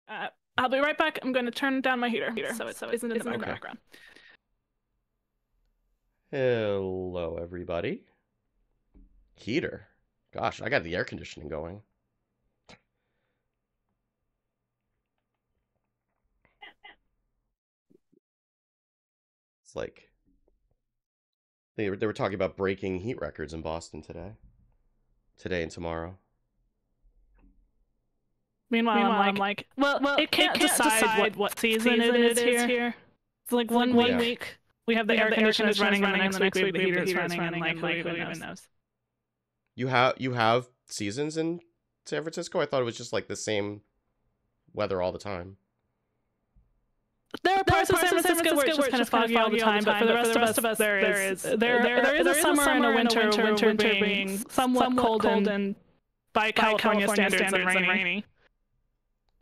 I'll be right back. I'm going to turn down my heater so it isn't in the background. Hello, everybody. Heater. Gosh, I got the air conditioning going. It's like they were talking about breaking heat records in Boston today and tomorrow. Meanwhile, I'm like, well, it can't decide what season it is here. It's like one week we have the air conditioners running, and the next week we have the heaters running, and like who even knows? You have seasons in San Francisco? I thought it was just like the same weather all the time. There are parts of San Francisco where it's just kind of foggy all the time, but for the rest of us, there is a summer and a winter being somewhat cold and by California standards and rainy.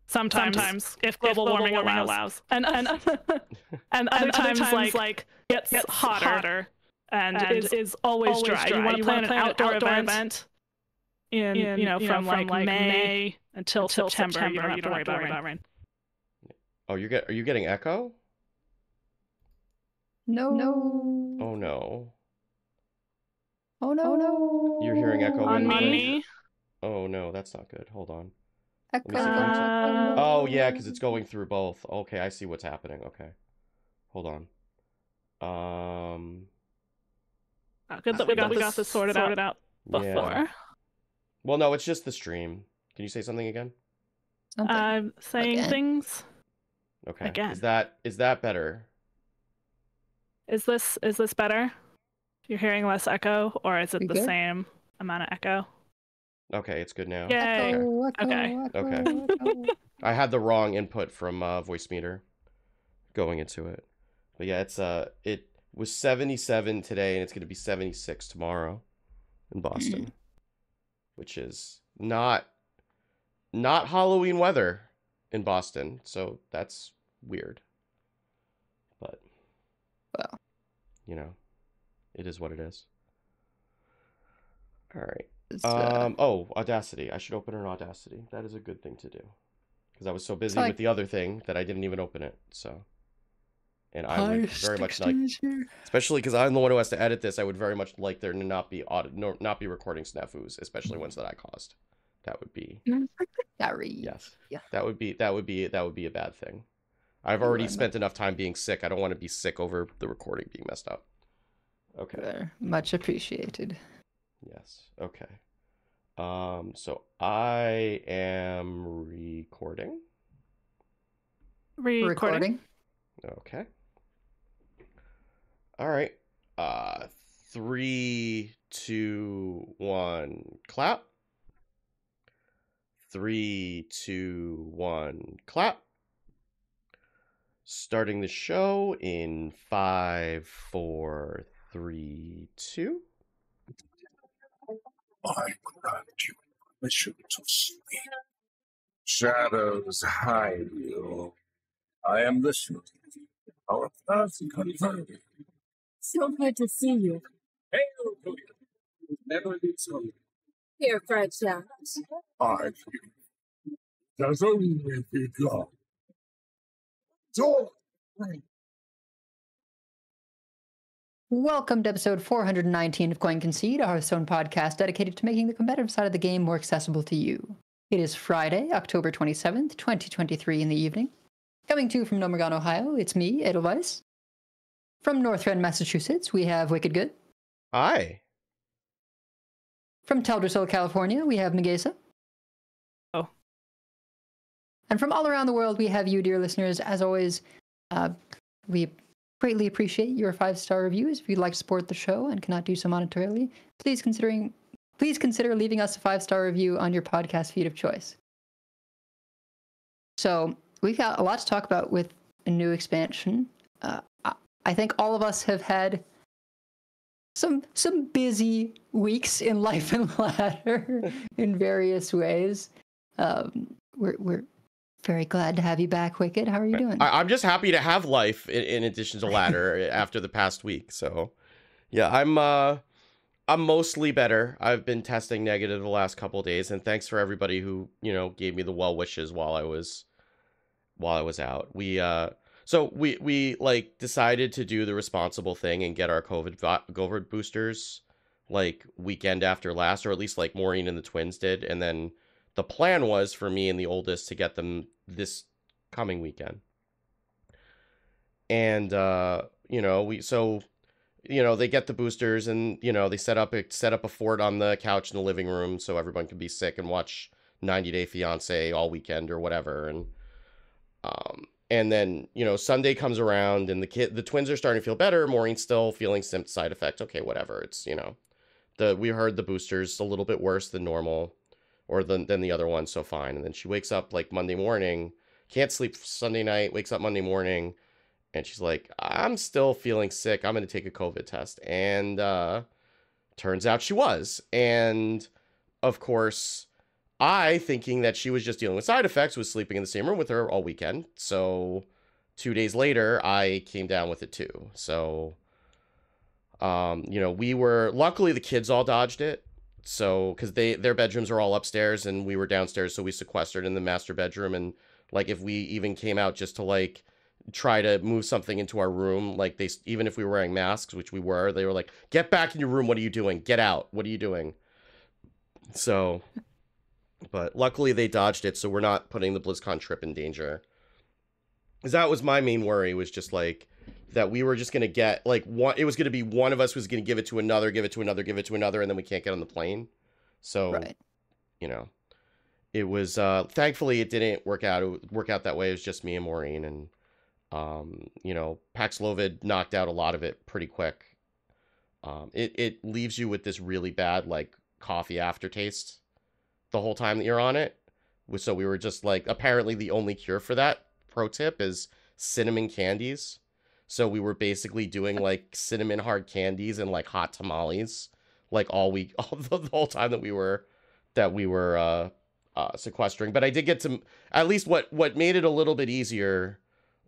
Sometimes if global warming allows, and other times like gets hotter and is always dry. You want to plan an outdoor event in from like May until September. You don't have to worry about rain. Oh, are you getting echo? No. Oh no. Oh no. You're hearing echo on me? Oh no, that's not good. Hold on. Echo. Oh yeah, because it's going through both. Okay, I see what's happening. Okay. Hold on. Good that we got this sorted out before. Yeah. Well, no, it's just the stream. Can you say something again? I'm saying things. Okay. Again. Is that better? Is this better? You're hearing less echo, or is it the same amount of echo? Okay, it's good now. Yay. Okay. I had the wrong input from Voicemeeter going into it. But yeah, it was 77 today and it's going to be 76 tomorrow in Boston. Which is not Halloween weather in Boston. So that's weird. But well, it is what it is. All right. Oh, Audacity. I should open an Audacity. That is a good thing to do. Because I was so busy with the other thing that I didn't even open it. So, and I would very much like, especially because I'm the one who has to edit this, I would very much like there to not be recording snafus, especially ones that I caused. That would be yes. Yeah. That would be a bad thing. I've already spent enough time being sick. I don't want to be sick over the recording being messed up. Okay. Much appreciated. Yes. Okay. So I am recording. Recording. Okay. All right. 3, 2, 1, clap. 3, 2, 1, clap. Starting the show in 5, 4, 3, 2. I grant you permission to sleep. Shadows hide you. I am listening. Our paths converged. So good to see you. Hail to you. Never been so. Here, Fred Shadows. I feel does only begun. Door. Welcome to episode 419 of Coin Concede, a Hearthstone podcast dedicated to making the competitive side of the game more accessible to you. It is Friday, October 27th, 2023 in the evening. Coming to you from Nomergon, Ohio, it's me, Edelweiss. From North Rend, Massachusetts, we have Wicked Good. Hi. From Teldrassil, California, we have Megasa. Oh. And from all around the world, we have you, dear listeners. As always, we greatly appreciate your 5-star reviews. If you'd like to support the show and cannot do so monetarily, please consider leaving us a 5-star review on your podcast feed of choice. So we've got a lot to talk about with a new expansion. I think all of us have had some busy weeks in Life and Ladder in various ways. We're very glad to have you back, Wicked. How are you doing? I'm just happy to have life in addition to Ladder after the past week. So, yeah, I'm mostly better. I've been testing negative the last couple of days, and thanks for everybody who gave me the well wishes while I was while I was out. So we like decided to do the responsible thing and get our COVID boosters like weekend after last, or at least like Maureen and the twins did, and then the plan was for me and the oldest to get them this coming weekend. And you know, they get the boosters, and they set up a fort on the couch in the living room so everyone can be sick and watch 90 Day Fiance all weekend or whatever. And then Sunday comes around, and the twins are starting to feel better. Maureen's still feeling some side effects. Okay, whatever. It's we heard the boosters a little bit worse than normal, or than the other one, so fine. And then she wakes up like Monday morning, can't sleep Sunday night, wakes up Monday morning, and she's like, I'm still feeling sick. I'm going to take a COVID test. And turns out she was. And of course, I, thinking that she was just dealing with side effects, was sleeping in the same room with her all weekend. So 2 days later, I came down with it too. So, we were, luckily the kids all dodged it. So, because their bedrooms are all upstairs and we were downstairs. So we sequestered in the master bedroom. And like, if we even came out just to like try to move something into our room, like even if we were wearing masks, which we were, they were like, get back in your room. What are you doing? Get out. What are you doing? So, but luckily they dodged it. So we're not putting the BlizzCon trip in danger. Because that was my main worry, was just like that we were just going to get like it was going to be one of us was going to give it to another, give it to another, give it to another. And then we can't get on the plane. So, right. It was, thankfully it didn't work out that way. It was just me and Maureen, and Paxlovid knocked out a lot of it pretty quick. It leaves you with this really bad, like, coffee aftertaste the whole time that you're on it. So we were just like, apparently the only cure for that, pro tip, is cinnamon candies. So we were basically doing like cinnamon hard candies and like hot tamales, like all week, the whole time that we were sequestering. But I did get to, at least what made it a little bit easier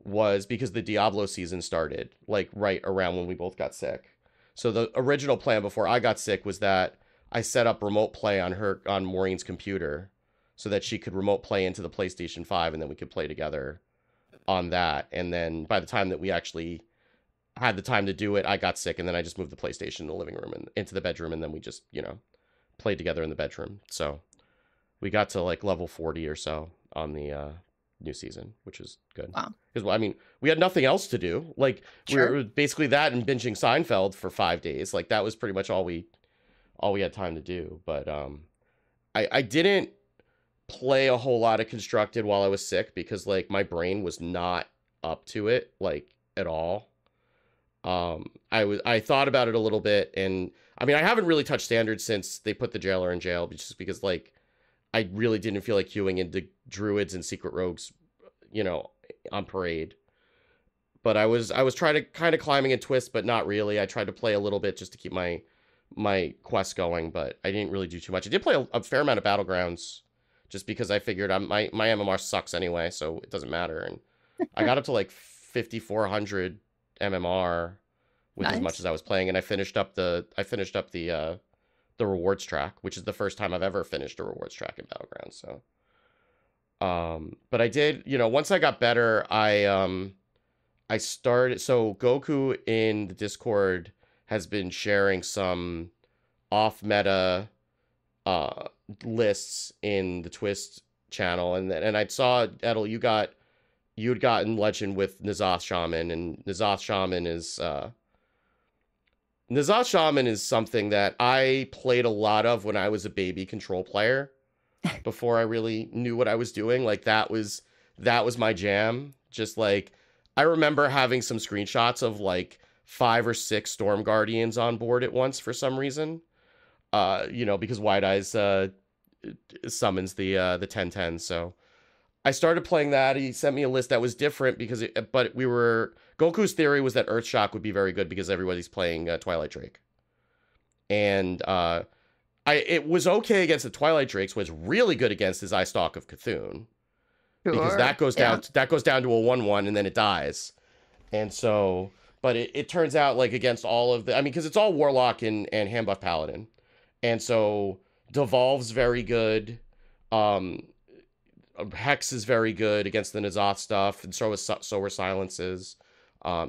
was because the Diablo season started like right around when we both got sick. So the original plan before I got sick was that I set up remote play on Maureen's computer so that she could remote play into the PlayStation 5, and then we could play together on that. And then by the time that we actually had the time to do it, I got sick, and then I just moved the PlayStation in the living room and into the bedroom, and then we just, played together in the bedroom. So we got to like level 40 or so on the new season, which is good. Wow. Because we had nothing else to do. Like, sure. We were basically that and binging Seinfeld for 5 days. Like, that was pretty much all we had time to do. But I didn't play a whole lot of Constructed while I was sick because like my brain was not up to it like at all. I thought about it a little bit, and I haven't really touched Standard since they put the Jailer in jail, just because like I really didn't feel like queuing into Druids and Secret Rogues, on Parade. But I was trying to kind of climbing in Twist, but not really. I tried to play a little bit just to keep my quest going, but I didn't really do too much. I did play a fair amount of Battlegrounds, just because I figured my MMR sucks anyway, so it doesn't matter. And I got up to like 5,400 MMR with as much as I was playing, and I finished up the rewards track, which is the first time I've ever finished a rewards track in Battlegrounds. So, but I did, once I got better, I started. So Goku in the Discord has been sharing some off meta lists in the Twist channel, and I saw, Edel, you'd gotten Legend with N'Zoth Shaman, and N'Zoth Shaman is something that I played a lot of when I was a baby control player before I really knew what I was doing. Like that was my jam. Just like I remember having some screenshots of like 5 or 6 Storm Guardians on board at once for some reason. Because Wide Eyes summons the 1010. So I started playing that. He sent me a list that was different because Goku's theory was that Earthshock would be very good because everybody's playing Twilight Drake. And it was okay against the Twilight Drakes. What's really good against is Eyestalk of Cthulhu. Sure. Because that goes down to a 1/1 and then it dies. And so, but it turns out like against all of the, because it's all Warlock and Handbuff Paladin. And so Devolve's very good. Hex is very good against the N'Zoth stuff, and so were Silences.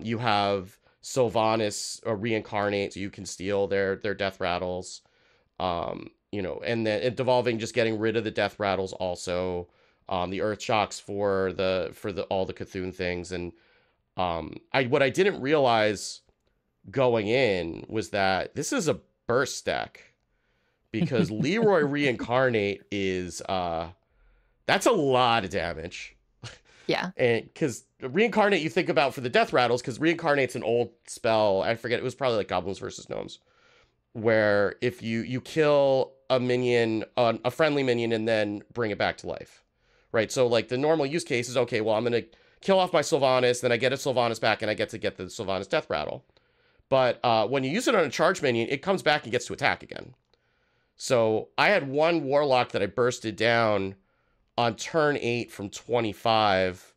You have Sylvanas reincarnate, so you can steal their death rattles. You know, and then devolving, just getting rid of the death rattles also. The Earth Shocks for all the Cthulhu things. And what I didn't realize going in was that this is a burst deck, because Leroy reincarnate is that's a lot of damage. Yeah. And because reincarnate you think about for the death rattles, because reincarnate's an old spell. I forget, it was probably like Goblins versus Gnomes, where if you kill a minion, a friendly minion, and then bring it back to life, right? So like the normal use case is, okay, well, I'm gonna kill off my Sylvanas, then I get a Sylvanas back, and I get the Sylvanas death rattle. But when you use it on a charge minion, it comes back and gets to attack again. So I had one Warlock that I bursted down on turn 8 from 25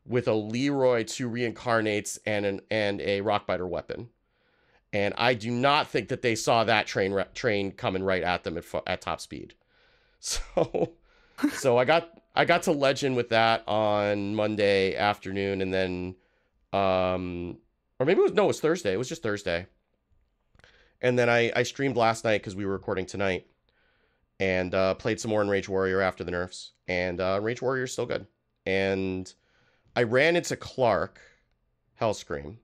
with a Leroy, 2 reincarnates, and a Rockbiter weapon. And I do not think that they saw that train coming right at them at top speed. So I got to Legend with that on Monday afternoon, and then or maybe it was Thursday. It was just Thursday. And then I streamed last night because we were recording tonight, and played some more Enraged Warrior after the nerfs. And Enraged Warrior is still good. And I ran into Clark Hellscream,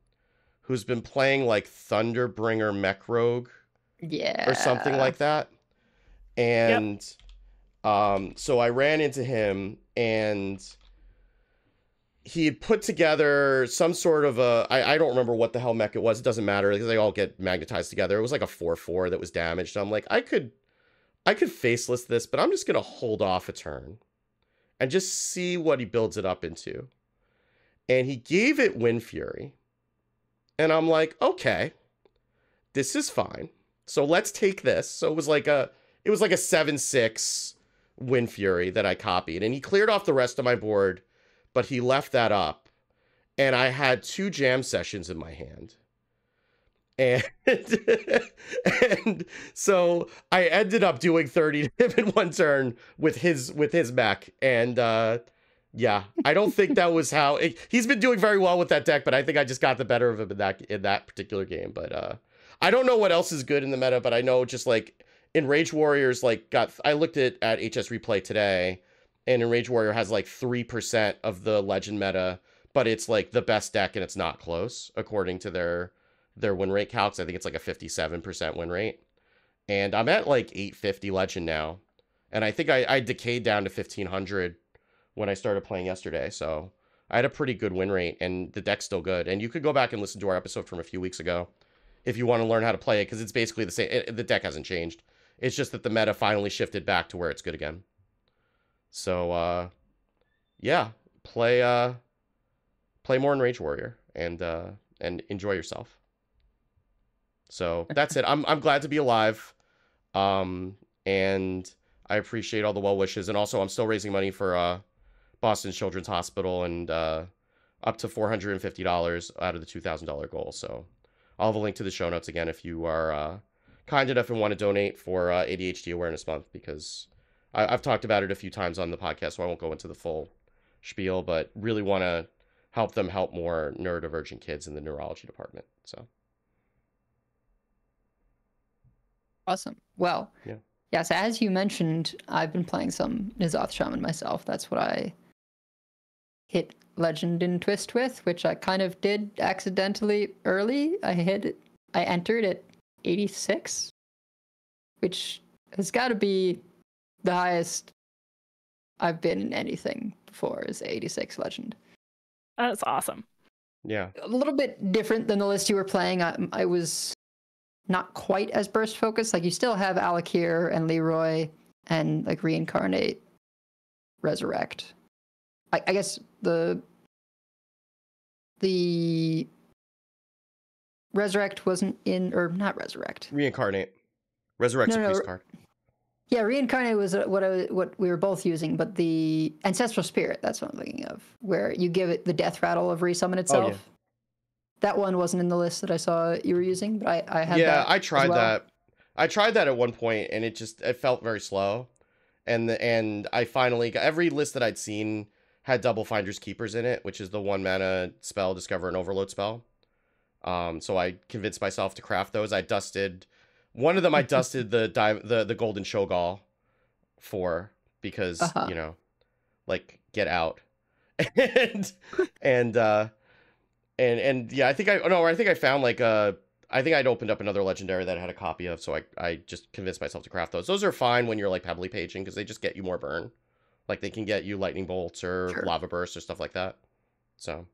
who's been playing like Thunderbringer Mech Rogue, or something like that. And so I ran into him, and he had put together some sort of I don't remember what the hell mech it was. It doesn't matter because they all get magnetized together. It was like a 4/4 that was damaged. I'm like, I could faceless this, but I'm just going to hold off a turn and just see what he builds it up into. And he gave it Wind Fury. And I'm like, okay, this is fine. So let's take this. So it was like a 7/6 Wind Fury that I copied, and he cleared off the rest of my board, but he left that up, and I had 2 jam sessions in my hand. And and so I ended up doing 30 to him in one turn with his mech. And yeah, I don't think that was how he's been doing very well with that deck, but I think I just got the better of him in that particular game. But I don't know what else is good in the meta, but I know just like Enraged Warriors, like I looked at HS Replay today, and Enraged Warrior has like 3% of the Legend meta, but it's like the best deck, and it's not close according to their win rate calcs. I think it's like a 57% win rate, and I'm at like 850 Legend now, and I think I decayed down to 1500 when I started playing yesterday. So I had a pretty good win rate, and the deck's still good. And you could go back and listen to our episode from a few weeks ago if you want to learn how to play it, because it's basically the same. The deck hasn't changed. It's just that the meta finally shifted back to where it's good again. So yeah, play more Enraged Warrior and enjoy yourself. So that's it. I'm glad to be alive, and I appreciate all the well wishes. And also, I'm still raising money for Boston Children's Hospital, and up to $450 out of the $2,000 goal. So I'll have a link to the show notes again if you are kind enough and want to donate for ADHD Awareness Month, because I've talked about it a few times on the podcast, so I won't go into the full spiel, but really want to help them help more neurodivergent kids in the neurology department. So awesome. Well, yeah, so as you mentioned, I've been playing some N'Zoth Shaman myself. That's what I hit Legend in Twist with, which I kind of did accidentally early. I entered at 86, which has got to be the highest I've been in anything before, is 86 Legend. That's awesome. Yeah. A little bit different than the list you were playing. I was not quite as burst focused. Like, you still have Alakir and Leroy and like Reincarnate, Resurrect. I guess the Resurrect wasn't in, or not Resurrect. Reincarnate. Resurrect's a priest card. Yeah, Reincarnate was what we were both using, but the Ancestral Spirit, that's what I'm thinking of, where you give it the death rattle of resummon itself. Oh, yeah. That one wasn't in the list that I saw you were using, but I had that. Yeah, I tried as well. that. I tried that at one point, and it felt very slow. and I finally got every list that I'd seen had Double Finder's Keepers in it, which is the 1 mana spell, discover an overload spell. So I convinced myself to craft those. I dusted one of them. I dusted the Golden Shogal for, because you know, like, get out. and yeah, I think I found like I think I'd opened up another legendary that I had a copy of, so I just convinced myself to craft those. Those are fine when you're like pebbly paging, because they just get you more burn. Like, they can get you lightning bolts or lava bursts or stuff like that. So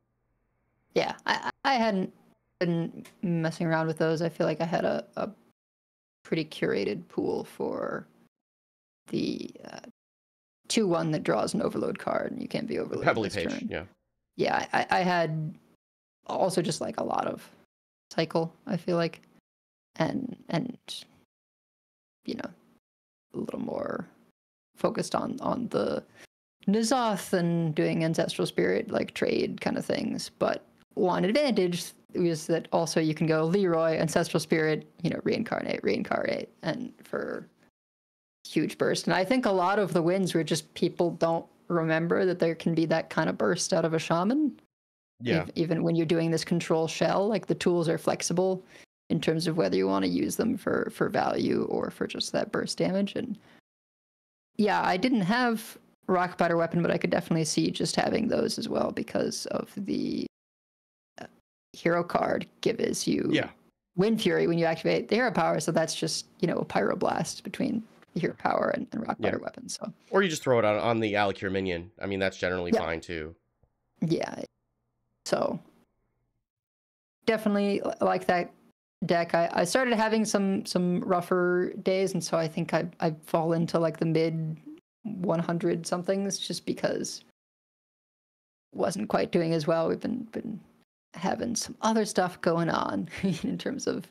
yeah, I hadn't been messing around with those. I feel like I had a pretty curated pool for the 2/1 that draws an overload card, and you can't be overloaded. Pebbly page, turn. Yeah. Yeah, I had also just like a lot of cycle, I feel like, and you know, a little more focused on the N'Zoth and doing Ancestral Spirit like trade kind of things. But one advantage is that also you can go Leroy, Ancestral Spirit, you know, reincarnate, and for huge burst. And I think a lot of the wins were just people don't remember that there can be that kind of burst out of a shaman. Yeah. Even when you're doing this control shell, like, the tools are flexible in terms of whether you want to use them for value or for just that burst damage. And yeah, I didn't have Rock Biter Weapon, but I could definitely see just having those as well, because of the hero card gives you Wind Fury when you activate the hero power. So that's just, you know, a Pyroblast between the hero power and Rock Biter Weapon. So, or you just throw it on the Alik'r minion. I mean, that's generally fine too. Yeah. So definitely like that deck. I started having some rougher days, and so I think I fall into like the mid 100 somethings just because wasn't quite doing as well. We've been having some other stuff going on in terms of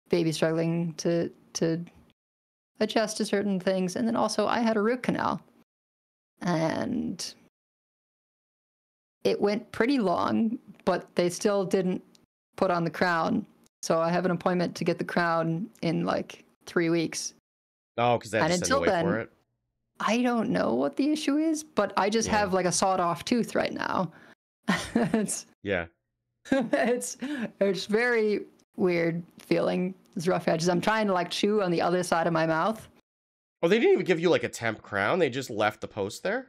baby struggling to adjust to certain things, and then also I had a root canal, and it went pretty long, but they still didn't put on the crown. So I have an appointment to get the crown in like 3 weeks. Oh, because they have to send away for it? I don't know what the issue is, but I just have like a sawed-off tooth right now. It's very weird feeling. It's rough edges. I'm trying to like chew on the other side of my mouth. Oh, they didn't even give you like a temp crown? They just left the post there?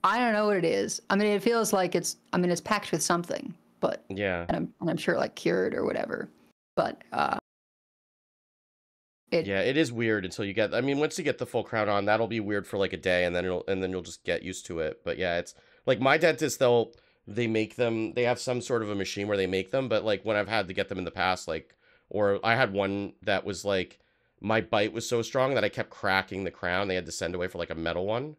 I don't know what it is. I mean, it feels like it's packed with something, but and I'm sure like cured or whatever. But it is weird until you get. I mean, once you get the full crown on, that'll be weird for like a day, and then you'll just get used to it. But yeah, it's like my dentist. They make them. They have some sort of a machine where they make them. But like when I've had to get them in the past, like, or I had one that was like my bite was so strong that I kept cracking the crown. They had to send away for like a metal one.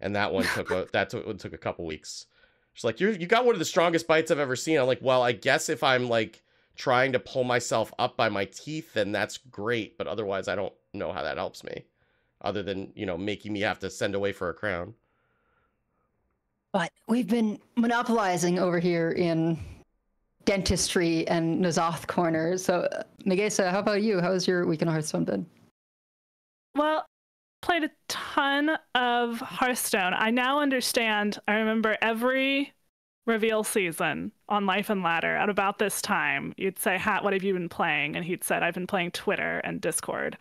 And that one took a couple weeks. She's like, you got one of the strongest bites I've ever seen. I'm like, well, I guess if I'm like trying to pull myself up by my teeth, then that's great. But otherwise, I don't know how that helps me, other than, you know, making me have to send away for a crown. But we've been monopolizing over here in dentistry and N'Zoth corner. So, Megasa, how about you? How's your week in Hearthstone been? Well, played a ton of Hearthstone. I now understand. I remember every reveal season on Life and Ladder at about this time, you'd say, "Hat, what have you been playing?" And he'd said, "I've been playing Twitter and Discord."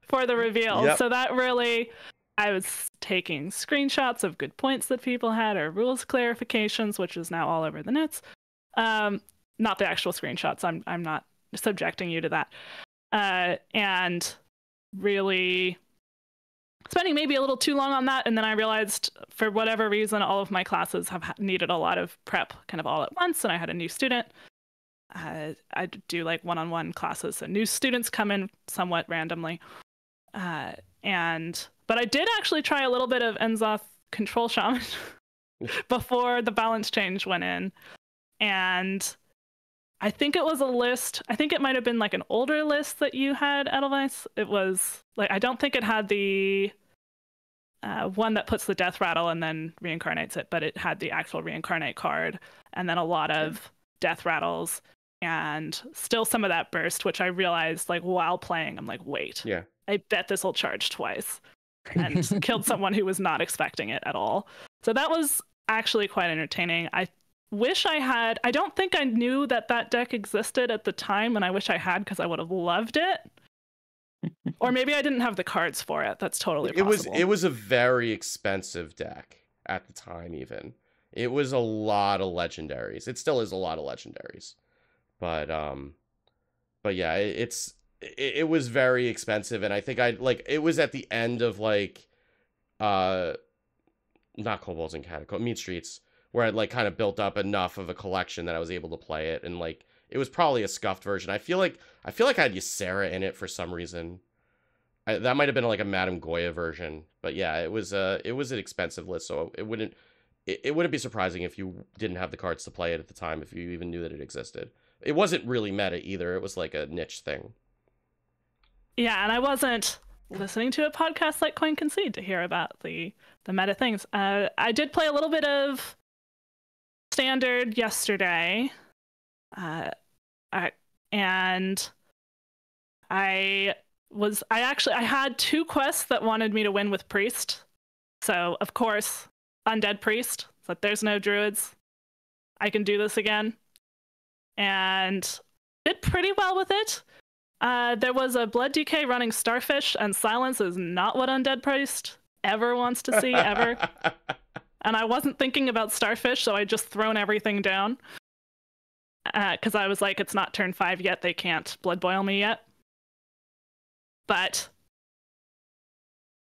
For the reveal. Yep. So that really, I was taking screenshots of good points that people had or rules clarifications, which is now all over the nets. Not the actual screenshots. I'm not subjecting you to that. And really spending maybe a little too long on that, and then I realized for whatever reason all of my classes have needed a lot of prep kind of all at once, and I had a new student. I do like one-on-one classes, so new students come in somewhat randomly, but I did actually try a little bit of N'Zoth Control Shaman before the balance change went in, and I think it was a list. I think it might have been like an older list that you had, Edelweiss. It was like, I don't think it had the one that puts the death rattle and then reincarnates it, but it had the actual reincarnate card and then a lot of death rattles and still some of that burst, which I realized like while playing, I'm like, wait, Yeah. I bet this will charge twice, and killed someone who was not expecting it at all. So that was actually quite entertaining. I wish I had, I don't think I knew that that deck existed at the time, and I wish I had, because I would have loved it. Or maybe I didn't have the cards for it. That's totally possible. It was a very expensive deck at the time, even. It was a lot of legendaries. It still is a lot of legendaries. But yeah, it was very expensive, and I think it was at the end of like not Kobolds and Catacombs, Mean Streets, where I'd like kind of built up enough of a collection that I was able to play it, and like it was probably a scuffed version. I feel like I had Ysera in it for some reason. That might have been like a Madame Goya version, but yeah, it was an expensive list, so it wouldn't be surprising if you didn't have the cards to play it at the time, if you even knew that it existed. It wasn't really meta either. It was like a niche thing. Yeah, and I wasn't listening to a podcast like Coin Concede to hear about the meta things. I did play a little bit of Standard yesterday, and I had 2 quests that wanted me to win with Priest. So of course, Undead Priest. So there's no druids. I can do this again. And did pretty well with it. There was a Blood DK running Starfish, and Silence is not what Undead Priest ever wants to see, ever. And I wasn't thinking about Starfish, so I just thrown everything down. Because I was like, it's not turn 5 yet, they can't Blood Boil me yet. But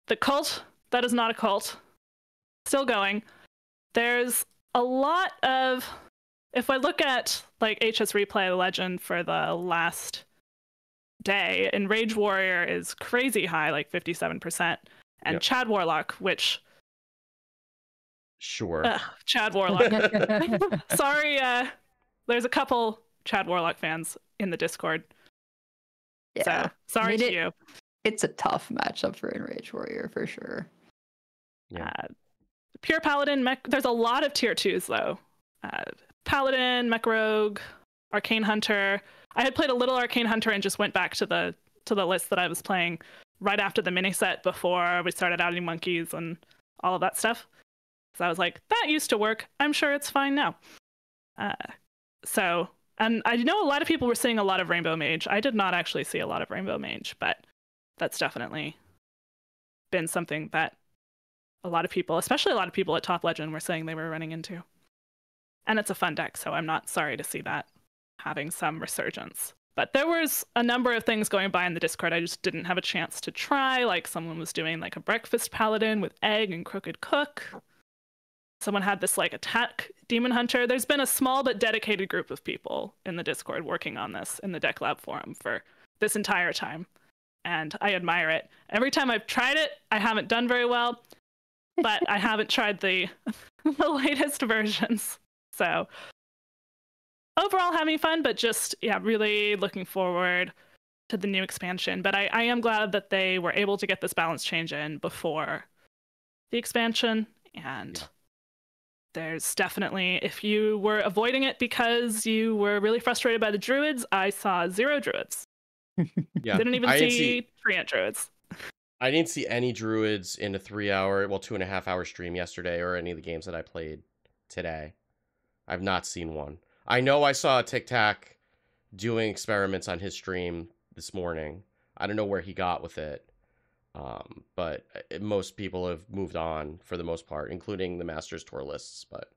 the cult, that is not a cult. Still going. There's a lot of, if I look at like HS Replay Legend for the last day, and Rage Warrior is crazy high, like 57%, and yep. Chad Warlock, which sure, Chad Warlock. Sorry, there's a couple Chad Warlock fans in the Discord. Yeah, so sorry to you. It's a tough matchup for Enrage Warrior for sure. Yeah. Pure Paladin, there's a lot of tier 2s though. Paladin, Mech Rogue, Arcane Hunter. I had played a little Arcane Hunter and just went back to the list that I was playing right after the mini set before we started adding monkeys and all of that stuff. So I was like, that used to work. I'm sure it's fine now. And I know a lot of people were seeing a lot of Rainbow Mage. I did not actually see a lot of Rainbow Mage, but that's definitely been something that a lot of people, especially a lot of people at Top Legend, were saying they were running into. And it's a fun deck, so I'm not sorry to see that having some resurgence. But there was a number of things going by in the Discord I just didn't have a chance to try. Like someone was doing like a Breakfast Paladin with Egg and Crooked Cook. Someone had this like attack Demon Hunter. There's been a small but dedicated group of people in the Discord working on this in the Deck Lab forum for this entire time. And I admire it. Every time I've tried it, I haven't done very well, but I haven't tried the latest versions. So overall having fun, but just, yeah, really looking forward to the new expansion. But I am glad that they were able to get this balance change in before the expansion. And there's definitely, if you were avoiding it because you were really frustrated by the druids, I saw 0 druids. Yeah. Didn't even see Treant druids. I didn't see any druids in a 2.5 hour stream yesterday or any of the games that I played today. I've not seen one. I know I saw Tic Tac doing experiments on his stream this morning. I don't know where he got with it. But most people have moved on for the most part, including the Masters Tour lists. But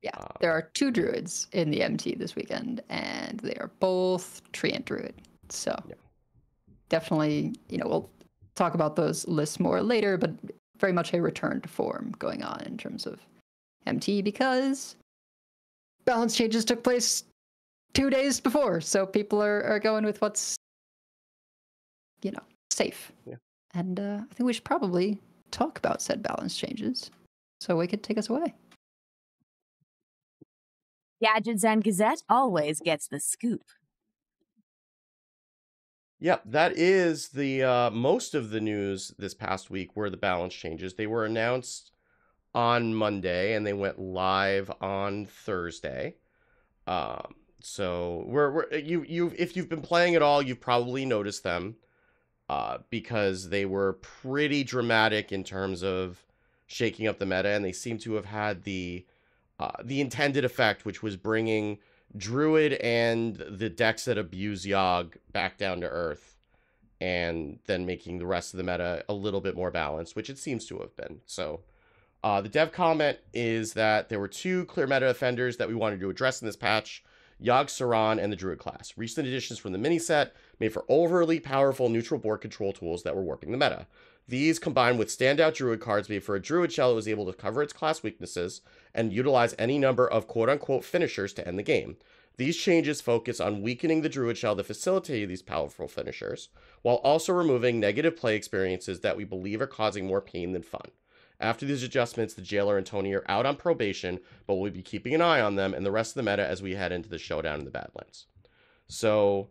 yeah, there are 2 druids in the MT this weekend, and they are both Treant Druid. So definitely, we'll talk about those lists more later, but very much a return to form going on in terms of MT, because balance changes took place 2 days before. So people are going with what's, safe. Yeah. And I think we should probably talk about said balance changes. So we could take us away. Gadgets and Gazette always gets the scoop. Yep, that is the most of the news this past week were the balance changes. They were announced on Monday and they went live on Thursday. So if you've been playing at all, you've probably noticed them, because they were pretty dramatic in terms of shaking up the meta, and they seem to have had the intended effect, which was bringing Druid and the decks that abuse Yogg back down to earth, and then making the rest of the meta a little bit more balanced, which it seems to have been. So the dev comment is that there were two clear meta offenders that we wanted to address in this patch: Yogg Saron and the Druid class. Recent additions from the mini set made for overly powerful neutral board control tools that were warping the meta. These, combined with standout Druid cards, made for a Druid shell that was able to cover its class weaknesses and utilize any number of quote-unquote finishers to end the game. These changes focus on weakening the Druid shell that facilitated these powerful finishers, while also removing negative play experiences that we believe are causing more pain than fun. After these adjustments, the Jailer and Tony are out on probation, but we'll be keeping an eye on them and the rest of the meta as we head into the showdown in the Badlands. So,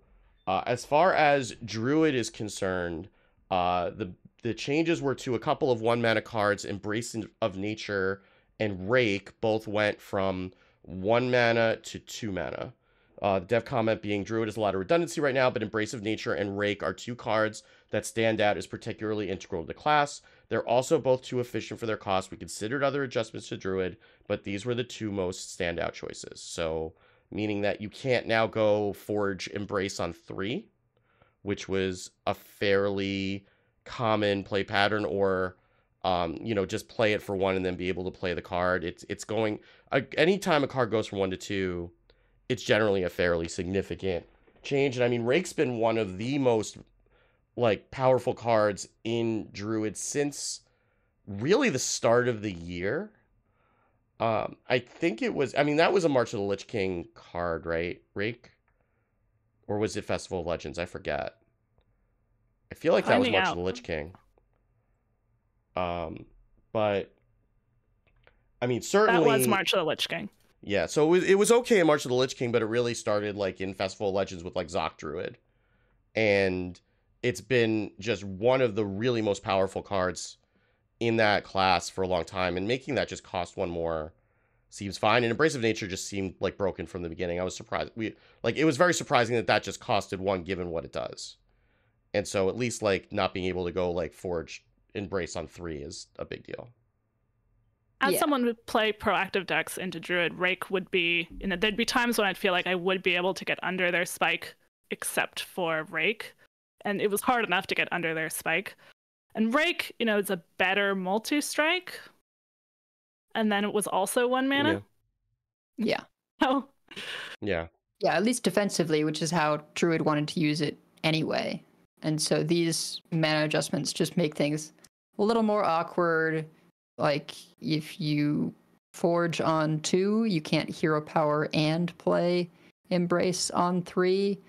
as far as Druid is concerned, the changes were to a couple of 1-mana cards. Embrace of Nature and Rake both went from 1 mana to 2 mana. The dev comment being, Druid has a lot of redundancy right now, but Embrace of Nature and Rake are 2 cards that stand out as particularly integral to the class. They're also both too efficient for their cost. We considered other adjustments to Druid, but these were the 2 most standout choices. So, meaning that you can't now go Forge Embrace on 3, which was a fairly common play pattern, or just play it for 1 and then be able to play the card. It's going, anytime a card goes from 1 to 2, it's generally a fairly significant change. And I mean, Rake's been one of the most powerful cards in Druid since really the start of the year. I think it was, that was a March of the Lich King card, right? Rake? Or was it Festival of Legends? I forget. I feel like that was March of the Lich King. But certainly that was March of the Lich King. Yeah, so it was okay in March of the Lich King, but it really started in Festival of Legends with Zoc Druid. And it's been just one of the really most powerful cards in that class for a long time, and making that just cost 1 more seems fine. And Embrace of Nature just seemed broken from the beginning. I was surprised. It was very surprising that just costed 1 given what it does. And so at least not being able to go Forge Embrace on 3 is a big deal. As someone who play proactive decks into Druid, Rake would be, there'd be times when I'd feel like I would be able to get under their spike, except for Rake. And it was hard enough to get under their spike. And Rake, is a better multi-strike. And then it was also 1 mana. Yeah. Oh. Yeah. Yeah, at least defensively, which is how Druid wanted to use it anyway. And so these mana adjustments just make things a little more awkward. If you Forge on 2, you can't Hero Power and play Embrace on 3.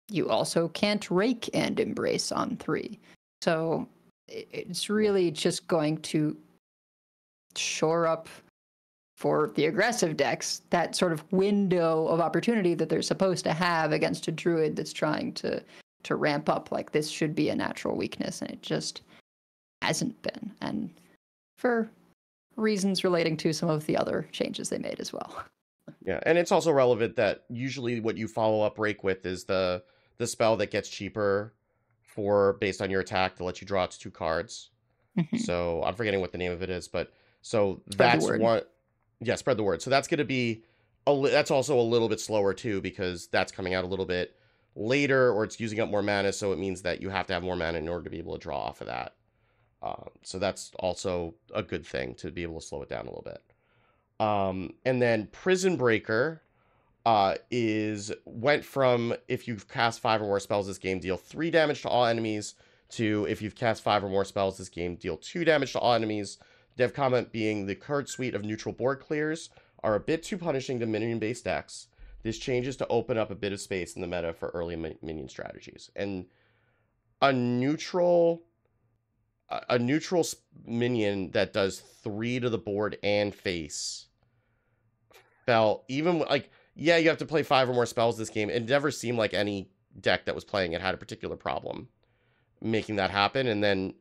You also can't Rake and Embrace on 3. So it's really just going to shore up for the aggressive decks that sort of window of opportunity that they're supposed to have against a Druid that's trying to ramp up. This should be a natural weakness, and it just hasn't been. And for reasons relating to some of the other changes they made as well. Yeah, and it's also relevant that usually what you follow up Rake with is the spell that gets cheaper based on your attack to let you draw 2 cards. Mm-hmm. So I'm forgetting what the name of it is, but so that's one. Yeah, Spread the Word. So that's going to be that's also a little bit slower too, because that's coming out a little bit later, or it's using up more mana, so it means that you have to have more mana in order to be able to draw off of that. So that's also a good thing, to be able to slow it down a little bit. And then Prison Breaker went from, if you've cast 5 or more spells this game, deal 3 damage to all enemies, to if you've cast 5 or more spells this game, deal 2 damage to all enemies. Dev comment being, the current suite of neutral board clears are a bit too punishing to minion-based decks. This changes to open up a bit of space in the meta for early minion strategies. And a neutral minion that does 3 to the board and face felt, even you have to play 5 or more spells this game. It never seemed like any deck that was playing it had a particular problem making that happen. And then,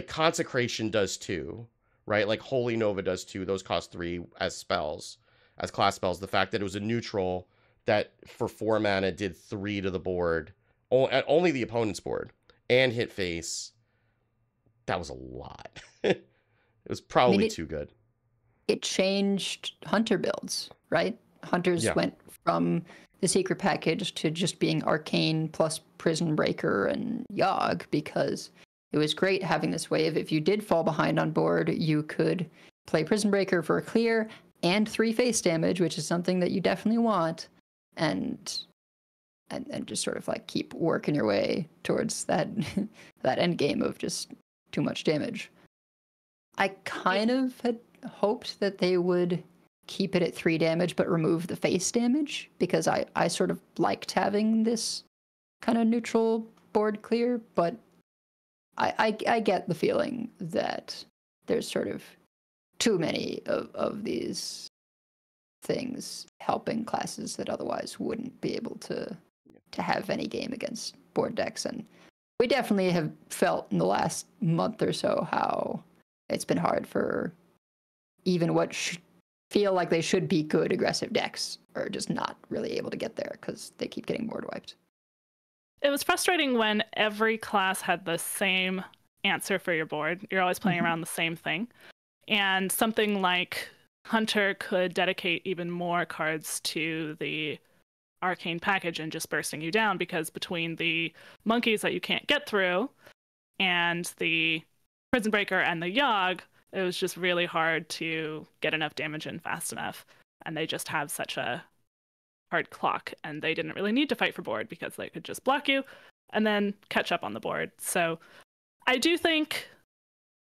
Consecration does 2, right? Holy Nova does 2. Those cost 3 as spells, as class spells. The fact that it was a neutral that for 4 mana did 3 to the board, only the opponent's board, and hit face, that was a lot. It was probably too good. It changed Hunter builds, right? Hunters went from the secret package to just being Arcane plus Prison Breaker and Yogg, because it was great having this way of, if you did fall behind on board, you could play Prison Breaker for a clear and 3 face damage, which is something that you definitely want, and just sort of like keep working your way towards that that end game of just too much damage. I kind of had hoped that they would keep it at 3 damage but remove the face damage, because I sort of liked having this kind of neutral board clear, but I get the feeling that there's sort of too many of these things helping classes that otherwise wouldn't be able to have any game against board decks. And we definitely have felt in the last month or so how it's been hard for even what feel like they should be good aggressive decks are just not really able to get there because they keep getting board wiped. It was frustrating when every class had the same answer for your board. You're always playing around the same thing. And something like Hunter could dedicate even more cards to the Arcane package and just bursting you down, because between the monkeys that you can't get through and the Prison Breaker and the Yogg, it was just really hard to get enough damage in fast enough. And they just have such a hard clock, and they didn't really need to fight for board because they could just block you and then catch up on the board. So I do think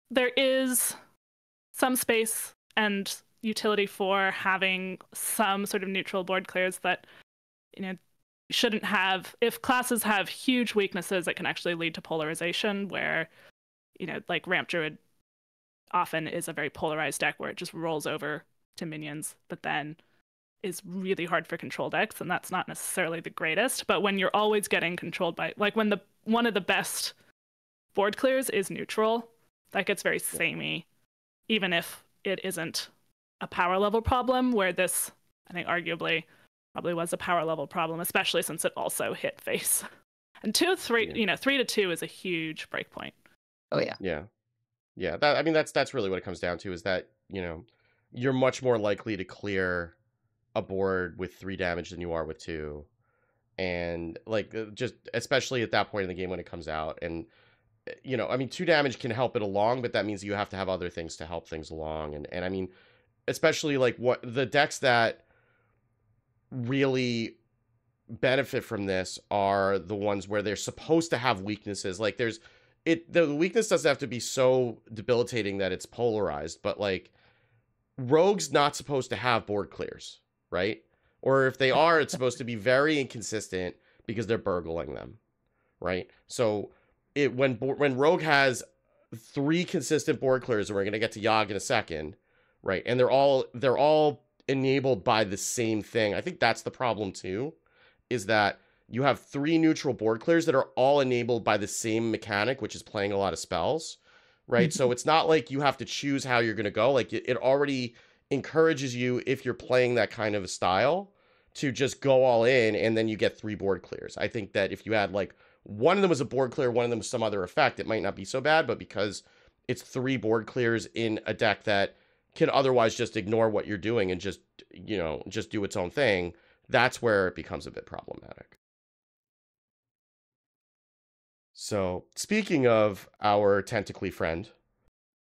there is some space and utility for having some sort of neutral board clears that, you know, shouldn't have. If classes have huge weaknesses, it can actually lead to polarization, where, you know, like Ramp Druid often is a very polarized deck where it just rolls over to minions, but then is really hard for control decks, and that's not necessarily the greatest. But when you're always getting controlled by, like when one of the best board clears is neutral, that gets very samey, even if it isn't a power level problem, where this, I think, arguably probably was a power level problem, especially since it also hit face. And 3 to 2 is a huge breakpoint. Oh yeah. Yeah. That, I mean, that's really what it comes down to, is that, you know, you're much more likely to clear a board with 3 damage than you are with 2. And like, just especially at that point in the game when it comes out. And, you know, I mean, 2 damage can help it along, but that means you have to have other things to help things along. And I mean, especially like what the decks that really benefit from this are the ones where they're supposed to have weaknesses. Like the weakness doesn't have to be so debilitating that it's polarized, but like Rogue's not supposed to have board clears, right? Or if they are, it's supposed to be very inconsistent because they're burgling them, right? So when Rogue has 3 consistent board clears, and we're gonna get to Yogg in a second, right? And they're all enabled by the same thing. I think that's the problem too, is that you have 3 neutral board clears that are all enabled by the same mechanic, which is playing a lot of spells, right? So it's not like you have to choose how you're gonna go. Like it already encourages you, if you're playing that kind of a style, to just go all in, and then you get 3 board clears. I think that if you had like one of them was a board clear, one of them was some other effect, it might not be so bad, but because it's 3 board clears in a deck that can otherwise just ignore what you're doing and just, you know, just do its own thing, that's where it becomes a bit problematic. So, speaking of our tentacly friend,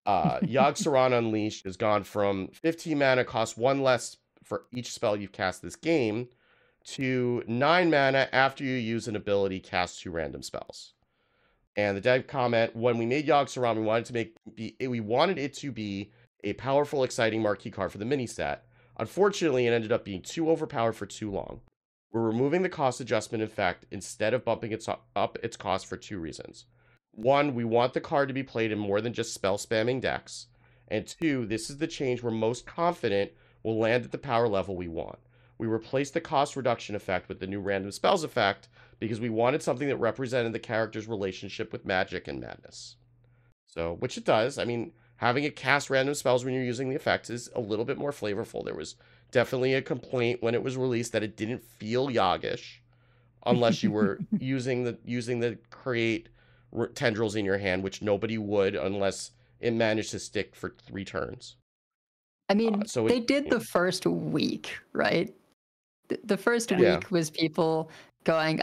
Yogg-Saron Unleashed has gone from 15 mana, costs 1 less for each spell you've cast this game, to 9 mana after you use an ability, cast 2 random spells. And the dev comment: when we made Yogg-Saron, we wanted it to be a powerful, exciting marquee card for the mini set. Unfortunately, it ended up being too overpowered for too long. We're removing the cost adjustment effect instead of bumping up its cost for 2 reasons. 1, we want the card to be played in more than just spell spamming decks. And 2, this is the change we're most confident will land at the power level we want. We replaced the cost reduction effect with the new random spells effect because we wanted something that represented the character's relationship with magic and madness. So, which it does. I mean, having it cast random spells when you're using the effect is a little bit more flavorful. There was definitely a complaint when it was released that it didn't feel Yoggish, unless you were using the create tendrils in your hand, which nobody would unless it managed to stick for 3 turns. I mean, they did the first week, right? The first week was people going,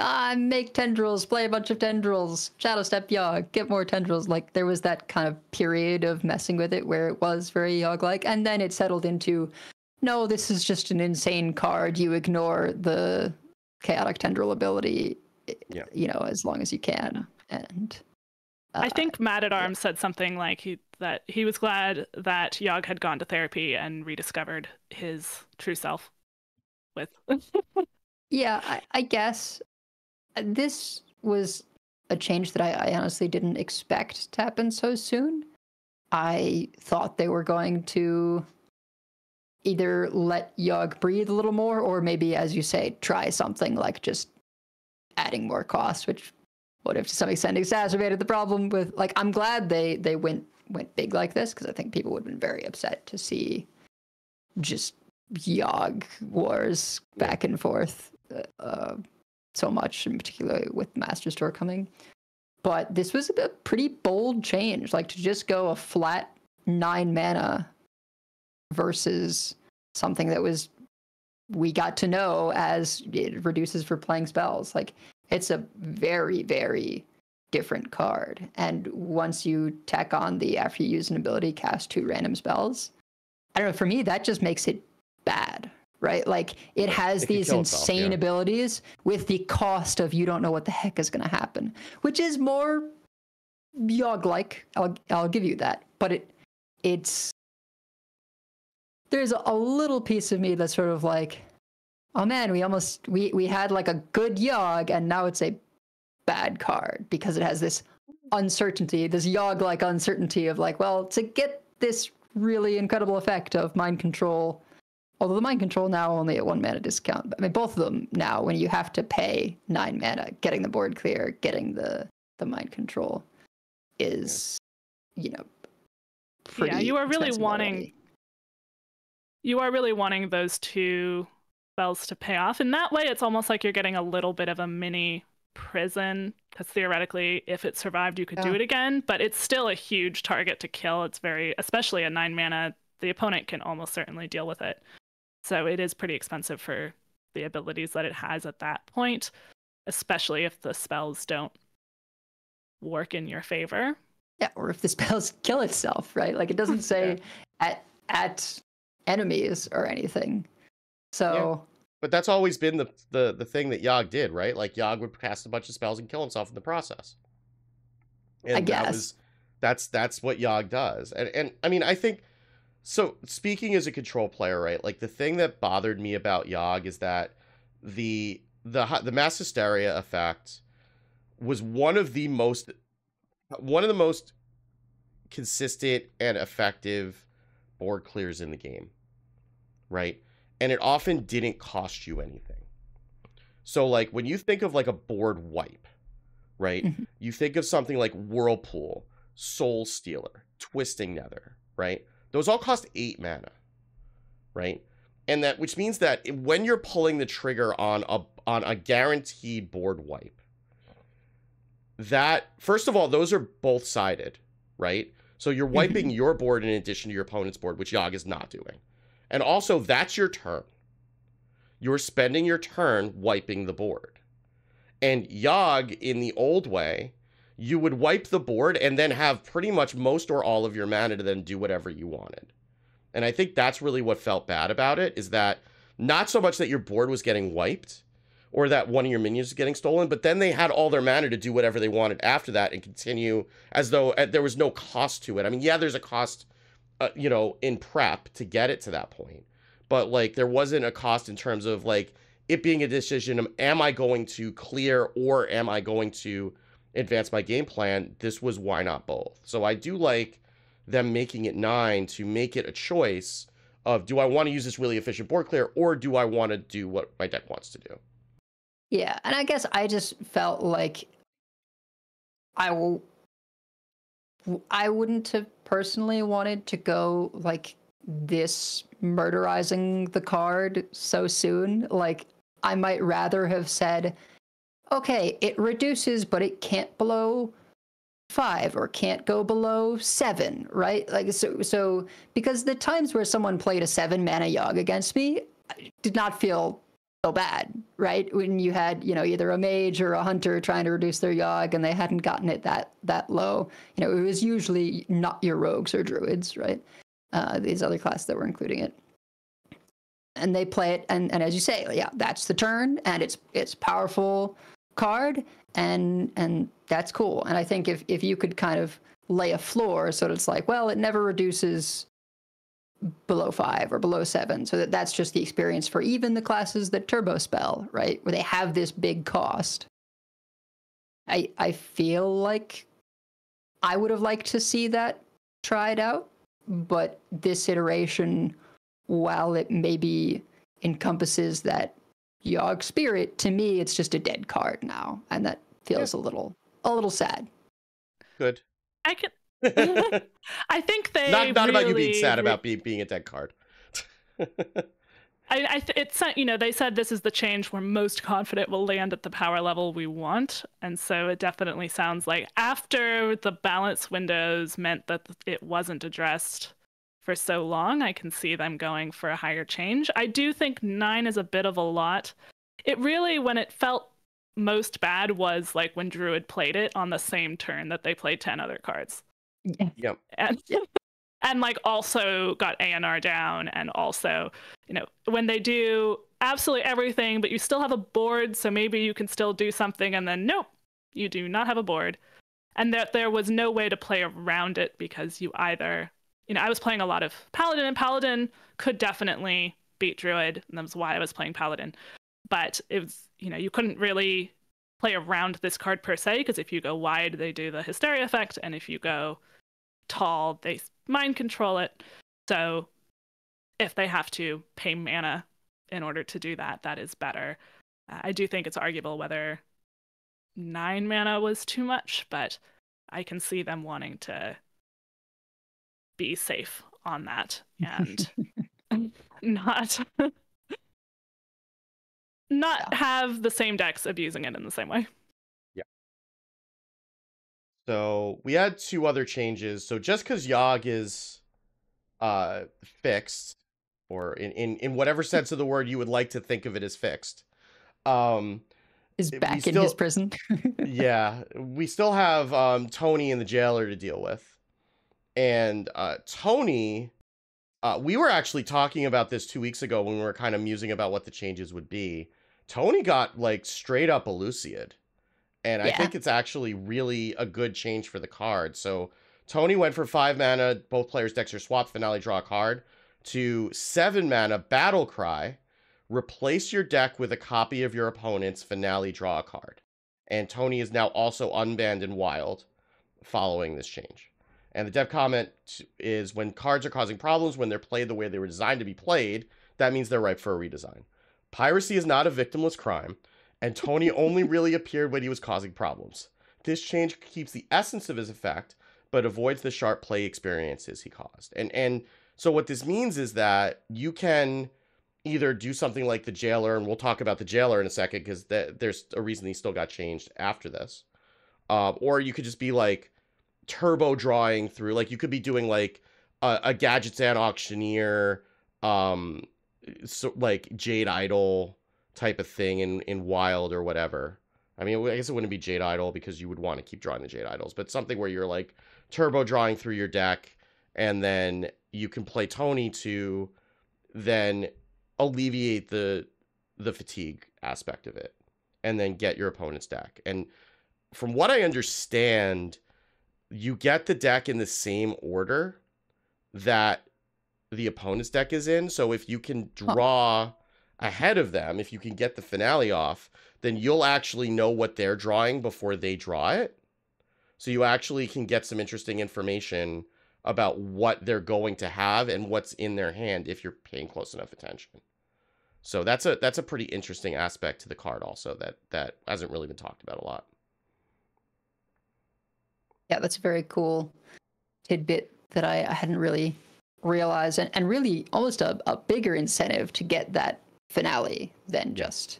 make tendrils, play a bunch of tendrils, Shadow Step Yogg, get more tendrils. Like, there was that kind of period of messing with it where it was very Yogg-like, and then it settled into, no, this is just an insane card. You ignore the chaotic tendril ability, as long as you can. And I think Mad at Arms said something like that he was glad that Yogg had gone to therapy and rediscovered his true self with. Yeah, I guess this was a change that I honestly didn't expect to happen so soon. I thought they were going to either let Yogg breathe a little more, or maybe, as you say, try something like just adding more cost, which would have to some extent exacerbated the problem with, like, I'm glad they went big like this, because I think people would have been very upset to see just Yogg wars back and forth so much, in particular with Master Store coming. But this was a pretty bold change, like to just go a flat 9 mana versus something that we got to know as it reduces for playing spells. Like, it's a very, very different card. And once you tack on the, after you use an ability, cast 2 random spells, I don't know, for me, that just makes it bad, right? Like, it has these insane abilities with the cost of you don't know what the heck is going to happen, which is more Yogg-like. I'll give you that. But it's there's a little piece of me that's sort of like, oh man, we had like a good Yogg, and now it's a bad card because it has this uncertainty, this Yogg-like uncertainty of like, well, to get this really incredible effect of mind control, although the mind control now only at 1 mana discount. But I mean, both of them now, when you have to pay 9 mana, getting the board clear, getting the mind control is, pretty. Yeah, you are really wanting. You are really wanting those 2 spells to pay off. In that way, it's almost like you're getting a little bit of a mini prison, because theoretically, if it survived, you could do it again, but it's still a huge target to kill. It's especially a 9 mana, the opponent can almost certainly deal with it. So it is pretty expensive for the abilities that it has at that point, especially if the spells don't work in your favor. Yeah, or if the spells kill itself, right? Like, it doesn't say at enemies or anything. So but that's always been the thing that Yogg did, right? Like, Yogg would cast a bunch of spells and kill himself in the process. And I guess that's what Yogg does. And I mean, I think, so speaking as a control player, right? Like, the thing that bothered me about Yogg is that the mass hysteria effect was one of the most consistent and effective board clears in the game, right? And it often didn't cost you anything. So, like, when you think of like a board wipe, right? Mm-hmm. You think of something like Whirlpool, Soul Stealer, Twisting Nether, right? Those all cost 8 mana, right? And that, which means that when you're pulling the trigger on a guaranteed board wipe, that, first of all, those are both sided, right? So you're wiping your board in addition to your opponent's board, which Yogg is not doing. And also, that's your turn. You're spending your turn wiping the board. And Yogg, in the old way, you would wipe the board and then have pretty much most or all of your mana to then do whatever you wanted. And I think that's really what felt bad about it, is that not so much that your board was getting wiped or that one of your minions was getting stolen, but then they had all their mana to do whatever they wanted after that and continue as though there was no cost to it. I mean, yeah, there's a cost, in prep to get it to that point. But, like, there wasn't a cost in terms of, like, it being a decision of, am I going to clear or am I going to advance my game plan? This was why not both. So I do like them making it 9 to make it a choice of, do I want to use this really efficient board clear, or do I want to do what my deck wants to do? Yeah, and I guess I just felt like I wouldn't have personally wanted to go, like, this murderizing the card so soon. Like, I might rather have said, okay, it reduces, but it can't below 5 or can't go below 7, right? Like, so because the times where someone played a 7-mana Yogg against me did not feel so bad, right? When you had, either a mage or a hunter trying to reduce their Yogg and they hadn't gotten it that low, it was usually not your rogues or druids, right? These other classes that were including it. And they play it, and as you say, yeah, that's the turn, and it's powerful card, and that's cool. And I think if you could kind of lay a floor so that it's like, well, it never reduces below 5 or below 7, so that's just the experience for even the classes that turbo spell, right, where they have this big cost. I feel like I would have liked to see that tried out, but this iteration, while it maybe encompasses that Yogg spirit, to me it's just a dead card now, and that feels a little sad. Good. I think they not really, about you being sad about being a dead card. They said this is the change we're most confident will land at the power level we want, and so it definitely sounds like after the balance windows meant that it wasn't addressed for so long, I can see them going for a higher change. I do think 9 is a bit of a lot. It really, when it felt most bad, was like when Druid played it on the same turn that they played 10 other cards. Yep. And like also got ANR down, and also, when they do absolutely everything, but you still have a board, so maybe you can still do something, and then nope, you do not have a board. And that there was no way to play around it, because you either, I was playing a lot of Paladin, and Paladin could definitely beat Druid, and that was why I was playing Paladin. But it was, you couldn't really play around this card per se, because if you go wide, they do the Hysteria effect, and if you go tall, they mind control it. So if they have to pay mana in order to do that, that is better. I do think it's arguable whether 9 mana was too much, but I can see them wanting to be safe on that and not have the same decks abusing it in the same way. Yeah. So we had 2 other changes. So just because Yogg is fixed, or in whatever sense of the word you would like to think of it as fixed, is back in his prison. Yeah, we still have Tony and the jailer to deal with. And Tony, we were actually talking about this 2 weeks ago when we were kind of musing about what the changes would be. Tony got like straight up Eluciid, and I think it's actually really a good change for the card. So Tony went for 5 mana, both players' decks are swapped, finale, draw a card, to 7 mana, Battle Cry, replace your deck with a copy of your opponent's finale, draw a card. And Tony is now also unbanned in Wild following this change. And the dev comment is, when cards are causing problems when they're played the way they were designed to be played, that means they're ripe for a redesign. Piracy is not a victimless crime, and Tony only really appeared when he was causing problems. This change keeps the essence of his effect, but avoids the sharp play experiences he caused. And so what this means is that you can either do something like the jailer, and we'll talk about the jailer in a second, because there's a reason he still got changed after this. Or you could just be like turbo drawing through, like you could be doing like a Gadgets and Auctioneer, so like Jade Idol type of thing in Wild or whatever. I mean, I guess it wouldn't be Jade Idol because you would want to keep drawing the Jade Idols, but something where you're like turbo drawing through your deck, and then you can play Tony to then alleviate the fatigue aspect of it, and then get your opponent's deck. And from what I understand, you get the deck in the same order that the opponent's deck is in. So if you can draw ahead of them, if you can get the finale off, then you'll actually know what they're drawing before they draw it. So you actually can get some interesting information about what they're going to have and what's in their hand if you're paying close enough attention. So that's a pretty interesting aspect to the card also that hasn't really been talked about a lot. Yeah, that's a very cool tidbit that I hadn't really realize, and really almost a bigger incentive to get that finale than just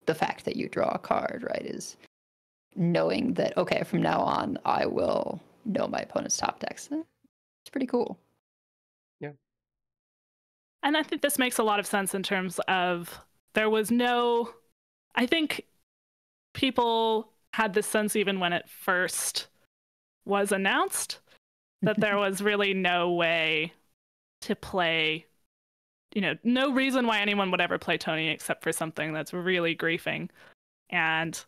the fact that you draw a card, right? Is knowing that, okay, from now on, I will know my opponent's top decks. It's pretty cool. Yeah. And I think this makes a lot of sense in terms of there was no, I think people had this sense even when it first was announced that there was really no way to play, you know, no reason why anyone would ever play Tony except for something that's really griefing. And,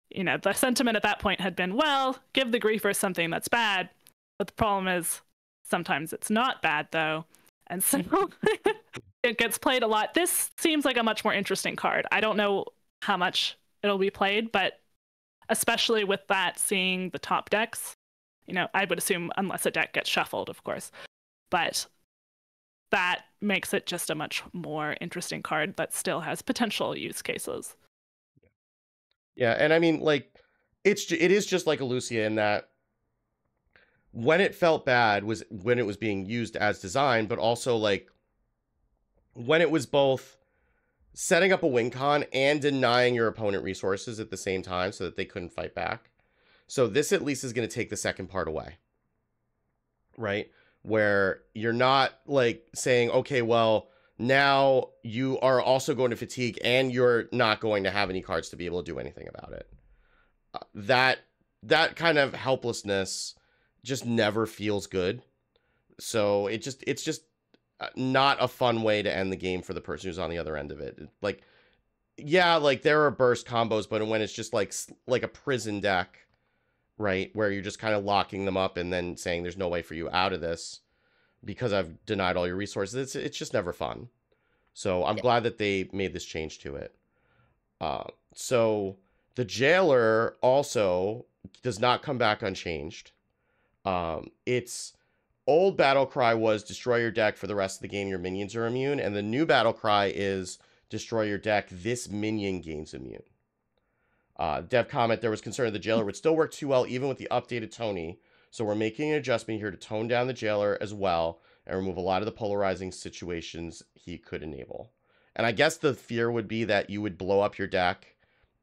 you know, the sentiment at that point had been, well, give the griefers something that's bad. But the problem is sometimes it's not bad, though. And so it gets played a lot. This seems like a much more interesting card. I don't know how much it'll be played, but especially with that, seeing the top decks, you know, I would assume unless a deck gets shuffled, of course. But that makes it just a much more interesting card that still has potential use cases. Yeah, and I mean, like, it is just like a Lucia in that when it felt bad was when it was being used as designed, but also, like, when it was both setting up a win con and denying your opponent resources at the same time so that they couldn't fight back. So this at least is going to take the second part away, right? Where you're not like saying, okay, well, now you are also going to fatigue and you're not going to have any cards to be able to do anything about it. That kind of helplessness just never feels good. So it's just not a fun way to end the game for the person who's on the other end of it. Like, yeah, like there are burst combos, but when it's just like a prison deck, right, where you're just kind of locking them up and then saying there's no way for you out of this because I've denied all your resources, it's just never fun. So I'm glad that they made this change to it. So the Jailer also does not come back unchanged. Its old battle cry was destroy your deck for the rest of the game, your minions are immune, and the new battle cry is destroy your deck, this minion gains immune. Dev comment, there was concern the Jailer would still work too well even with the updated Tony, so we're making an adjustment here to tone down the Jailer as well and remove a lot of the polarizing situations he could enable. And I guess the fear would be that you would blow up your deck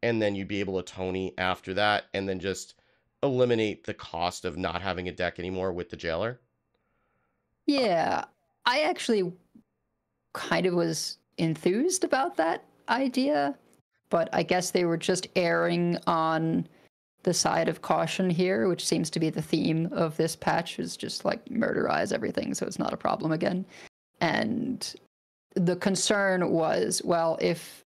and then you'd be able to Tony after that and then just eliminate the cost of not having a deck anymore with the Jailer. Yeah, I actually kind of was enthused about that idea, but I guess they were just erring on the side of caution here, which seems to be the theme of this patch, is just like murderize everything so it's not a problem again. And the concern was, well, if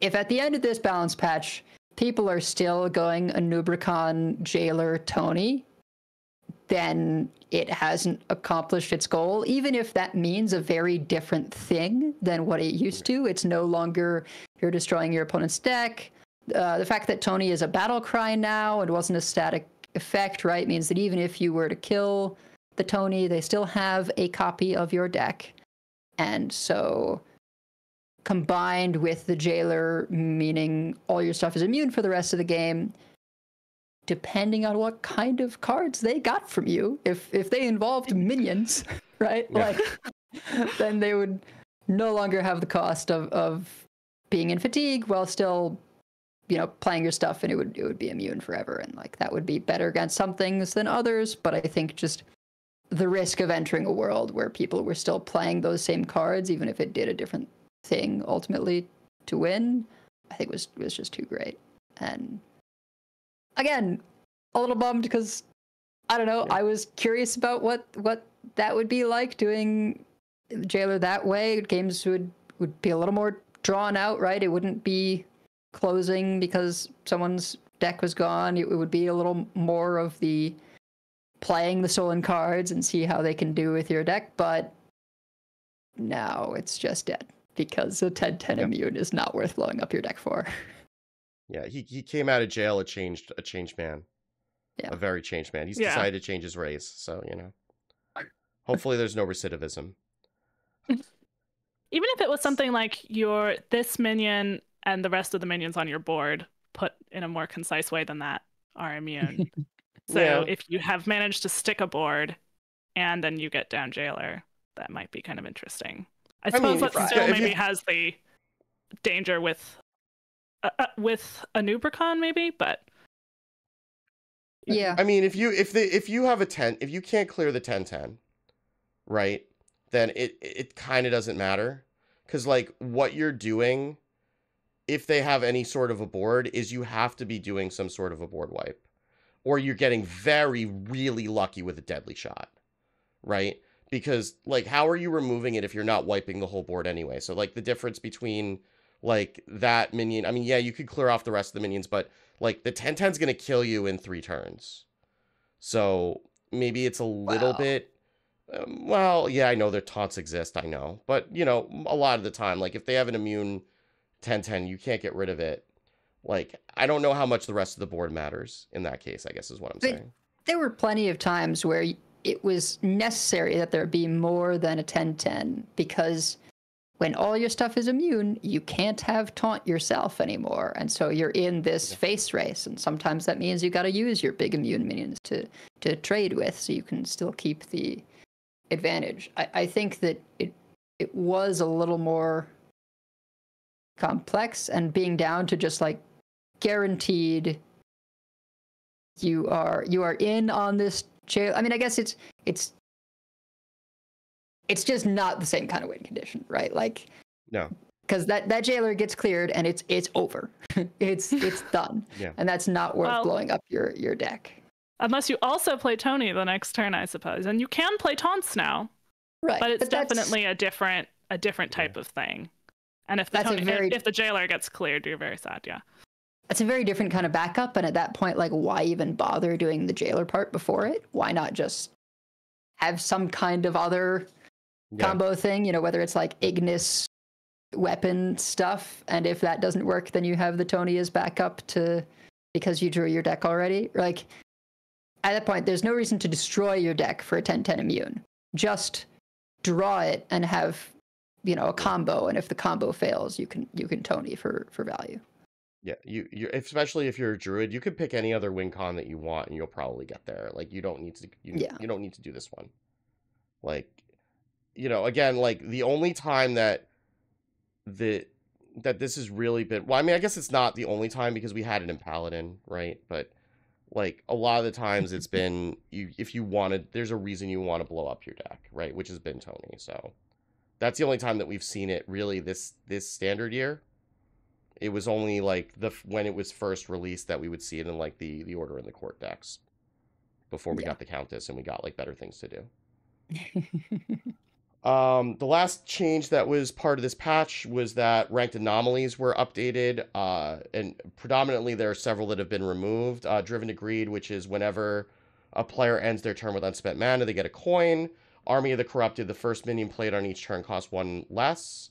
at the end of this balance patch, people are still going a Nubricon Jailer Tony, then it hasn't accomplished its goal, even if that means a very different thing than what it used to. It's no longer you're destroying your opponent's deck. The fact that Tony is a battle cry now and wasn't a static effect, right, means that even if you were to kill the Tony, they still have a copy of your deck. And so combined with the Jailer, meaning all your stuff is immune for the rest of the game, depending on what kind of cards they got from you, if they involved minions, right? Yeah. Like, then they would no longer have the cost of being in fatigue while still, you know, playing your stuff, and it would be immune forever. And like that would be better against some things than others. But I think just the risk of entering a world where people were still playing those same cards, even if it did a different thing ultimately to win, I think was just too great. And again, a little bummed because I don't know, I was curious about what that would be like doing Jailer that way. Games would be a little more drawn out, right? It wouldn't be closing because someone's deck was gone. It would be a little more of the playing the stolen cards and see how they can do with your deck, but now it's just dead because a 10/10 immune is not worth blowing up your deck for. Yeah, he came out of jail a changed man. Yeah. A very changed man. He's decided to change his race, so, you know. Hopefully there's no recidivism. Even if it was something like this minion and the rest of the minions on your board put in a more concise way than that are immune. So if you have managed to stick a board and then you get down Jailer. That might be kind of interesting. I suppose that still maybe has the danger with a Nubricon, maybe, but yeah. I mean, if you have a 10, if you can't clear the 10-10, right, then it kind of doesn't matter, because like what you're doing, if they have any sort of a board, is you have to be doing some sort of a board wipe, or you're getting really lucky with a deadly shot, right? Because like, how are you removing it if you're not wiping the whole board anyway? So like the difference between like that minion, I mean, yeah, you could clear off the rest of the minions, but like the 10-10 is going to kill you in 3 turns. So maybe it's a little bit, well, yeah, I know their taunts exist, I know. But, you know, a lot of the time, like if they have an immune 10-10, you can't get rid of it. Like, I don't know how much the rest of the board matters in that case, I guess is what I'm saying. There were plenty of times where it was necessary that there be more than a 10-10, because when all your stuff is immune, you can't have taunt yourself anymore. And so you're in this face race. And sometimes that means you got to use your big immune minions to trade with, so you can still keep the advantage. I think that it was a little more complex, and being down to just like guaranteed you are in on this jail. I mean, I guess it's just not the same kind of win condition, right? Like, no, because that Jailer gets cleared and it's over. it's done. Yeah. And that's not worth blowing up your deck. Unless you also play Tony the next turn, I suppose, and you can play taunts now, right? But it's definitely a different type of thing. And if the Jailer gets cleared, you're very sad. Yeah. That's a very different kind of backup, and at that point, like, why even bother doing the Jailer part before it? Why not just have some kind of other combo thing, you know, whether it's like Ignis weapon stuff, and if that doesn't work, then you have the Tony as backup because you drew your deck already. Like, at that point, there's no reason to destroy your deck for a 10-10 immune. Just draw it and have, you know, a combo, and if the combo fails, you can Tony for value. Yeah, you especially if you're a druid, you could pick any other win con that you want, and you'll probably get there. Like, you don't need to you don't need to do this one. Like, you know, again, like the only time that this has really been, well, I mean, I guess it's not the only time because we had it in Paladin, right? But like a lot of the times it's been if you wanted, there's a reason you want to blow up your deck, right? Which has been Tony. So that's the only time that we've seen it really this standard year. It was only like when it was first released that we would see it in like the Order in the Court decks before we got the Countess and we got like better things to do. The last change that was part of this patch was that ranked anomalies were updated, and predominantly there are several that have been removed. Driven to Greed, which is whenever a player ends their turn with unspent mana, they get a coin. Army of the Corrupted, the first minion played on each turn costs 1 less.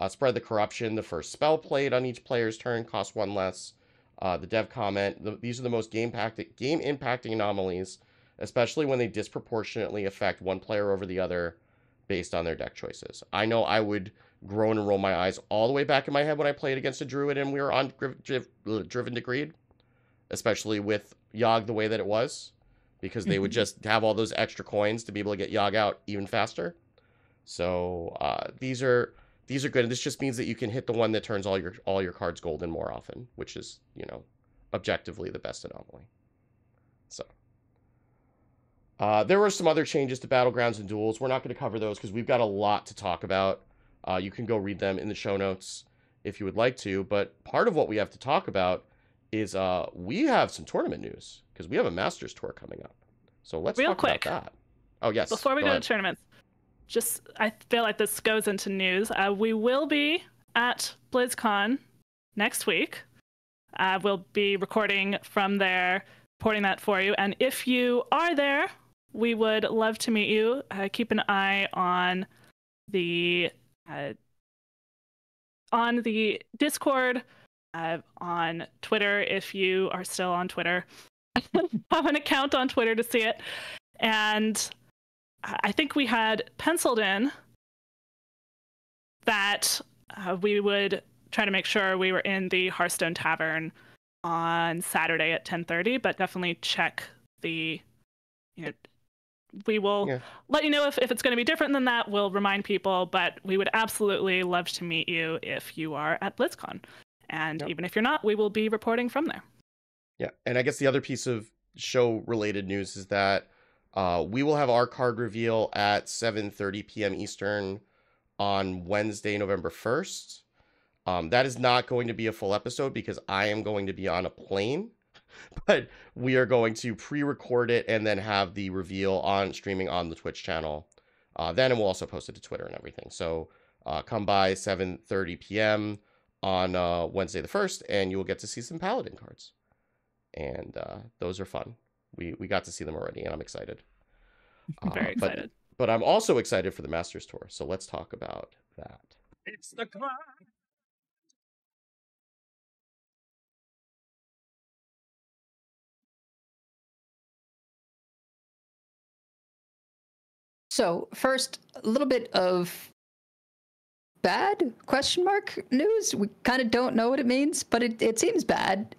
Spread the Corruption, the first spell played on each player's turn costs 1 less. The dev comment, these are the most game impacting anomalies, especially when they disproportionately affect one player over the other based on their deck choices. I know I would groan and roll my eyes all the way back in my head when I played against a druid and we were on Driven to Greed, especially with Yogg the way that it was, because they would just have all those extra coins to be able to get Yogg out even faster. So these are good, and this just means that you can hit the one that turns all your cards golden more often, which is, you know, objectively the best anomaly. So there were some other changes to Battlegrounds and Duels. We're not going to cover those because we've got a lot to talk about. You can go read them in the show notes if you would like to, but part of what we have to talk about is we have some tournament news because we have a Masters Tour coming up. So let's talk about that. Oh, yes. Before we go to tournaments, I feel like this goes into news. We will be at BlizzCon next week. We'll be recording from there, reporting that for you. And if you are there, we would love to meet you. Keep an eye on the Discord, on Twitter if you are still on Twitter. Have an account on Twitter to see it. And I think we had penciled in that we would try to make sure we were in the Hearthstone Tavern on Saturday at 10:30, but definitely check the we will let you know if it's going to be different than that. We'll remind people, but we would absolutely love to meet you if you are at BlizzCon. And even if you're not, we will be reporting from there. Yeah, and I guess the other piece of show-related news is that we will have our card reveal at 7:30 p.m. Eastern on Wednesday, November 1st. That is not going to be a full episode because I am going to be on a plane, but we are going to pre-record it and then have the reveal streaming on the Twitch channel. Then and we'll also post it to Twitter and everything. So come by 7:30 p.m. on Wednesday the 1st, and you will get to see some Paladin cards. And those are fun. We got to see them already, and I'm excited. I'm very excited. But I'm also excited for the Masters Tour, so let's talk about that. It's the climb. So first, a little bit of bad question mark news. We kind of don't know what it means, but it seems bad.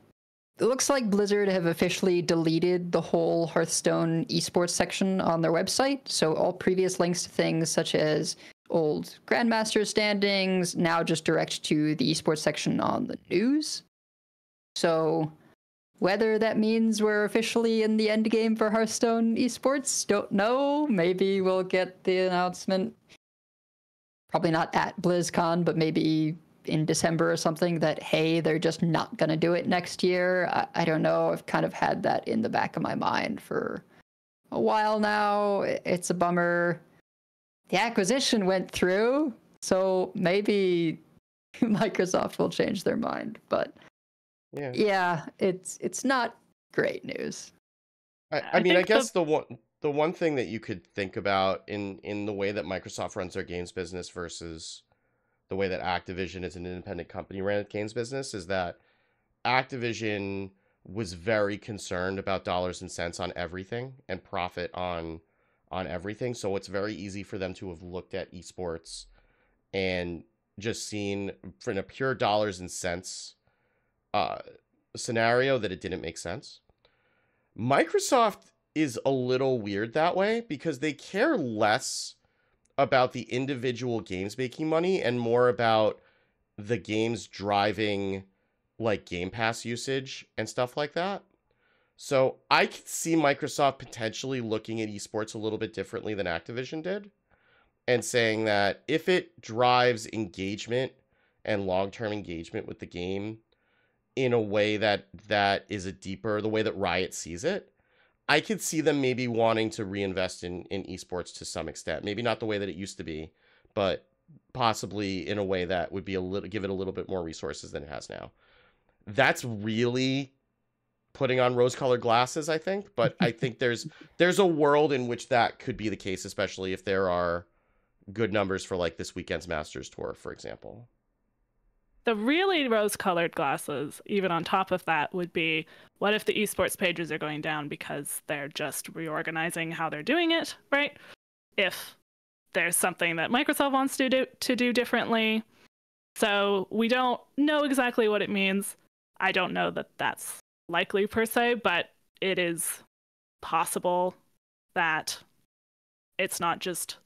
It looks like Blizzard have officially deleted the whole Hearthstone esports section on their website. So all previous links to things such as old Grandmaster standings now just direct to the esports section on the news. So whether that means we're officially in the end game for Hearthstone esports, don't know. Maybe we'll get the announcement, probably not at BlizzCon, but maybe in December or something, that, hey, they're just not going to do it next year. I don't know. I've kind of had that in the back of my mind for a while now. It's a bummer. The acquisition went through, so maybe Microsoft will change their mind. But yeah, it's not great news. I mean, I guess the one thing that you could think about in the way that Microsoft runs their games business versus the way that Activision is an independent company ran its games business is that Activision was very concerned about dollars and cents on everything and profit on everything. So it's very easy for them to have looked at esports and just seen from a pure dollars and cents scenario that it didn't make sense. Microsoft is a little weird that way because they care less about the individual games making money and more about the games driving like Game Pass usage and stuff like that. So I could see Microsoft potentially looking at esports a little bit differently than Activision did and saying that if it drives engagement and long-term engagement with the game in a way that is the way that Riot sees it, I could see them maybe wanting to reinvest in esports to some extent. Maybe not the way that it used to be, but possibly in a way that would be give it a little bit more resources than it has now. That's really putting on rose-colored glasses, I think. But I think there's a world in which that could be the case, especially if there are good numbers for like this weekend's Masters Tour, for example. The really rose-colored glasses, even on top of that, would be, what if the esports pages are going down because they're just reorganizing how they're doing it, right? If there's something that Microsoft wants to do differently. So we don't know exactly what it means. I don't know that that's likely per se, but it is possible that it's not just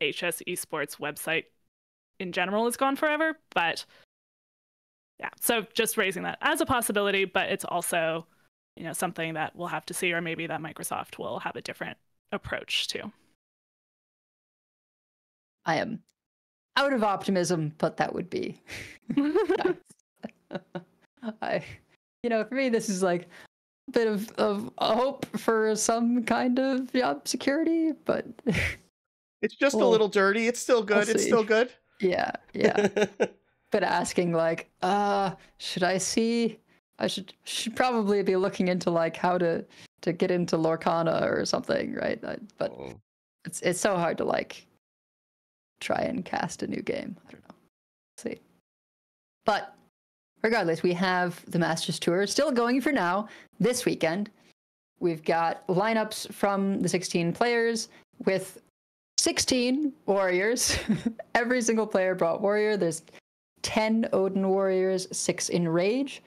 HS Esports website in general is gone forever, but yeah, so just raising that as a possibility, but it's also, something that we'll have to see, or maybe that Microsoft will have a different approach to. I am out of optimism, but that would be for me, this is like a bit of a hope for some kind of job security, but it's just a little dirty. It's still good. It's still good. Yeah. But asking like, should I see? I should probably be looking into like how to get into Lorcana or something, right? But it's so hard to like try and cast a new game. I don't know. Let's see. But regardless, we have the Masters Tour still going for now this weekend. We've got lineups from the 16 players with 16 warriors. Every single player brought warrior. There's 10 Odin warriors, 6 Enrage,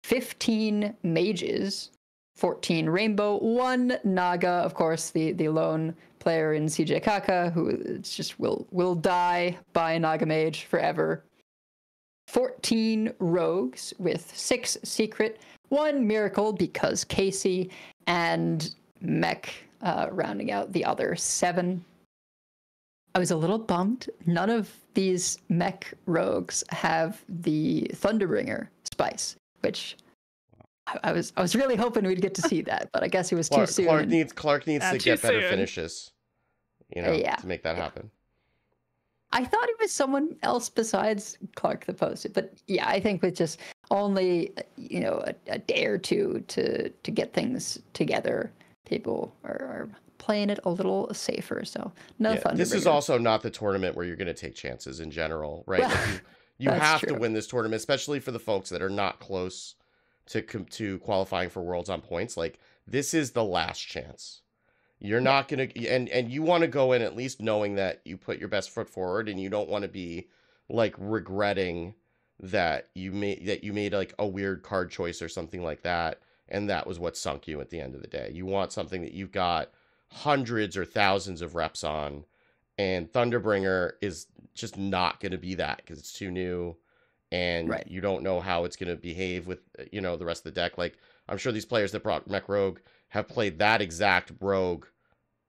15 mages, 14 Rainbow, 1 Naga, of course, the lone player in CJ Kaka, who just will die by Naga Mage forever. 14 Rogues with 6 Secret, 1 Miracle because Casey, and Mech rounding out the other 7. I was a little bummed. None of these Mech Rogues have the Thunderbringer spice, which I was really hoping we'd get to see that, but I guess it was too soon. Clark needs to get better finishes, to make that happen. I thought it was someone else besides Clark that posted, but yeah, I think with just only a day or two to get things together, people are playing it a little safer. So this is also not the tournament where you're going to take chances in general, right? Well, like you have to win this tournament, especially for the folks that are not close to qualifying for Worlds on points. Like, this is the last chance. You're not going to, and you want to go in at least knowing that you put your best foot forward, and you don't want to be like regretting that you made like a weird card choice or something like that, and that was what sunk you at the end of the day. You want something that you've got hundreds or thousands of reps on, and Thunderbringer is just not going to be that because it's too new, and you don't know how it's going to behave with the rest of the deck. Like, I'm sure these players that brought Mech Rogue have played that exact rogue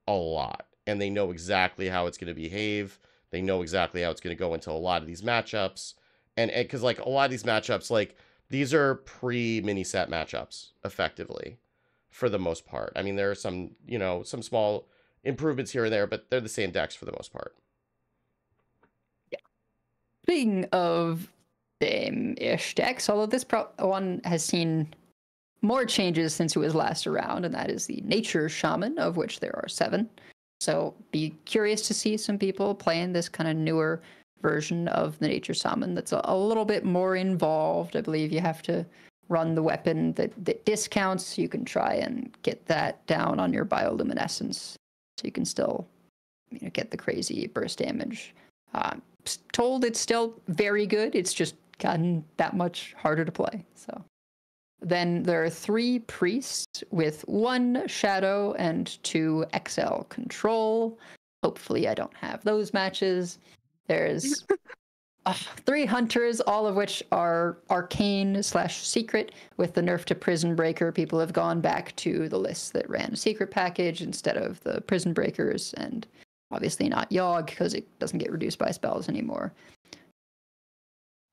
a lot, and they know exactly how it's going to behave. They know exactly how it's going to go into a lot of these matchups, and because like a lot of these matchups, like these are pre-mini set matchups effectively for the most part. I mean, there are some some small improvements here and there, but they're the same decks for the most part. Yeah. Speaking of same-ish decks, although this one has seen more changes since it was last around, and that is the Nature Shaman, of which there are 7. So be curious to see some people playing this kind of newer version of the Nature Shaman that's a little bit more involved. I believe you have to run the weapon that discounts. You can try and get that down on your bioluminescence, so you can still get the crazy burst damage. Told it's still very good. It's just gotten that much harder to play. So then there are 3 priests with 1 shadow and 2 XL control. Hopefully I don't have those matches. There's 3 hunters, all of which are arcane/secret. With the nerf to Prison Breaker, people have gone back to the lists that ran a secret package instead of the Prison Breakers, and obviously not Yogg because it doesn't get reduced by spells anymore.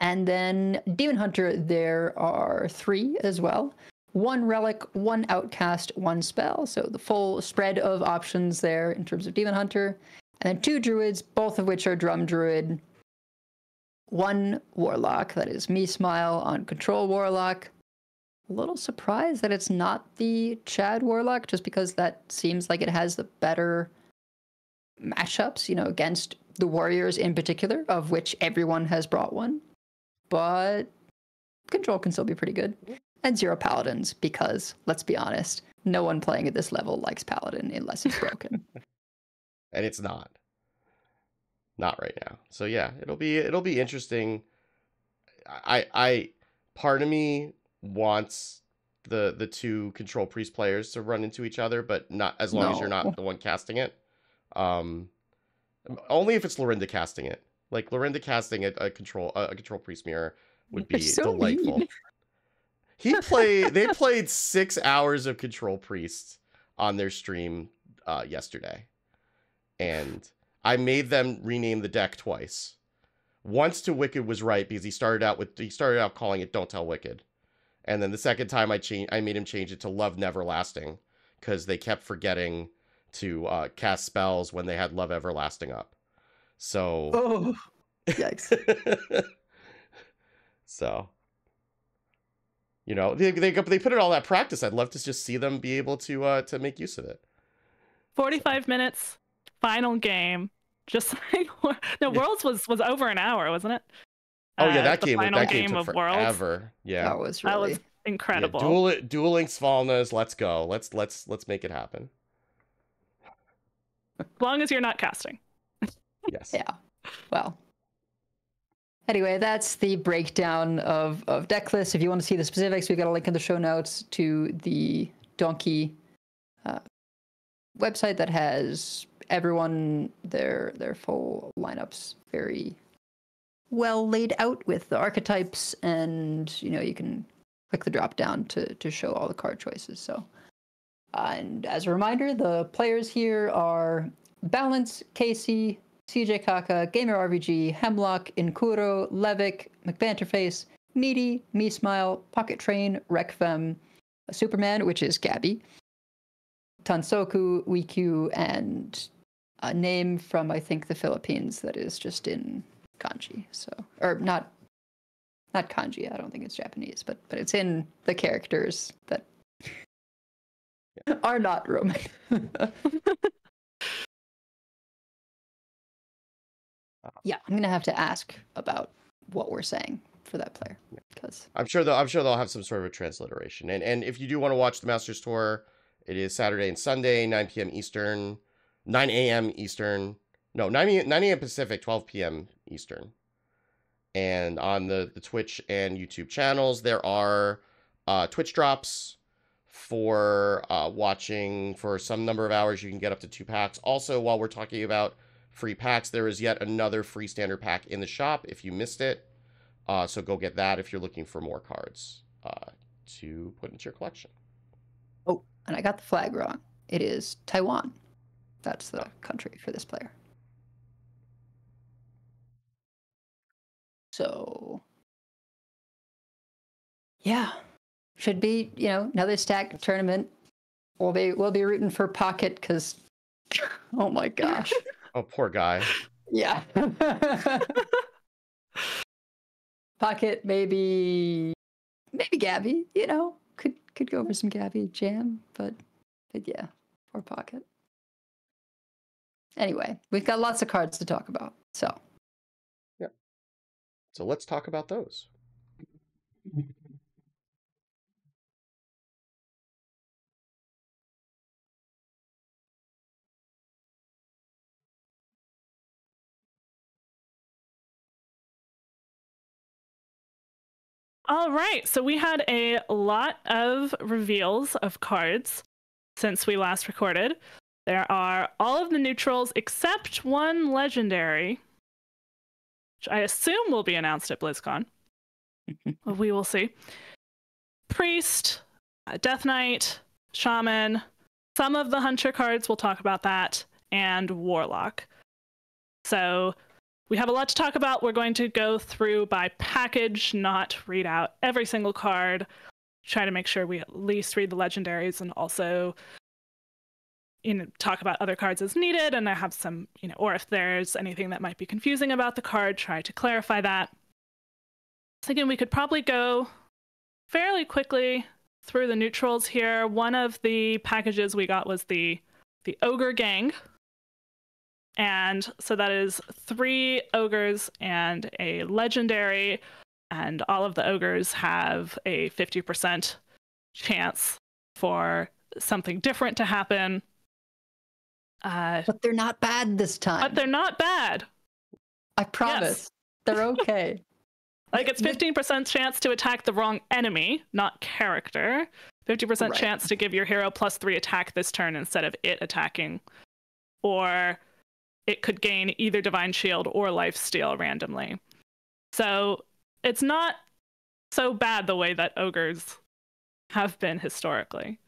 And then Demon Hunter, there are 3 as well. 1 relic, 1 outcast, 1 spell. So the full spread of options there in terms of Demon Hunter. And then 2 druids, both of which are Drum Druid. 1 warlock, that is Me Smile on Control Warlock. A little surprised that it's not the Chad Warlock, just because that seems like it has the better matchups, against the warriors in particular, of which everyone has brought one. But Control can still be pretty good. And 0 Paladins, because, let's be honest, no one playing at this level likes Paladin unless it's broken. And it's not right now. So yeah, it'll be interesting. I part of me wants the 2 Control Priest players to run into each other, but not as long as you're not the one casting it. Only if it's Lorinda casting it. Like, Lorinda casting a control priest mirror would be so delightful. They played 6 hours of Control Priest on their stream yesterday, and I made them rename the deck twice. Once to Wicked was right because he started out calling it Don't Tell Wicked, and then the second time I made him change it to Love Neverlasting because they kept forgetting to cast spells when they had Love Everlasting up. So, yikes. So, they put in all that practice. I'd love to just see them be able to make use of it. 45 minutes, final game. Just like Worlds was over an hour, wasn't it? Oh yeah, that game took forever. Worlds. Yeah, that was incredible. Yeah, Duel Links Falnas. Let's go. Let's make it happen. As long as you're not casting. Yes. Yeah. Well. Anyway, that's the breakdown of deck lists. If you want to see the specifics, we've got a link in the show notes to the Donkey website that has everyone their full lineups very well laid out with the archetypes, and you can click the drop down to show all the card choices. So and as a reminder, the players here are Balance, Casey, CJ Kaka, Gamer RVG, Hemlock, Inkuro, Levick, McBanterface, Meaty, Me Smile, Pocket Train, Rekfem, Superman, which is Gabby, Tansoku, Wiku, and a name from, I think, the Philippines that is just in kanji. So, or not kanji. I don't think it's Japanese, but it's in the characters that are not Roman. Yeah, I'm gonna have to ask about what we're saying for that player, because I'm sure they'll have some sort of a transliteration. And if you do want to watch the Masters Tour, it is Saturday and Sunday, 9 p.m. Eastern, 9 a.m. Eastern. No, 9 a.m. Pacific, 12 p.m. Eastern. And on the Twitch and YouTube channels, there are Twitch drops for watching for some number of hours. You can get up to 2 packs. Also, while we're talking about free packs, there is yet another free standard pack in the shop if you missed it. So go get that if you're looking for more cards to put into your collection. Oh, and I got the flag wrong. It is Taiwan. That's the country for this player. So, yeah, should be, another stacked tournament. We'll be rooting for Pocket because, oh my gosh. Oh, poor guy. Yeah. Pocket, maybe Gabby, could go for some Gabby jam, but yeah, or Pocket. Anyway, we've got lots of cards to talk about, so. Yeah. So let's talk about those. All right, so we had a lot of reveals of cards since we last recorded. There are all of the neutrals except one legendary, which I assume will be announced at BlizzCon. We will see. Priest, Death Knight, Shaman, some of the Hunter cards, we'll talk about that, and Warlock. So we have a lot to talk about. We're going to go through by package, not read out every single card. Try to make sure we at least read the legendaries and also talk about other cards as needed. And I have some, or if there's anything that might be confusing about the card, try to clarify that. So again, we could probably go fairly quickly through the neutrals here. One of the packages we got was the Ogre Gang. And so that is 3 ogres and a legendary, and all of the ogres have a 50% chance for something different to happen. But they're not bad this time. But they're not bad. I promise. Yes. They're okay. Like, it's 15% chance to attack the wrong enemy, not character. 50% chance to give your hero +3 attack this turn instead of it attacking. Or it could gain either Divine Shield or Lifesteal randomly. So it's not so bad the way that ogres have been historically.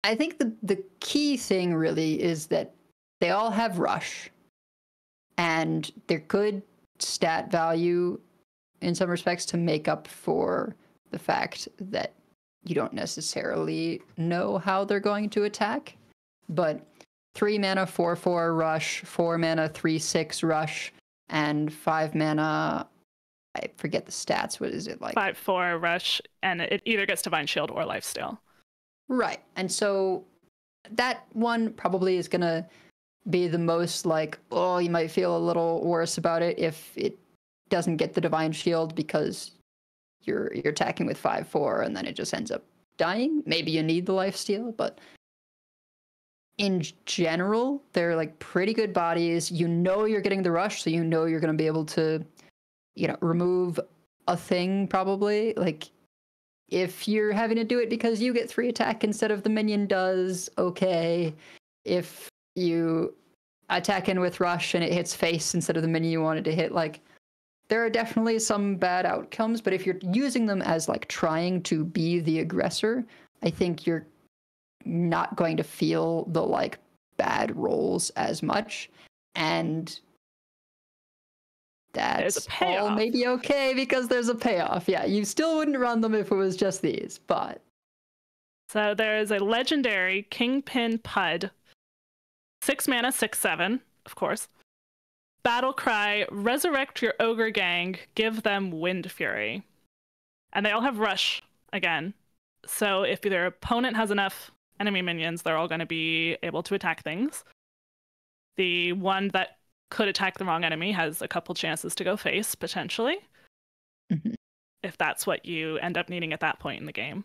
I think the key thing really is that they all have Rush, and they're good stat value in some respects to make up for the fact that you don't necessarily know how they're going to attack. But 3 mana 4/4 Rush, 4 mana 3/6 Rush, and 5 mana, I forget the stats. What is it like? 5/4 Rush, and it either gets Divine Shield or Lifesteal. Right. And so that one probably is going to be the most like, oh, you might feel a little worse about it if it doesn't get the Divine Shield because you're attacking with 5/4 and then it just ends up dying. Maybe you need the Lifesteal, but in general, they're like pretty good bodies. You're getting the Rush, so you're going to be able to, remove a thing probably. Like, If you're having to do it because you get 3 attack instead of the minion does, okay. If you attack in with rush and it hits face instead of the minion you wanted to hit, like, there are definitely some bad outcomes, but if you're using them as like trying to be the aggressor, I think you're not going to feel the like bad rolls as much, and that's all maybe okay because there's a payoff. Yeah, you still wouldn't run them if it was just these, but so there is a legendary Kingpin Pud, 6 mana, 6/7, of course. Battle cry, resurrect your ogre gang, give them Wind Fury. And they all have rush again. So if their opponent has enough enemy minions, they're all going to be able to attack things. The one that could attack the wrong enemy has a couple chances to go face, potentially. If that's what you end up needing at that point in the game.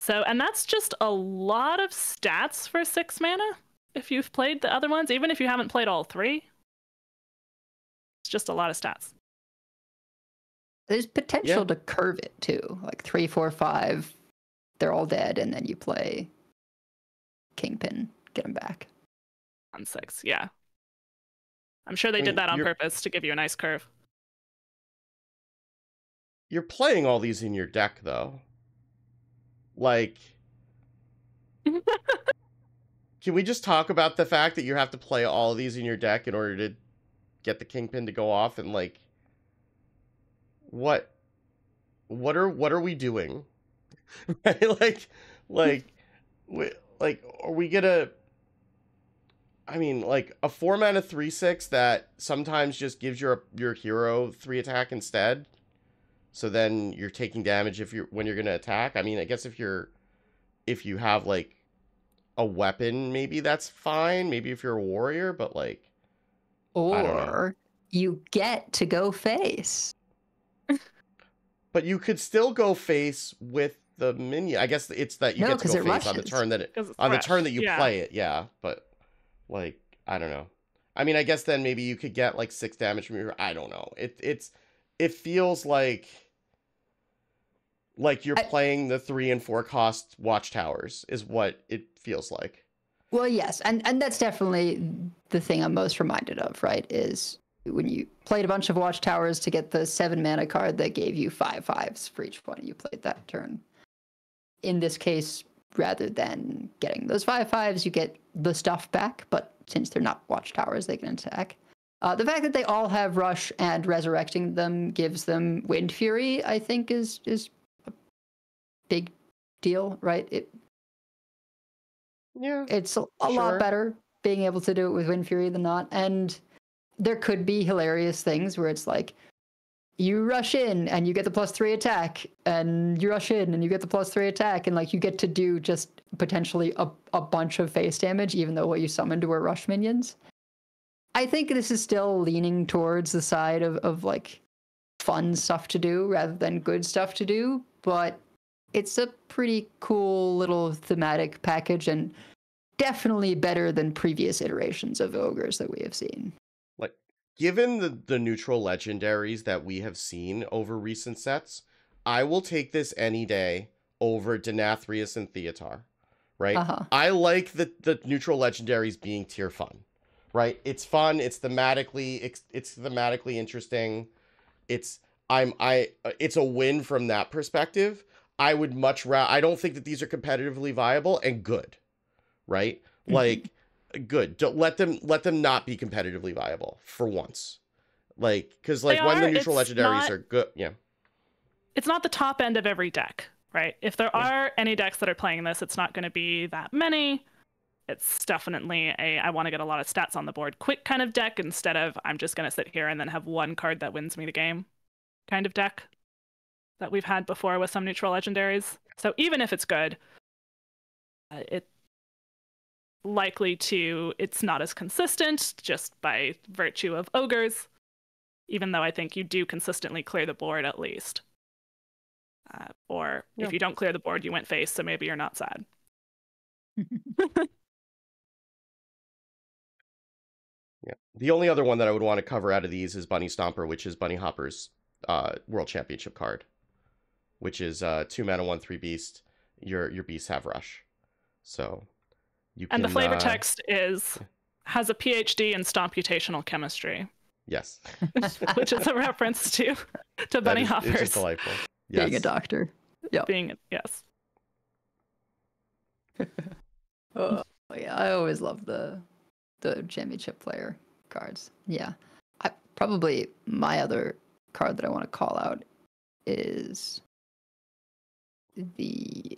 So, and that's just a lot of stats for 6 mana. If you've played the other ones, even if you haven't played all 3. It's just a lot of stats. There's potential to curve it too. Like 3, 4, 5, they're all dead, and then you play Kingpin, get them back. On 6, yeah. I'm sure they did that on purpose to give you a nice curve. You're playing all these in your deck, though. Like, can we just talk about the fact that you have to play all of these in your deck in order to get the Kingpin to go off, and like, what are we doing? Right? Are we gonna? I mean, like a 4 mana 3/6 that sometimes just gives your hero 3 attack instead. So then you're taking damage when you're gonna attack. I mean, I guess if you have like a weapon, maybe that's fine. Maybe if you're a warrior, but like. Or you get to go face. But you could still go face with the minion. I guess it's that you get to go face on the turn that you play it. Yeah, but like I don't know. I mean, I guess then maybe you could get like 6 damage from your. I don't know. It feels like you're playing the 3 and 4 cost watchtowers is what it feels like. Well, yes, and that's definitely the thing I'm most reminded of, right, is when you played a bunch of watchtowers to get the 7 mana card that gave you 5/5s for each one you played that turn. In this case, rather than getting those 5/5s, you get the stuff back, but since they're not watchtowers, they can attack. The fact that they all have rush and resurrecting them gives them Wind Fury, I think, is a big deal, right? It's a lot better being able to do it with Wind Fury than not. And there could be hilarious things where it's like, you rush in and you get the +3 attack, and you rush in and you get the +3 attack, and like you get to do just potentially a bunch of face damage, even though what you summoned were rush minions. I think this is still leaning towards the side of like fun stuff to do rather than good stuff to do, but it's a pretty cool little thematic package, and definitely better than previous iterations of ogres that we have seen. Like, given the neutral legendaries that we have seen over recent sets, I will take this any day over Denathrius and Theotar, right? I like the neutral legendaries being tier fun, right? It's fun. It's thematically interesting. It's a win from that perspective. I would much rather. I don't think that these are competitively viable and good, right? Like, good. Don't let them not be competitively viable for once. Like, because like when the neutral legendaries are good, it's not the top end of every deck, right? If there are any decks that are playing this, it's not going to be that many. It's definitely I want to get a lot of stats on the board quick kind of deck, instead of I'm just going to sit here and then have one card that wins me the game kind of deck that we've had before with some neutral legendaries. So even if it's good, it's not as consistent just by virtue of ogres, even though I think you do consistently clear the board at least. Or if you don't clear the board, you went face, so maybe you're not sad. Yeah. The only other one that I would want to cover out of these is Bunny Stomper, which is Bunny Hopper's World Championship card. which is 2 mana 1/3 beast. Your beasts have rush, so you can. And the flavor text has a PhD in stomputational chemistry. Yes, which is a reference to bunny hoppers. It's just delightful. Yes. Being a doctor. Yeah. Yes. Oh yeah, I always love the championship player cards. Yeah, probably my other card that I want to call out is the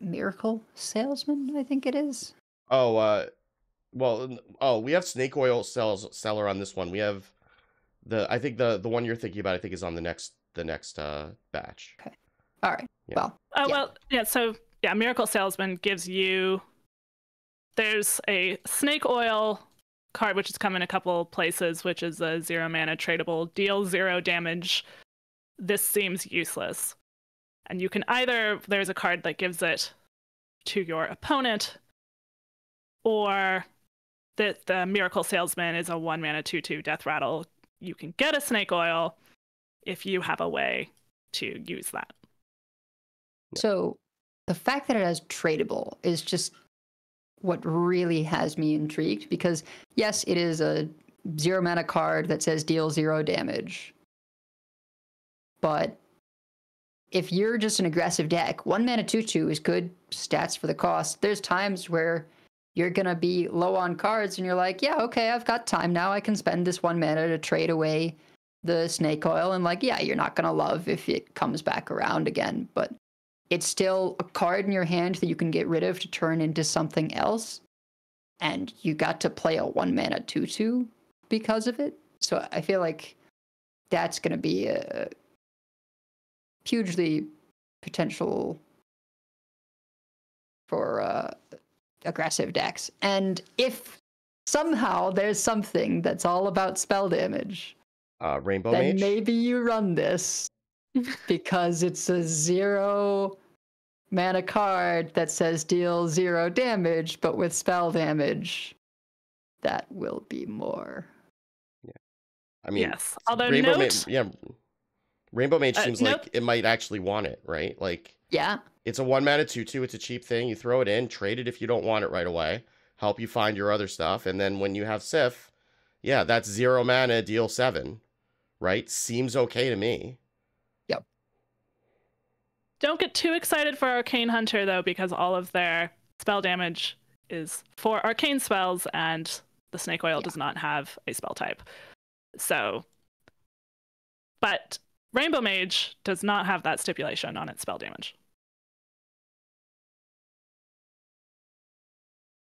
Miracle Salesman, I think it is. We have Snake Oil Seller on this one. We have I think the one you're thinking about, I think, is on the next batch. Okay. All right. Yeah. So Miracle Salesman gives you. There's a Snake Oil card which has come in a couple places, which is a 0 mana tradable, deal 0 damage. This seems useless, and you can there's a card that gives it to your opponent, or that the Miracle Salesman is a 1 mana 2/2 death rattle. You can get a Snake Oil if you have a way to use that. So the fact that it has tradable is just what really has me intrigued, because yes, it is a 0 mana card that says deal 0 damage. But if you're just an aggressive deck, 1 mana 2/2 is good stats for the cost. There's times where you're going to be low on cards and you're like, yeah, okay, I've got time now. I can spend this 1 mana to trade away the Snake Oil. And you're not going to love if it comes back around again, but it's still a card in your hand that you can get rid of to turn into something else. And you got to play a 1 mana 2/2 because of it. So I feel like that's going to be a hugely potential for aggressive decks. And if somehow there's something that's all about spell damage, Rainbow then Mage? maybe you run this because it's a 0 mana card that says deal 0 damage, but with spell damage, that will be more. Yeah, I mean, yes. Although Rainbow Mage seems like it might actually want it, right? Yeah. It's a 1 mana 2/2. It's a cheap thing. You throw it in, trade it if you don't want it right away. Help you find your other stuff, and then when you have Sif, that's 0 mana, deal 7, right? Seems okay to me. Yep. Don't get too excited for Arcane Hunter though, because all of their spell damage is for arcane spells, and the Snake Oil does not have a spell type. So, but Rainbow Mage does not have that stipulation on its spell damage.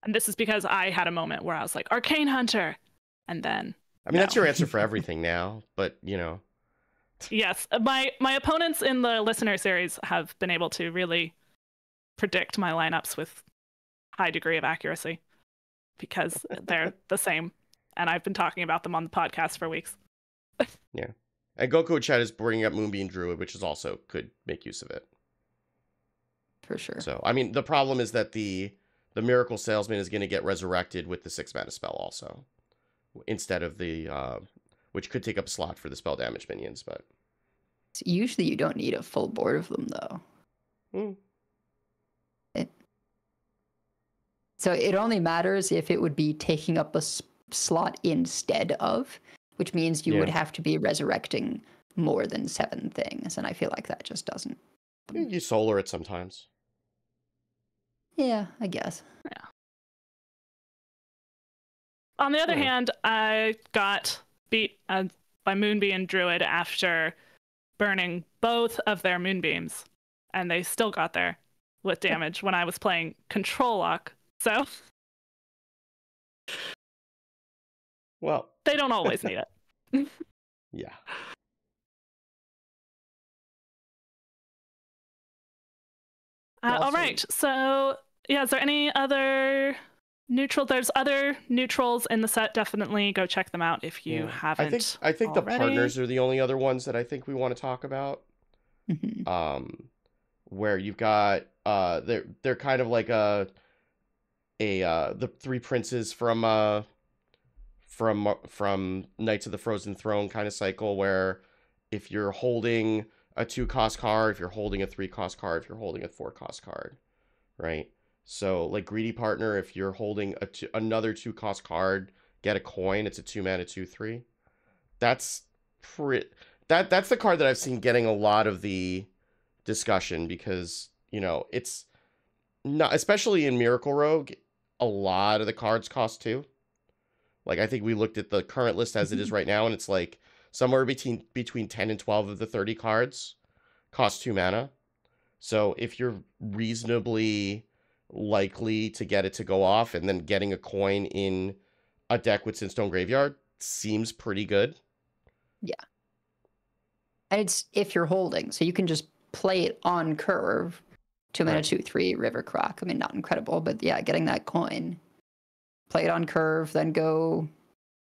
And this is because I had a moment where I was like, Arcane Hunter! And then... That's your answer for everything now, but, Yes, my opponents in the listener series have been able to really predict my lineups with high degree of accuracy, because they're the same, and I've been talking about them on the podcast for weeks. Yeah. And Goku Chat is bringing up Moonbeam Druid, which is also could make use of it. For sure. So, the problem is that the Miracle Salesman is going to get resurrected with the 6 mana spell also, instead of the, which could take up a slot for the spell damage minions, but. Usually you don't need a full board of them, though. So it only matters if it would be taking up a slot instead of, which means you would have to be resurrecting more than 7 things, and I feel like that just doesn't. You solar it sometimes. Yeah, I guess. Yeah. On the other hand, I got beat by Moonbeam Druid after burning both of their Moonbeams, and they still got there with damage when I was playing Control Lock. So, well, they don't always need it. Yeah. All right. So, is there any other neutral? There's other neutrals in the set. Definitely go check them out if you haven't. I think already. The partners are the only other ones that I think we want to talk about. Mm-hmm. Where you've got they're kind of like the 3 princes from Knights of the Frozen Throne kind of cycle, where if you're holding a 2-cost card, if you're holding a 3-cost card, if you're holding a 4-cost card, right? So like Greedy Partner, if you're holding another 2-cost card, get a coin. It's a 2-mana 2/3. That's that's the card that I've seen getting a lot of the discussion because, you know, it's not, especially in Miracle Rogue, a lot of the cards cost 2. Like I think we looked at the current list as it is right now, and it's like somewhere between 10 and 12 of the 30 cards cost 2 mana. So if you're reasonably likely to get it to go off, and then getting a coin in a deck with Sinstone Graveyard seems pretty good. Yeah. And it's if you're holding, so you can just play it on curve. 2-mana 2/3 River Croc. I mean, not incredible, but yeah, getting that coin, play it on curve, then go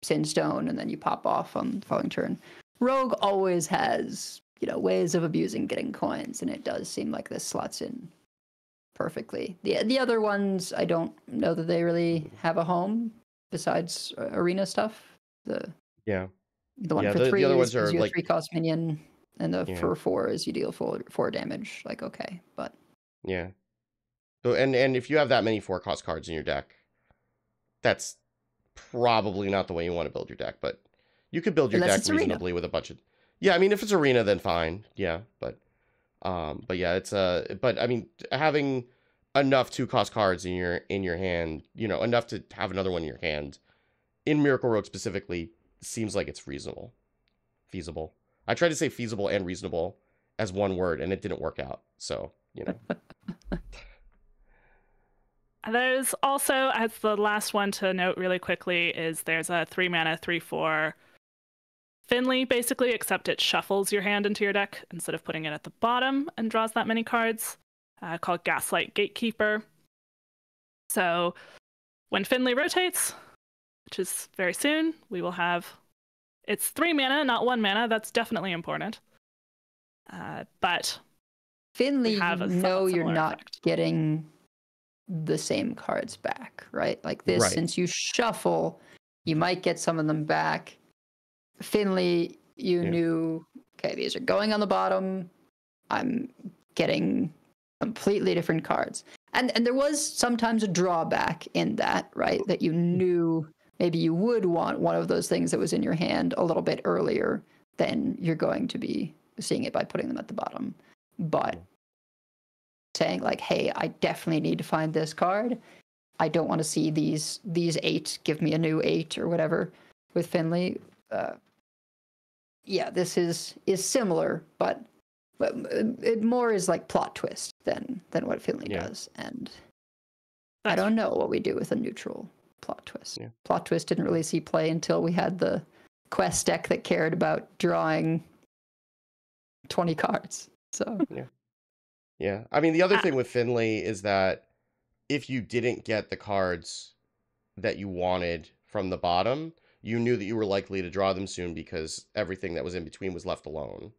Sinstone, and then you pop off on the following turn. Rogue always has, you know, ways of abusing getting coins, and it does seem like this slots in perfectly. The other ones, I don't know that they really have a home besides arena stuff. The one for 3 the other ones is are you like 3-cost minion, and the for 4 is you deal 4 damage. Like, okay, but yeah. So and if you have that many 4-cost cards in your deck, that's probably not the way you want to build your deck, but you could build your deck reasonably with a bunch of... Yeah, I mean, if it's arena, then fine. Yeah, but yeah, it's but I mean, having enough 2-cost cards in your hand, you know, enough to have another one in your hand, in Miracle Rogue specifically, seems like it's feasible. I tried to say feasible and reasonable as one word, and it didn't work out. So, you know. There's also, as the last one to note really quickly, is there's a 3-mana 3/4 Finley, basically, except it shuffles your hand into your deck instead of putting it at the bottom and draws that many cards, called Gaslight Gatekeeper. So when Finley rotates, which is very soon, we will have... It's 3 mana, not 1 mana. That's definitely important. But Finley, you're not effect. Getting the same cards back, right? Like this, since you shuffle, you might get some of them back. Finley, you knew, okay, these are going on the bottom. I'm getting completely different cards. And there was sometimes a drawback in that, right? That you knew maybe you would want one of those things that was in your hand a little bit earlier than you're going to be seeing it by putting them at the bottom. But saying like, hey, I definitely need to find this card. I don't want to see these 8, give me a new 8 or whatever with Finley. Yeah, this is similar, but it more is like plot twist than what Finley does. And I don't know what we do with a neutral plot twist. Yeah. Plot twist didn't really see play until we had the quest deck that cared about drawing 20 cards. So yeah. I mean, the other thing with Finley is that if you didn't get the cards that you wanted from the bottom, you knew that you were likely to draw them soon because everything that was in between was left alone,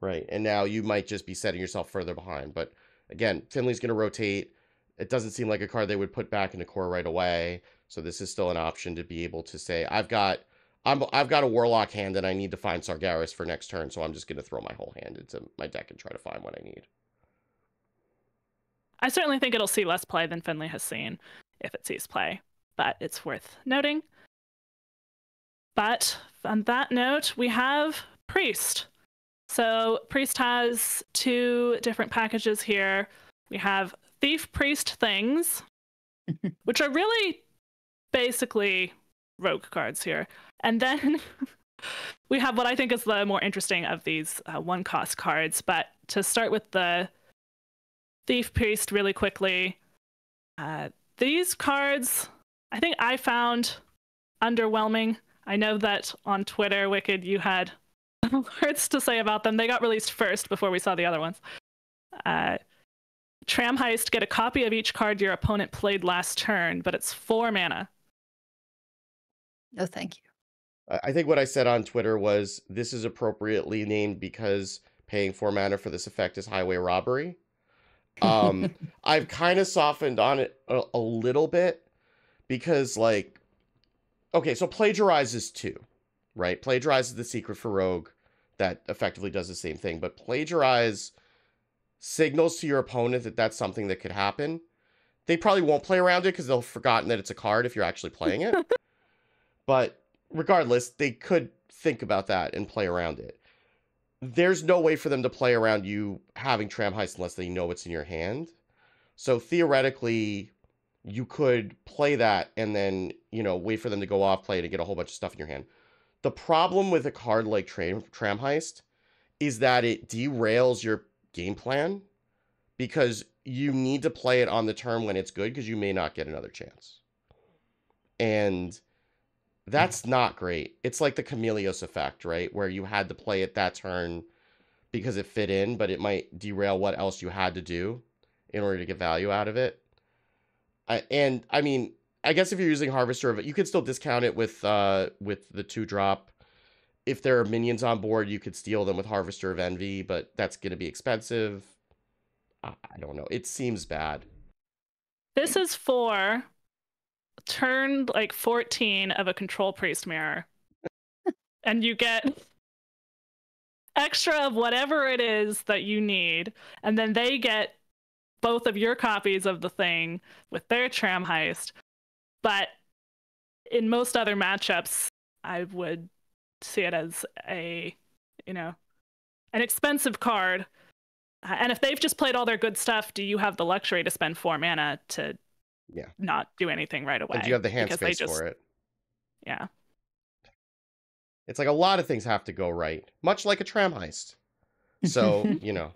right? And now you might just be setting yourself further behind. But again, Finley's going to rotate. It doesn't seem like a card they would put back into core right away. So this is still an option to be able to say, I've got a Warlock hand and I need to find Sargeras for next turn, so I'm just going to throw my whole hand into my deck and try to find what I need. I certainly think it'll see less play than Finley has seen if it sees play, but it's worth noting. But on that note, we have Priest. So Priest has 2 different packages here. We have Thief Priest Things, which are really basically rogue cards here. And then we have what I think is the more interesting of these 1-cost cards. But to start with the Thief Priest really quickly, these cards, I think I found underwhelming. I know that on Twitter, Wicked, you had words to say about them. They got released first before we saw the other ones. Tram Heist, get a copy of each card your opponent played last turn, but it's 4 mana. No, thank you. I think what I said on Twitter was, this is appropriately named because paying 4 mana for this effect is highway robbery. I've kind of softened on it a little bit because, like, okay, so Plagiarize is 2, right? Plagiarize is the secret for Rogue. that effectively does the same thing. But Plagiarize signals to your opponent that that's something that could happen. They probably won't play around it because they'll have forgotten that it's a card if you're actually playing it. But regardless, they could think about that and play around it. There's no way for them to play around you having Tramheist unless they know it's in your hand. So theoretically, you could play that and then, you know, wait for them to go off, play it, and get a whole bunch of stuff in your hand. The problem with a card like Tramheist is that it derails your game plan because you need to play it on the turn when it's good because you may not get another chance. And that's not great. It's like the Chameleos effect, right? Where you had to play it that turn because it fit in, but it might derail what else you had to do in order to get value out of it. And I mean, I guess if you're using Harvester, you could still discount it with the 2-drop. If there are minions on board, you could steal them with Harvester of Envy, but that's going to be expensive. I don't know. It seems bad. This is for turn like 14 of a Control Priest mirror. And you get extra of whatever it is that you need. And then they get both of your copies of the thing with their Tramheist. But in most other matchups, I would see it as a, you know, an expensive card. And if they've just played all their good stuff, do you have the luxury to spend 4 mana to not do anything right away? And do you have the hand space for it? Yeah. It's like a lot of things have to go right, much like a Tramheist. So, you know,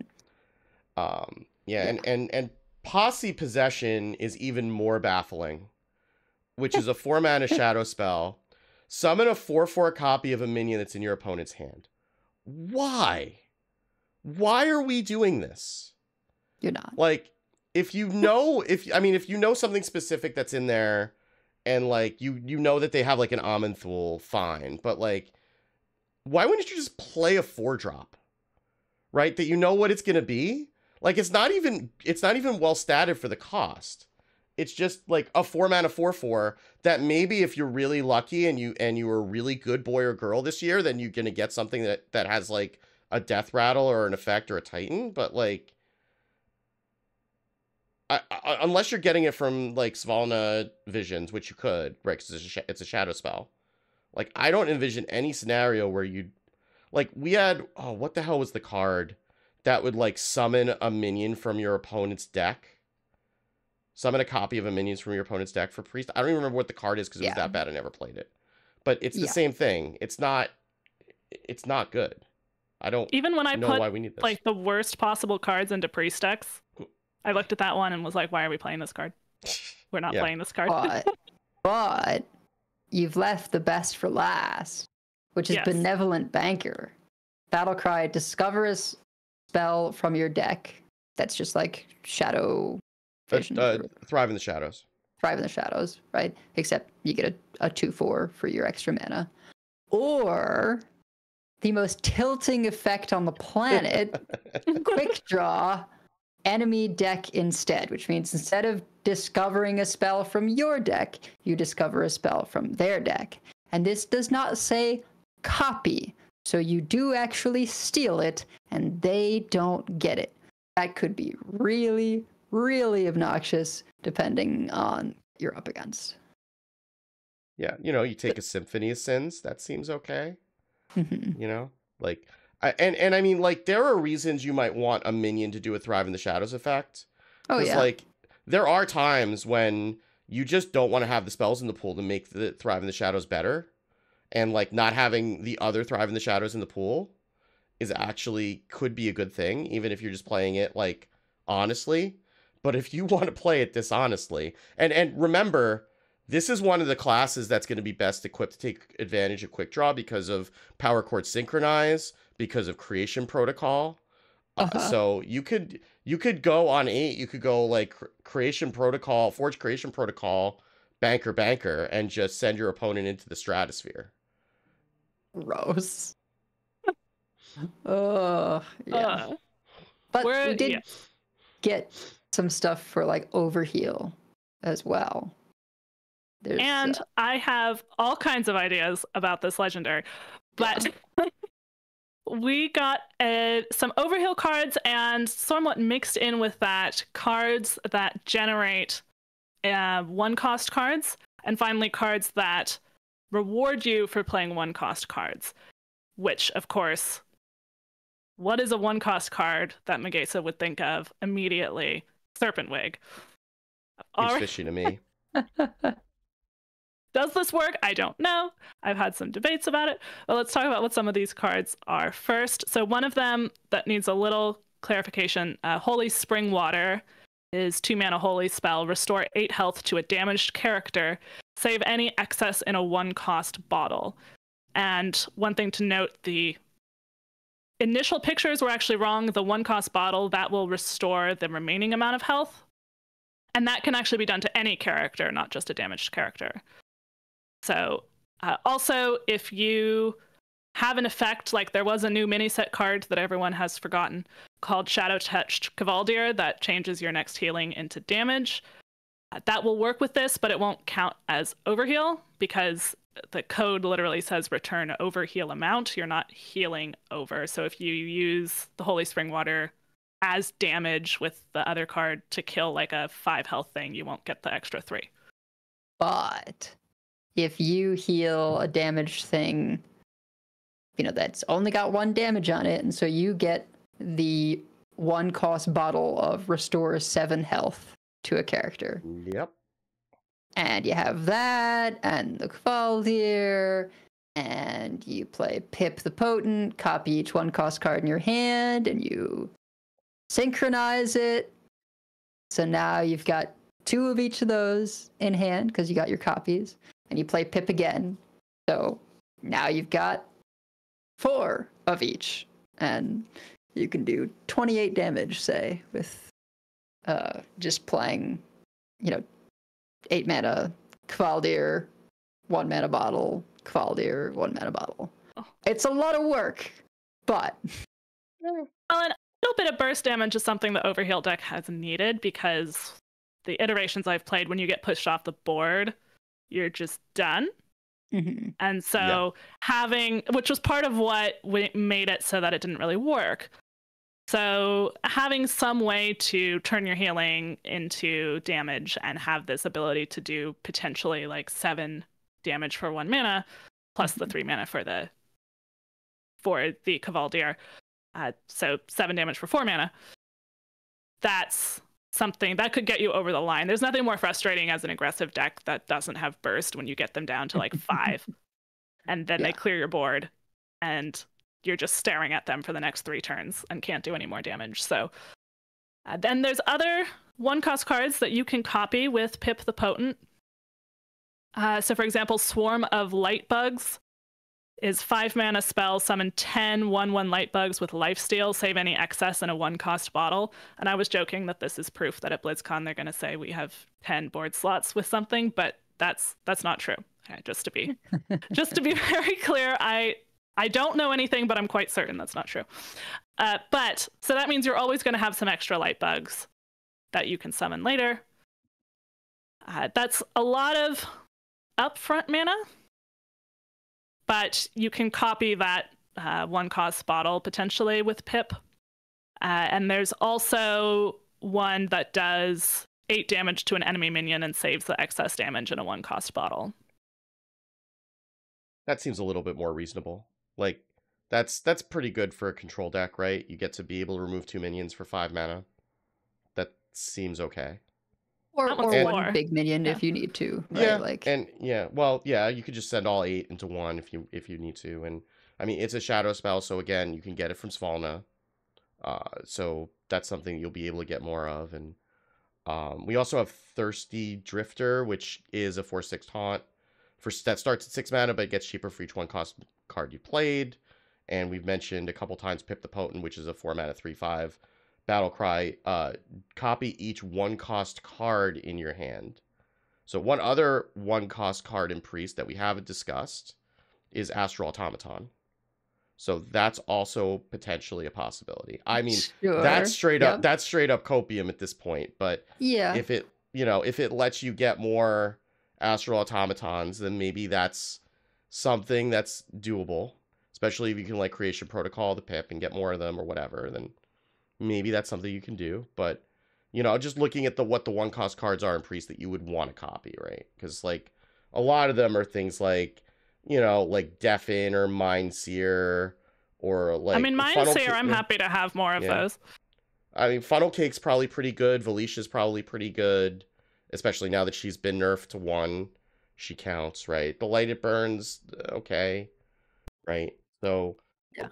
and Posse Possession is even more baffling, which is a 4-mana shadow spell. Summon a 4/4 copy of a minion that's in your opponent's hand. Why? Why are we doing this? You're not. Like, if you know something specific that's in there, and like you know that they have like an Aman'Thul, fine. But like, why wouldn't you just play a 4-drop? Right? That you know what it's gonna be? Like, it's not even well statted for the cost. It's just like a 4-mana 4/4 that maybe if you're really lucky and you were a really good boy or girl this year, then you're gonna get something that has like a Death Rattle or an effect or a Titan. But like, unless you're getting it from like Svalna Visions, which you could, right? Because it's a shadow spell. Like, I don't envision any scenario where you'd like, we had, oh, what the hell was the card that would like summon a minion from your opponent's deck? Summon a copy of a minion from your opponent's deck for Priest. I don't even remember what the card is because it was that bad I never played it. But it's the same thing. It's not good. I don't even when I know put why we need this. Like the worst possible cards into Priest decks, I looked at that one and was like, why are we playing this card? We're not playing this card. But you've left the best for last, which is Benevolent Banker. Battlecry, discover a spell from your deck that's just like Shadow Vision. Thrive in the Shadows. Thrive in the Shadows, right? Except you get a 2/4 for your extra mana. Or the most tilting effect on the planet, Quick Draw enemy deck instead, which means instead of discovering a spell from your deck, you discover a spell from their deck. And this does not say copy, so you do actually steal it, and they don't get it. That could be really, really obnoxious, depending on what you're up against. Yeah, you know, you take a Symphony of Sins, that seems okay. You know, like, and I mean, like, there are reasons you might want a minion to do a Thrive in the Shadows effect. Oh, yeah. Like, there are times when you just don't want to have the spells in the pool to make the Thrive in the Shadows better. And, like, not having the other Thrive in the Shadows in the pool is actually could be a good thing, even if you're just playing it, like, honestly. But if you want to play it dishonestly, and remember, this is one of the classes that's going to be best equipped to take advantage of Quick Draw because of Power Chord Synchronize, because of Creation Protocol. So you could go on 8. You could go like Creation Protocol, Forge Creation Protocol, Banker, and just send your opponent into the stratosphere. Gross. Oh, yeah. But we did get some stuff for like Overheal as well. And I have all kinds of ideas about this legendary, but we got some overheal cards, and somewhat mixed in with that, cards that generate 1-cost cards, and finally cards that reward you for playing 1-cost cards. Which, of course, what is a 1-cost card that Megasa would think of immediately? Serpentwig. Seems fishy to me. Does this work? I don't know. I've had some debates about it. Well, let's talk about what some of these cards are first. So one of them that needs a little clarification, Holy Spring Water is 2-mana holy spell. Restore 8 health to a damaged character. Save any excess in a 1-cost bottle. And one thing to note, the initial pictures were actually wrong. The 1-cost bottle, that will restore the remaining amount of health. And that can actually be done to any character, not just a damaged character. So also, if you have an effect, like there was a new mini set card that everyone has forgotten called Shadow Touched Kavaldir that changes your next healing into damage. That will work with this, but it won't count as overheal because the code literally says return overheal amount. You're not healing over. So if you use the Holy Spring Water as damage with the other card to kill like a 5 health thing, you won't get the extra 3. But if you heal a damaged thing, that's only got 1 damage on it, and so you get the 1-cost bottle of restore 7 health to a character. Yep. And you have that, and the Kavaldir, and you play Pip the Potent, copy each 1-cost card in your hand, and you synchronize it. So now you've got 2 of each of those in hand because you got your copies, and you play Pip again. So now you've got 4 of each, and you can do 28 damage, say, with just playing, 8-mana Kavaldir, 1-mana bottle, Kavaldir, 1-mana bottle. Oh. It's a lot of work, but... Well, and a little bit of burst damage is something the Overheal deck has needed, because the iterations I've played, when you get pushed off the board, you're just done. Mm-hmm. And so which was part of what made it so that it didn't really work. So having some way to turn your healing into damage and have this ability to do potentially like 7 damage for 1 mana, plus the 3 mana for the Kavaldir, so 7 damage for 4 mana, that's something that could get you over the line. There's nothing more frustrating as an aggressive deck that doesn't have burst when you get them down to like 5 and then they clear your board and you're just staring at them for the next 3 turns and can't do any more damage. So then there's other 1-cost cards that you can copy with Pip the Potent. So for example, Swarm of Lightbugs is 5-mana spell, summon 10 1/1 Lightbugs with lifesteal, save any excess in a 1-cost bottle. And I was joking that this is proof that at BlizzCon they're going to say we have 10 board slots with something, but that's not true. Okay, just to be very clear, I don't know anything, but I'm quite certain that's not true. But so that means you're always going to have some extra Lightbugs that you can summon later. That's a lot of upfront mana. But you can copy that 1-cost bottle potentially with Pip. And there's also one that does 8 damage to an enemy minion and saves the excess damage in a 1-cost bottle. That seems a little bit more reasonable. Like, that's pretty good for a control deck, right? You get to be able to remove 2 minions for 5 mana. That seems okay. Or one big minion if you need to. Right? You could just send all 8 into 1 if you need to. And I mean, it's a shadow spell, so again, you can get it from Svalna. So that's something you'll be able to get more of. And we also have Thirsty Drifter, which is a 4/6 taunt that starts at 6 mana, but it gets cheaper for each 1-cost card you played. And we've mentioned a couple times Pip the Potent, which is a 4-mana 3/5. Battle Cry, copy each 1-cost card in your hand. So one other 1-cost card in Priest that we haven't discussed is Astral Automaton. So that's also potentially a possibility. I mean, that's straight up copium at this point. But if it lets you get more Astral Automatons, then maybe that's something that's doable. Especially if you can like Creation Protocol the pip and get more of them or whatever, then maybe that's something you can do. But you know, just looking at what the 1-cost cards are in Priest that you would want to copy, right? Because like a lot of them are things like, you know, like Deafen or Mindseer or like. I mean, Mindseer, I'm happy to have more of those. I mean, Funnel Cake's probably pretty good. Velicia's probably pretty good, especially now that she's been nerfed to 1. She counts, right? The Lighted Burns, okay, right? So,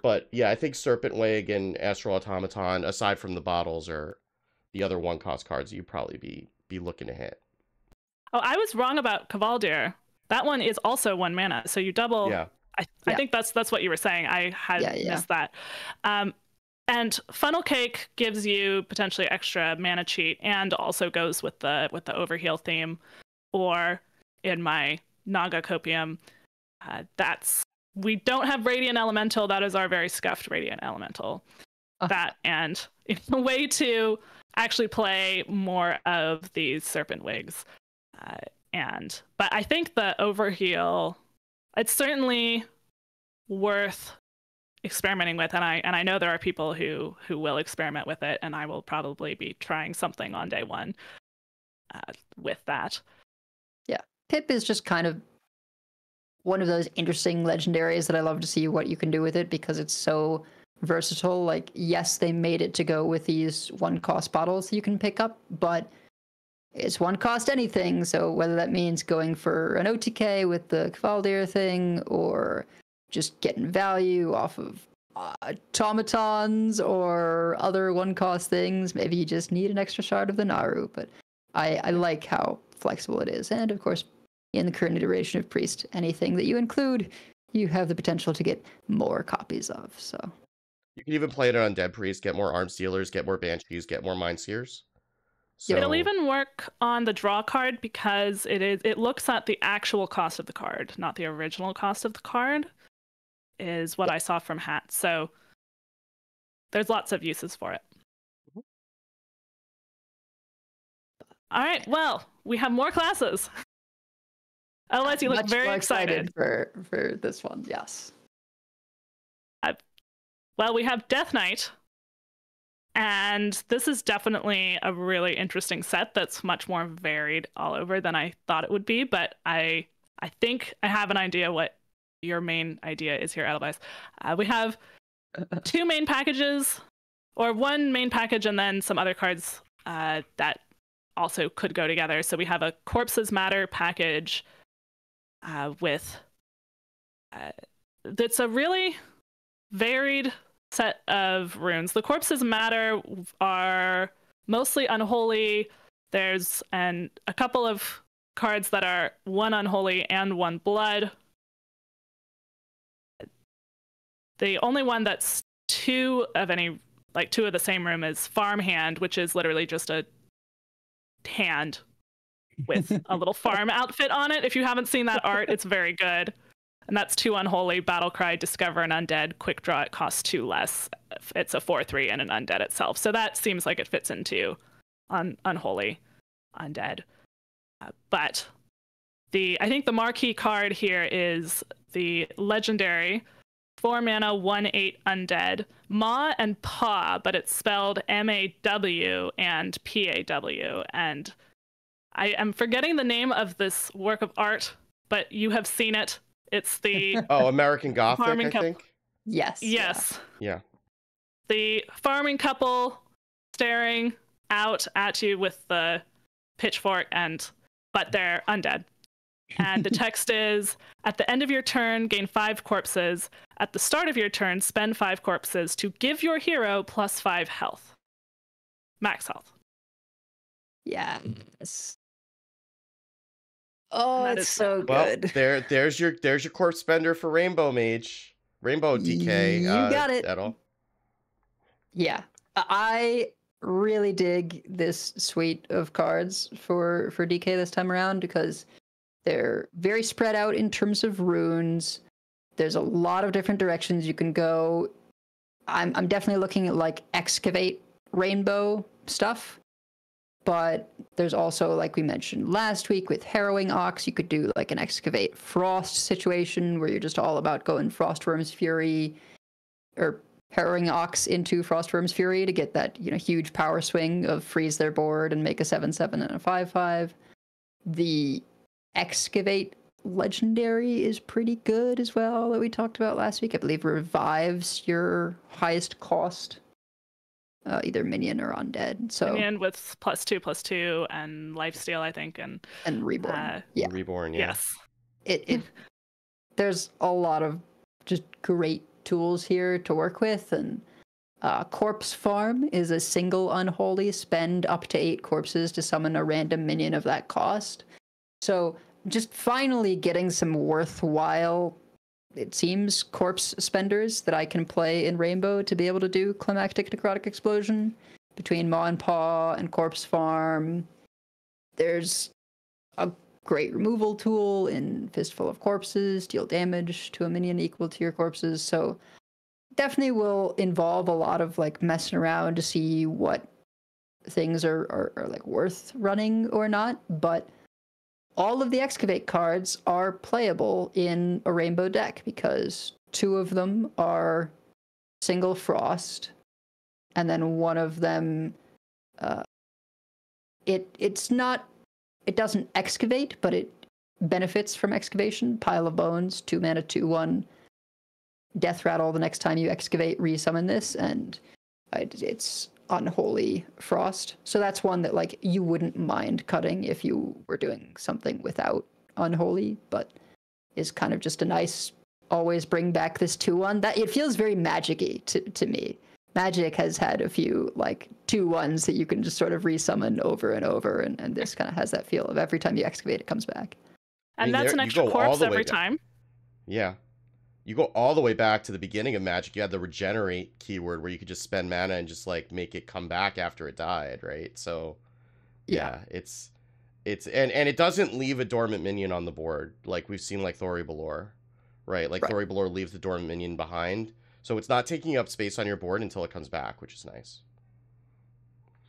but yeah, I think Serpent Wig and Astral Automaton, aside from the bottles, are the other 1-cost cards you'd probably be looking to hit. Oh, I was wrong about Kavaldir. That one is also 1 mana, so you double. Yeah. I think that's what you were saying. I had missed that. And Funnel Cake gives you potentially extra mana cheat, and also goes with the Overheal theme. Or in my Naga Copium, we don't have Radiant Elemental. That is our very scuffed Radiant Elemental. That and a way to actually play more of these Serpent Wigs. But I think the Overheal, it's certainly worth experimenting with, and I know there are people who will experiment with it, and I will probably be trying something on day 1 with that. Yeah, Pip is just kind of one of those interesting legendaries that I love to see what you can do with it, because it's so versatile. Like, yes, they made it to go with these 1-cost bottles you can pick up, but it's 1-cost anything. So whether that means going for an OTK with the Kavaldir thing, or just getting value off of automatons or other 1-cost things, maybe you just need an extra shard of the Naru. But I like how flexible it is. And of course, in the current iteration of Priest, anything that you include, you have the potential to get more copies of. So you can even play it on Undead Priest, get more Arm Stealers, get more Banshees, get more Mindseers. So it'll even work on the draw card, because it looks at the actual cost of the card, not the original cost of the card, is what I saw from Hat. So there's lots of uses for it. All right, well, we have more classes. Otherwise, you look very excited for this one. Yes. Well, we have Death Knight, and this is definitely a really interesting set that's much more varied all over than I thought it would be. But I think I have an idea what your main idea is here, Edelweiss. We have 2 main packages, or 1 main package and then some other cards that also could go together. So we have a Corpses Matter package with that's a really varied set of runes. The Corpses Matter are mostly unholy. There's a couple of cards that are 1 unholy and 1 blood. The only one that's 2 of the same room is Farmhand, which is literally just a hand with a little farm outfit on it. If you haven't seen that art, it's very good. And that's 2 unholy, Battlecry, Discover an Undead, Quick Draw. It costs 2 less. It's a 4/3 and an Undead itself. So that seems like it fits into unholy Undead. But I think the marquee card here is the legendary 4 mana 1/8 Undead, Ma and Pa, but it's spelled MAW and PAW. And I am forgetting the name of this work of art, but you have seen it. It's the American Gothic, I think. Yes. Yeah. The farming couple staring out at you with the pitchfork, but they're undead. And the text is, at the end of your turn, gain 5 corpses. At the start of your turn, spend 5 corpses to give your hero +5 health. Max health. Yes. Oh, it's so good. Well, there's your corpse spender for Rainbow Mage. Rainbow DK. You got it. Edel. Yeah. I really dig this suite of cards for DK this time around, because they're very spread out in terms of runes. There's a lot of different directions you can go. I'm definitely looking at like Excavate Rainbow stuff. But there's also, like we mentioned last week with Harrowing Ox, you could do like an Excavate Frost situation where you're just all about going Frostworm's Fury or Harrowing Ox into Frostworm's Fury to get that, you know, huge power swing of freeze their board and make a 7/7 and a 5/5. The Excavate Legendary is pretty good as well that we talked about last week. I believe revives your highest cost, either minion or undead. So minion with +2/+2 and lifesteal, I think, and reborn. Reborn. Yeah. Yes. It there's a lot of just great tools here to work with, and Corpse Farm is a single unholy. Spend up to 8 corpses to summon a random minion of that cost. So just finally getting some worthwhile, it seems, corpse spenders that I can play in Rainbow to be able to do Climactic Necrotic Explosion. Between Maw and Paw and Corpse Farm, there's a great removal tool in Fistful of Corpses, deal damage to a minion equal to your corpses. So definitely will involve a lot of like messing around to see what things are like worth running or not. But all of the Excavate cards are playable in a Rainbow deck because 2 of them are single Frost, and then one of them, it doesn't excavate, but it benefits from excavation. Pile of Bones, 2 mana, 2/1. Death Rattle the next time you excavate, resummon this, and it's Unholy Frost. So that's one that like you wouldn't mind cutting if you were doing something without Unholy, but is kind of just a nice always bring back this 2/1. That it feels very magic-y to me. Magic has had a few like 2/1s that you can just sort of resummon over and over, and this kind of has that feel of every time you excavate it comes back. And that's an extra corpse every time. Yeah. You go all the way back to the beginning of Magic. You had the regenerate keyword where you could just spend mana and just like make it come back after it died, right? So yeah, it's and it doesn't leave a dormant minion on the board like we've seen like Thori Balor, right? Like Thori Balor leaves the dormant minion behind. So it's not taking up space on your board until it comes back, which is nice.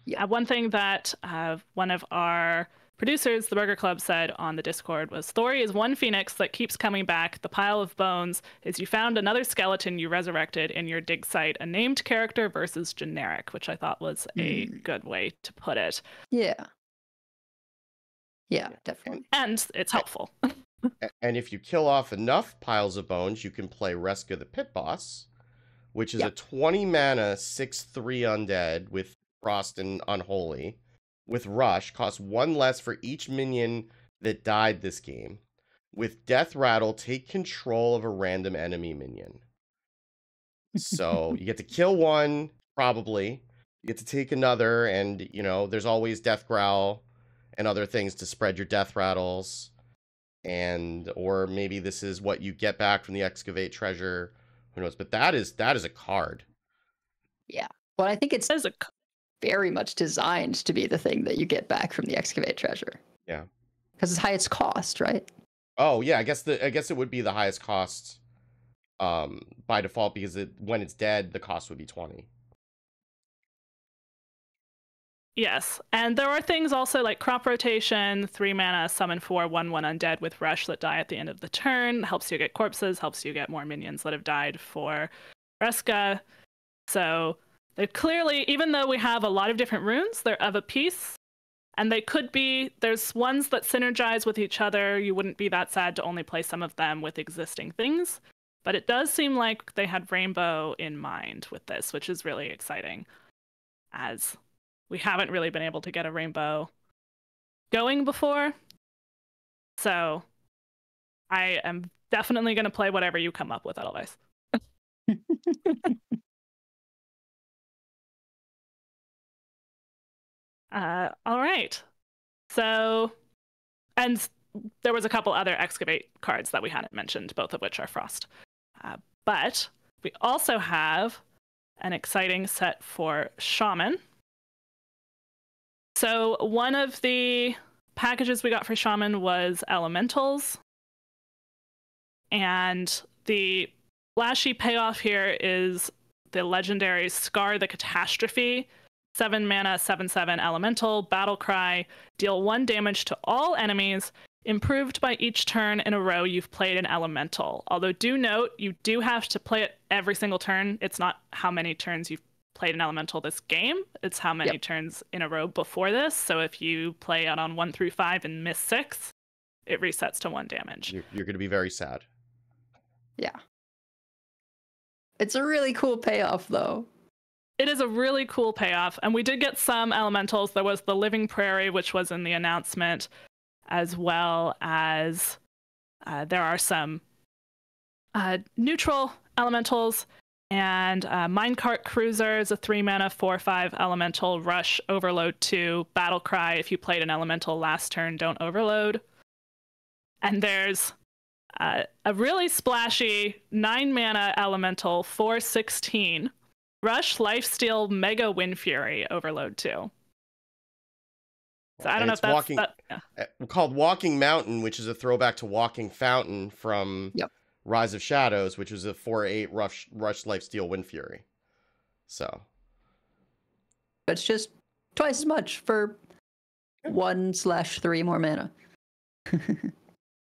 Yeah, one thing that one of our producers, the Burger Club, said on the Discord was, Thori is one phoenix that keeps coming back. The pile of bones is you found another skeleton you resurrected in your dig site, a named character versus generic, which I thought was a good way to put it. Yeah. Yeah, definitely. And it's helpful. And if you kill off enough piles of bones, you can play Reska the Pit Boss, which is a 20 mana 6/3 undead with Frost and Unholy. With Rush, costs 1 less for each minion that died this game. With Death Rattle, take control of a random enemy minion. So you get to kill one, probably. You get to take another, and, you know, there's always Death Growl and other things to spread your Death Rattles. And, or maybe this is what you get back from the Excavate treasure. Who knows? But that is a card. Yeah. Well, I think it's very much designed to be the thing that you get back from the Excavate treasure. Yeah. Because it's highest cost, right? Oh yeah, I guess it would be the highest cost by default, because when it's dead, the cost would be 20. Yes, and there are things also like Crop Rotation, 3 mana, summon 4 1/1 undead with Rush that die at the end of the turn, helps you get corpses, helps you get more minions that have died for Reska. So they're clearly, even though we have a lot of different runes, they're of a piece, and they could be, there's ones that synergize with each other. You wouldn't be that sad to only play some of them with existing things, but it does seem like they had Rainbow in mind with this, which is really exciting, as we haven't really been able to get a Rainbow going before. So I am definitely going to play whatever you come up with, Edelweiss. All right. So, and there was a couple other Excavate cards that we hadn't mentioned, both of which are Frost. But we also have an exciting set for Shaman. So one of the packages we got for Shaman was Elementals. And the flashy payoff here is the legendary Scar the Catastrophe. 7 mana, 7/7 elemental, battle cry, deal 1 damage to all enemies, improved by each turn in a row you've played an elemental. Although do note, you do have to play it every single turn. It's not how many turns you've played an elemental this game, it's how many turns in a row before this. So if you play it on 1 through 5 and miss 6, it resets to 1 damage. You're going to be very sad. Yeah. It's a really cool payoff, though. It is a really cool payoff, and we did get some elementals. There was the Living Prairie, which was in the announcement, as well as there are some neutral elementals, and Minecart Cruiser is a 3 mana 4/5 elemental, Rush, Overload 2, Battle Cry. If you played an elemental last turn, don't overload. And there's a really splashy 9 mana elemental 4/16, Rush, Lifesteal, Mega Wind Fury, Overload 2. So I don't know if that's called Walking Mountain, which is a throwback to Walking Fountain from Rise of Shadows, which was a 4/8 Rush, Lifesteal, Wind Fury. So it's just twice as much for 1/3 more mana.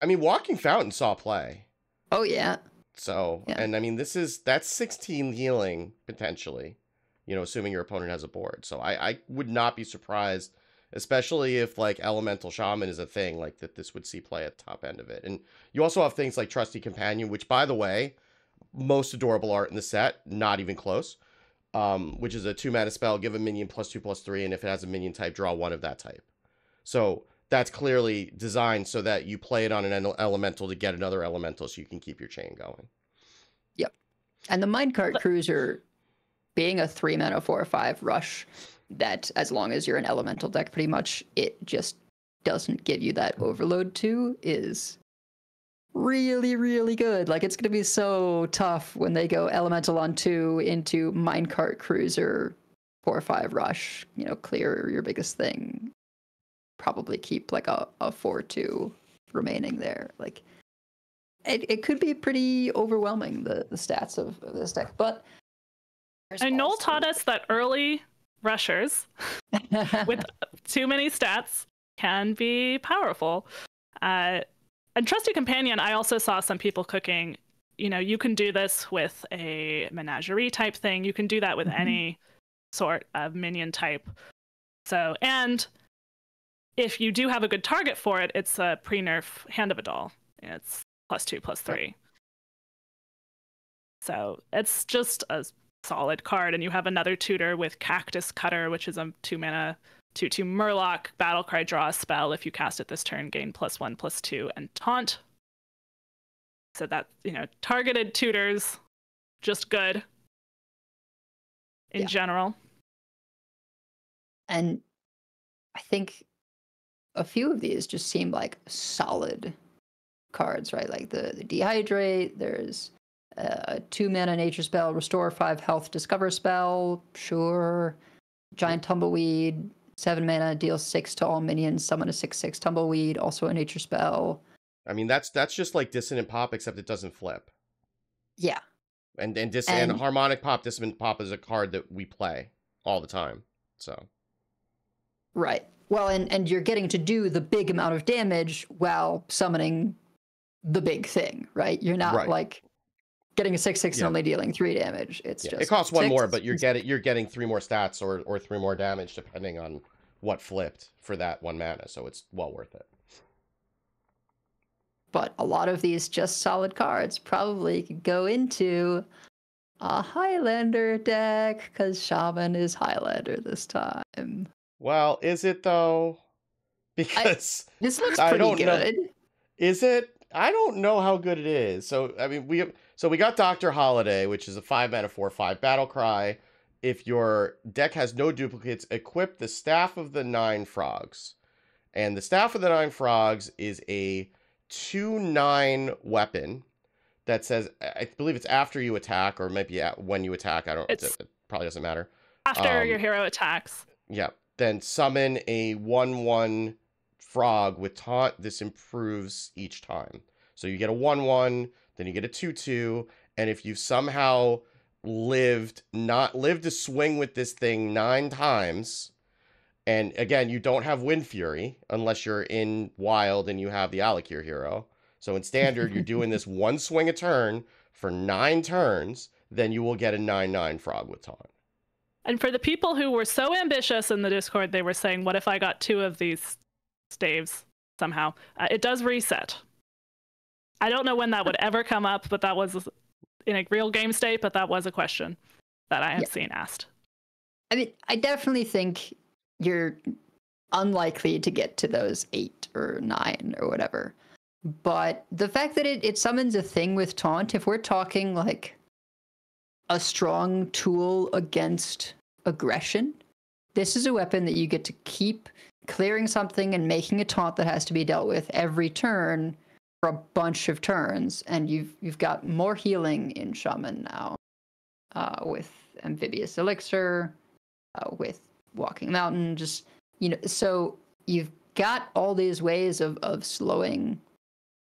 I mean, Walking Fountain saw play. Oh yeah. So, and I mean, that's 16 healing potentially, assuming your opponent has a board. So I would not be surprised, especially if like Elemental Shaman is a thing, like that this would see play at the top end of it. And you also have things like Trusty Companion, which, by the way, most adorable art in the set, not even close, which is a 2 mana spell, give a minion +2/+3, and if it has a minion type, draw 1 of that type. So that's clearly designed so that you play it on an elemental to get another elemental so you can keep your chain going. Yep. And the Minecart Cruiser being a 3 mana 4/5 rush, that as long as you're an elemental deck, pretty much it just doesn't give you that overload 2 is really, really good. Like, it's going to be so tough when they go elemental on 2 into Minecart Cruiser 4/5 rush, clear your biggest thing. Probably keep like a 4/2 remaining there. Like it could be pretty overwhelming, the stats of this deck. But Noel taught us that early rushers with too many stats can be powerful. And Trusty Companion, I also saw some people cooking. You can do this with a menagerie type thing. You can do that with any sort of minion type. So, and if you do have a good target for it, it's a pre-nerf Hand of A'dal. It's +2/+3. So it's just a solid card. And you have another tutor with Cactus Cutter, which is a 2 mana 2/2 Murloc. Battle Cry, draw a spell. If you cast it this turn, gain +1/+2 and taunt. So that, targeted tutors, just good in general. And I think a few of these just seem like solid cards, right? Like the Dehydrate, there's a 2 mana nature spell, restore 5 health, discover spell, sure. Giant Tumbleweed, 7 mana, deal 6 to all minions, summon a 6/6 Tumbleweed, also a nature spell. I mean, that's just like Dissonant Pop, except it doesn't flip. Yeah. And Harmonic Pop, Dissonant Pop is a card that we play all the time. So. Right. Well, and you're getting to do the big amount of damage while summoning the big thing, right? You're not like getting a 6/6 and only dealing 3 damage. It's just it costs 1 more, but you're getting 3 more stats or 3 more damage depending on what flipped for that 1 mana. So it's well worth it. But a lot of these just solid cards probably could go into a Highlander deck because Shaman is Highlander this time. Well, is it though? Because this looks pretty good. Is it? I don't know how good it is. So I mean, we got Dr. Holiday, which is a 5 mana 4/5 battle cry. If your deck has no duplicates, equip the Staff of the 9 Frogs, and the Staff of the 9 Frogs is a 2/9 weapon that says, I believe it's after you attack, or maybe when you attack. It probably doesn't matter. After your hero attacks. Yeah. Then summon a 1/1 frog with taunt. This improves each time. So you get a 1/1, then you get a 2/2, and if you somehow lived to swing with this thing 9 times. And again, you don't have Wind Fury unless you're in Wild and you have the Alik'r hero. So in Standard, you're doing this 1 swing a turn for 9 turns, then you will get a 9/9 frog with taunt. And for the people who were so ambitious in the Discord, they were saying, what if I got 2 of these staves somehow? It does reset. I don't know when that would ever come up, but that was in a real game state, but that was a question that I have seen asked. I mean, I definitely think you're unlikely to get to those 8 or 9 or whatever. But the fact that it summons a thing with taunt, if we're talking like a strong tool against aggression, this is a weapon that you get to keep clearing something and making a taunt that has to be dealt with every turn for a bunch of turns, and you've got more healing in Shaman now, with Amphibious Elixir, with Walking Mountain, just, you know, so you've got all these ways of slowing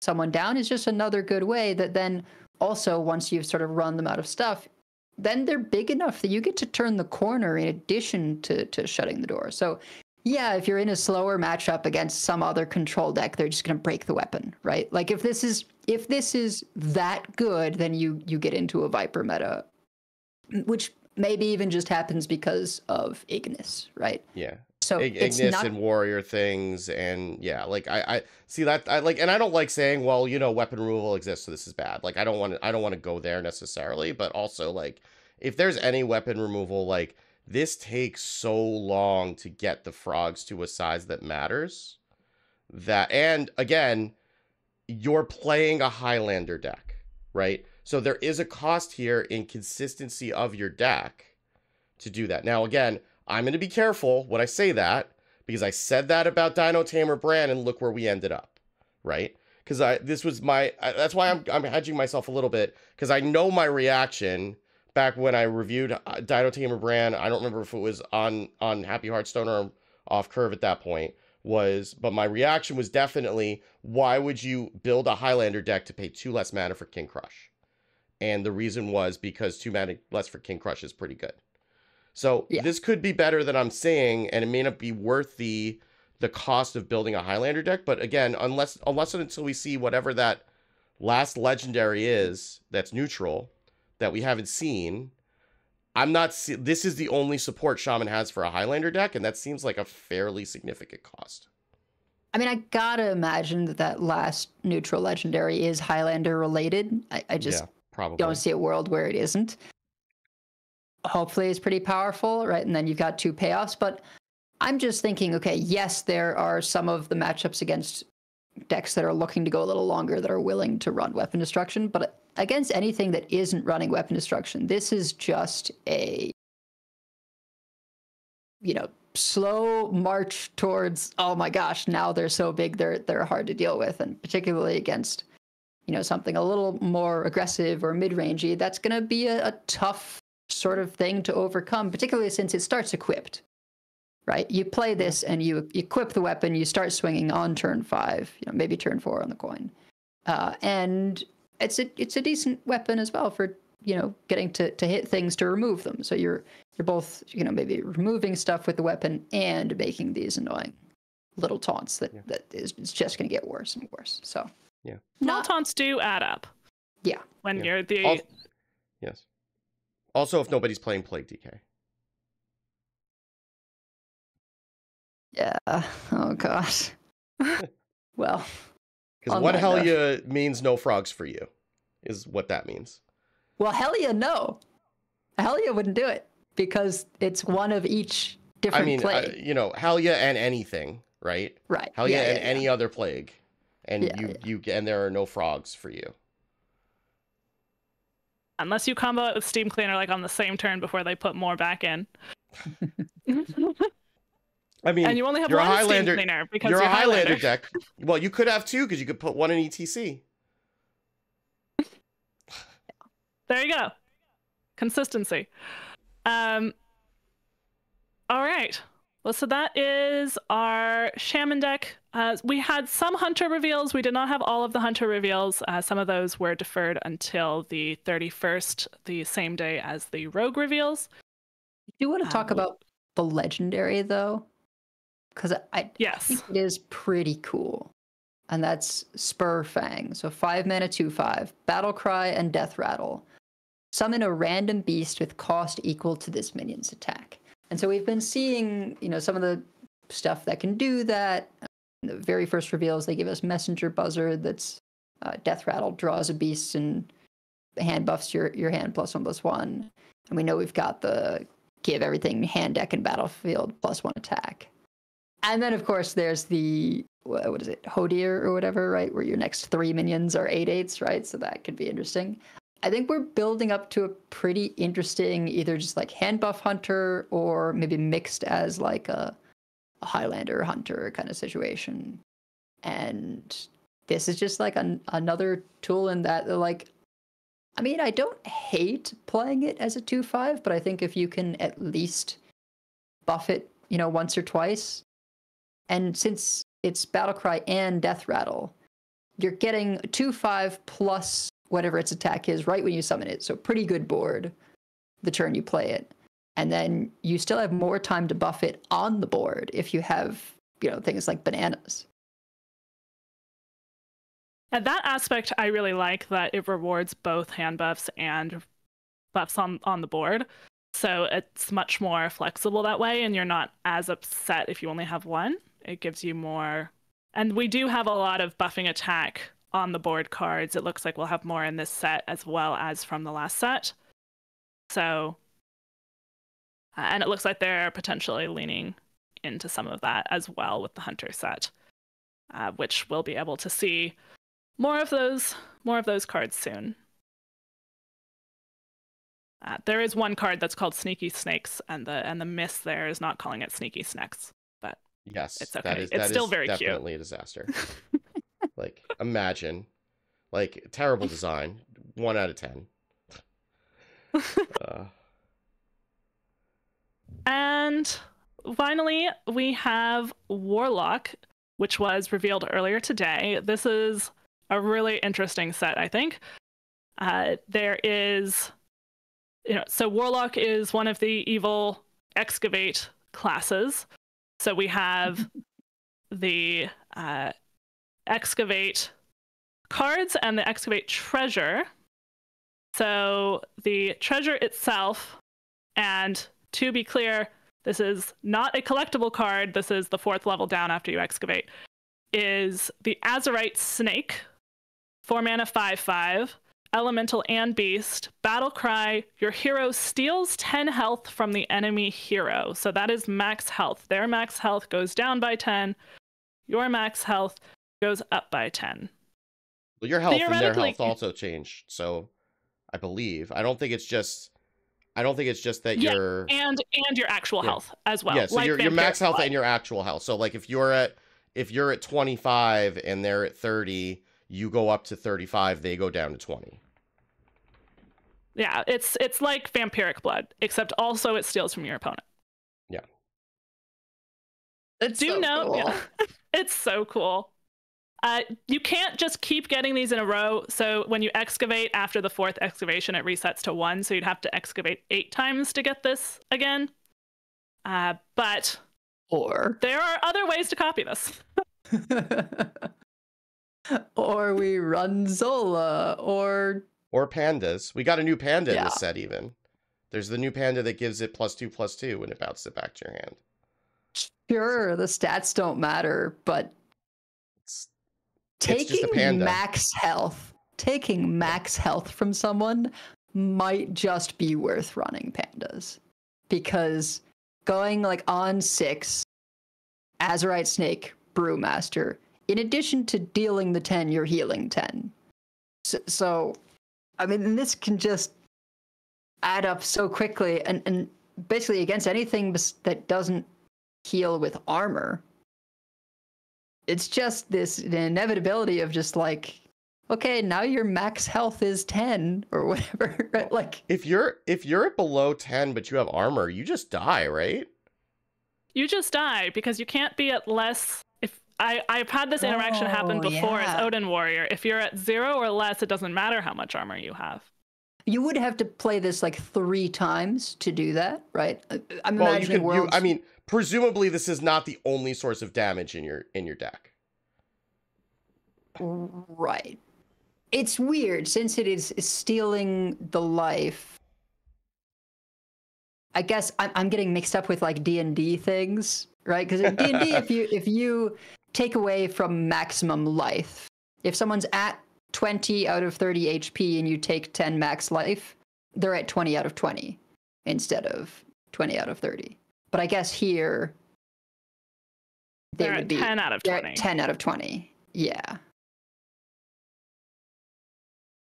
someone down. Is just another good way that then also, once you've sort of run them out of stuff, then they're big enough that you get to turn the corner in addition to shutting the door. So yeah, if you're in a slower matchup against some other control deck, they're just going to break the weapon, right? Like if this is that good, then you get into a Viper meta, which maybe even just happens because of Ignis, right? Yeah. So Ignis and warrior things, and yeah, like I see that, I like, and I don't like saying, well, you know, weapon removal exists, so this is bad. Like I don't want to go there necessarily, but also like if there's any weapon removal, like this takes so long to get the frogs to a size that matters. That, and again, you're playing a Highlander deck, right? So there is a cost here in consistency of your deck to do that. Now again, I'm going to be careful when I say that, because I said that about Dino Tamer Brann, and look where we ended up, right? Because this was that's why I'm hedging myself a little bit, because I know my reaction back when I reviewed Dino Tamer Brann. I don't remember if it was on Happy Hearthstone or Off Curve at that point, but my reaction was definitely, why would you build a Highlander deck to pay 2 less mana for King Crush? And the reason was because 2 mana less for King Crush is pretty good. So this could be better than I'm saying, and it may not be worth the cost of building a Highlander deck. But again, unless and until we see whatever that last legendary is that's neutral that we haven't seen, this is the only support Shaman has for a Highlander deck, and that seems like a fairly significant cost. I mean, I gotta imagine that last neutral legendary is Highlander related. I just probably don't see a world where it isn't. Hopefully it's pretty powerful, right? And then you've got 2 payoffs. But I'm just thinking, okay, yes, there are some of the matchups against decks that are looking to go a little longer that are willing to run Weapon Destruction. But against anything that isn't running Weapon Destruction, this is just a, you know, slow march towards, oh my gosh, now they're so big, they're hard to deal with. And particularly against, you know, something a little more aggressive or mid-rangey, that's going to be a tough sort of thing to overcome, particularly since it starts equipped, right? You play this and you equip the weapon, you start swinging on turn 5, you know, maybe turn 4 on the coin, and it's a decent weapon as well for, you know, getting to hit things to remove them. So you're both, you know, maybe removing stuff with the weapon and making these annoying little taunts that is just going to get worse and worse. So yeah, small taunts do add up. Yeah, when you're the yes. Also, if nobody's playing Plague DK. Yeah. Oh, gosh. Well. Because one Helya means no frogs for you, is what that means. Well, Helya, no. Helya wouldn't do it, because it's one of each different plague. You know, Helya and anything, right? Right. Helya and any other plague. And and there are no frogs for you. Unless you combo it with Steam Cleaner like on the same turn before they put more back in. I mean, and you only have one Highlander, Steam Cleaner because you're a Highlander deck. Well, you could have 2 because you could put 1 in ETC. There you go. Consistency. All right. Well, so that is our Shaman deck. We had some hunter reveals. We did not have all of the hunter reveals. Some of those were deferred until the 31st, the same day as the rogue reveals. Do you want to talk about the legendary, though? Because I think it is pretty cool. And that's Spur Fang. So 5 mana, 2/5, Battle Cry, and Death Rattle. Summon a random beast with cost equal to this minion's attack. And so we've been seeing, some of the stuff that can do that. The very first reveals, they give us Messenger Buzzard that's Death Rattle, draws a beast, and hand buffs your hand +1/+1. And we know we've got the give everything hand deck and battlefield +1 attack. And then, of course, there's the, what is it, Hodir or whatever, right? Where your next 3 minions are 8/8s, right? So that could be interesting. I think we're building up to a pretty interesting, either just like hand buff hunter or maybe mixed as like a Highlander hunter kind of situation. And this is just like another tool in that, like, I mean, I don't hate playing it as a 2/5, but I think if you can at least buff it, once or twice, and since it's Battlecry and Death Rattle, you're getting 2/5 plus whatever its attack is right when you summon it. So pretty good board the turn you play it. And then you still have more time to buff it on the board if you have, things like bananas. At that aspect, I really like that it rewards both hand buffs and buffs on the board. So it's much more flexible that way, and you're not as upset if you only have one. It gives you more. And we do have a lot of buffing attack on the board cards. It looks like we'll have more in this set as well as from the last set. So, and it looks like they're potentially leaning into some of that as well with the Hunter set, which we'll be able to see more of those cards soon. There is one card that's called Sneaky Snakes, and the miss there is not calling it Sneaky Snakes, but yes, it's okay. It's still very cute. Definitely a disaster. Like, imagine, like, terrible design. 1 out of 10. And finally, we have Warlock, which was revealed earlier today. This is a really interesting set, I think. There is, so Warlock is one of the evil excavate classes. So we have the excavate cards and the excavate treasure. So the treasure itself, and to be clear, this is not a collectible card, this is the 4th level down after you excavate, is the Azurite Snake, 4 mana 5/5, elemental and beast, battle cry, your hero steals 10 health from the enemy hero. So that is max health. Their max health goes down by 10, your max health goes up by 10. Well, your health and their health also change, so I believe. I don't think it's just that you're and your actual health as well. Yeah, so like your max health and your actual health. So like if you're at 25 and they're at 30, you go up to 35, they go down to 20. Yeah, it's like vampiric blood, except also it steals from your opponent. Yeah. It's so cool. Yeah, it's so cool. You can't just keep getting these in a row. So when you excavate after the 4th excavation, it resets to 1. So you'd have to excavate 8 times to get this again. But there are other ways to copy this. Or we run Zola, or pandas. We got a new panda in this set even. There's the new panda that gives it +2/+2 when it bounces it back to your hand. Sure, the stats don't matter, but taking max health from someone might just be worth running pandas, because going like on 6 Azurite Snake Brewmaster, in addition to dealing the 10, you're healing 10. So I mean, this can just add up so quickly, and basically against anything that doesn't heal with armor. It's just this inevitability of just like, okay, now your max health is 10 or whatever. Right? Like if you're at below 10 but you have armor, you just die, right? You just die because you can't be at less. I've had this interaction happen before yeah. as Odin Warrior. If you're at 0 or less, it doesn't matter how much armor you have. You would have to play this like 3 times to do that, right? I'm well, imagining worlds. I mean, presumably this is not the only source of damage in your deck. Right. It's weird since it is stealing the life. I guess I'm getting mixed up with like D&D things, right? Because in D&D, if you take away from maximum life, if someone's at 20 out of 30 HP and you take 10 max life, they're at 20 out of 20 instead of 20 out of 30. But I guess here they're at 10 out of 20. They're at 10 out of 20. Yeah.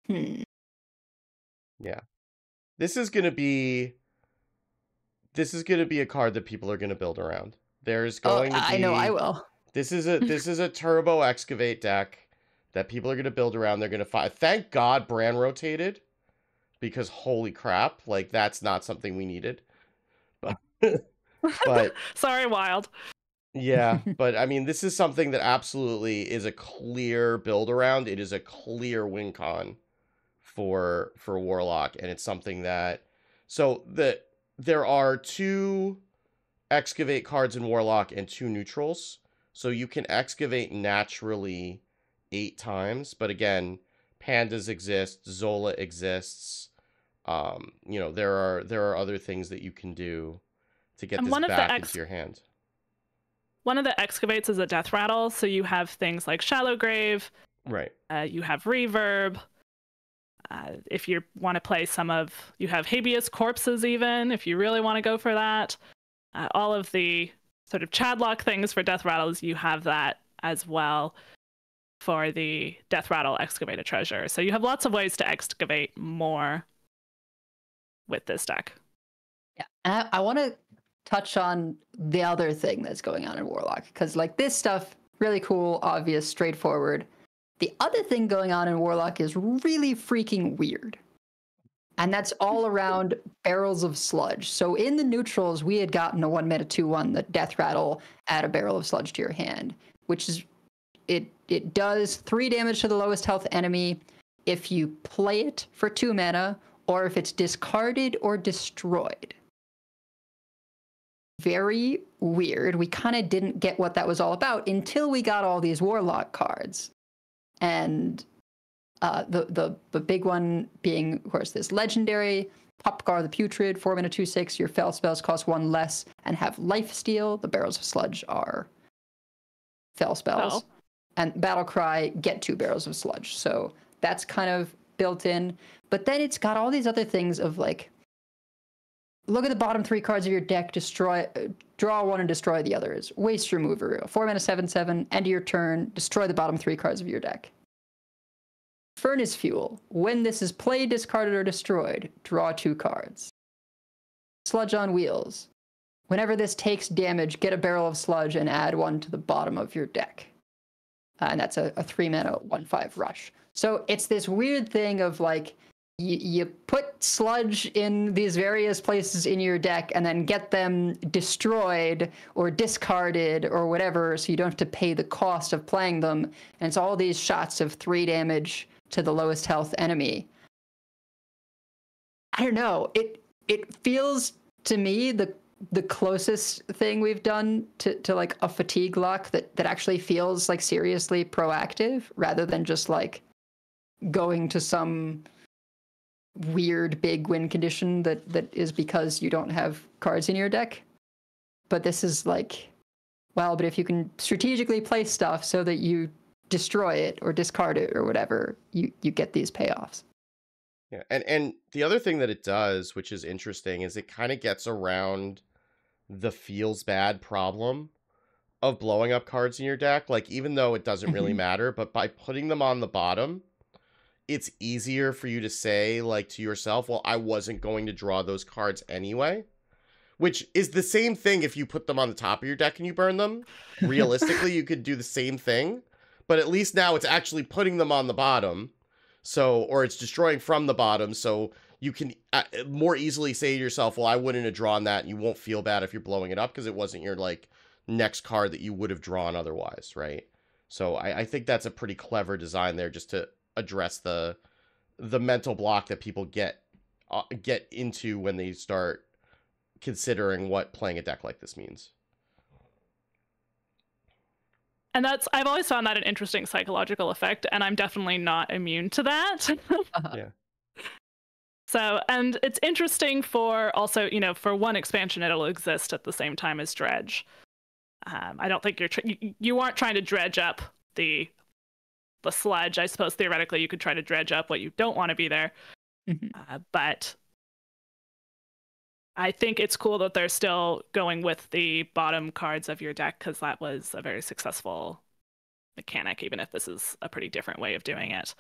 Yeah. This is gonna be a card that people are gonna build around. There's going to be, I know I will. This is a turbo excavate deck that people are gonna build around. They're gonna find. Thank God Bran rotated, because holy crap, like that's not something we needed. But sorry, Wild. Yeah, but I mean, this is something that absolutely is a clear build around. It is a clear win con for Warlock, and it's something that there are 2 excavate cards in Warlock and 2 neutrals, so you can excavate naturally 8 times. But again, Pandas exist, Zola exists. You know, there are other things that you can do to get this back into your hand. One of the excavates is a death rattle, so you have things like Shallow Grave. Right. You have Reverb. If you want to play you have Habeas Corpses even, if you really want to go for that. All of the sort of Chadlock things for death rattles, you have that as well for the death rattle excavated treasure. So you have lots of ways to excavate more with this deck. Yeah, and I want to touch on the other thing that's going on in Warlock, because like this stuff, really cool, obvious, straightforward. The other thing going on in Warlock is really freaking weird. And that's all around barrels of sludge. So in the neutrals, we had gotten a 1-mana 2/1, the death rattle, add a barrel of sludge to your hand, which is, it does 3 damage to the lowest health enemy if you play it for 2 mana, or if it's discarded or destroyed. Very weird. We kind of didn't get what that was all about until we got all these Warlock cards. And the big one being, of course, this legendary Popgar the Putrid, 4-mana 2/6. Your fell spells cost 1 less and have lifesteal. The barrels of sludge are fell spells. Oh. And Battlecry, get 2 barrels of sludge. So that's kind of built in. But then it's got all these other things of like, look at the bottom 3 cards of your deck, draw 1 and destroy the others. Waste Remover, 4-mana 7/7, end of your turn, destroy the bottom 3 cards of your deck. Furnace Fuel, when this is played, discarded, or destroyed, draw 2 cards. Sludge on Wheels, whenever this takes damage, get a barrel of sludge and add 1 to the bottom of your deck. And that's a 3-mana 1/5 rush. So it's this weird thing of like, you put sludge in these various places in your deck and then get them destroyed or discarded or whatever, so you don't have to pay the cost of playing them. And it's all these shots of 3 damage to the lowest health enemy. I don't know. It feels to me the closest thing we've done to like a fatigue lock that actually feels like seriously proactive, rather than just like going to some weird big win condition that is because you don't have cards in your deck. But this is like, well, but if you can strategically play stuff so that you destroy it or discard it or whatever, you get these payoffs. Yeah, and the other thing that it does, which is interesting, is it kind of gets around the feels bad problem of blowing up cards in your deck. Like, even though it doesn't really matter, but by putting them on the bottom, it's easier for you to say, like, to yourself, well, I wasn't going to draw those cards anyway. Which is the same thing if you put them on the top of your deck and you burn them. Realistically, you could do the same thing. But at least now it's actually putting them on the bottom. So, or it's destroying from the bottom. So you can more easily say to yourself, well, I wouldn't have drawn that. And you won't feel bad if you're blowing it up because it wasn't your, like, next card that you would have drawn otherwise, right? So I think that's a pretty clever design there, just to address the mental block that people get into when they start considering what playing a deck like this means. And I've always found that an interesting psychological effect, and I'm definitely not immune to that. Yeah. So, and it's interesting for also, for one expansion, it'll exist at the same time as Dredge. I don't think you aren't trying to dredge up the sludge. I suppose theoretically you could try to dredge up what you don't want to be there. But I think it's cool that they're still going with the bottom cards of your deck, because that was a very successful mechanic, even if this is a pretty different way of doing it.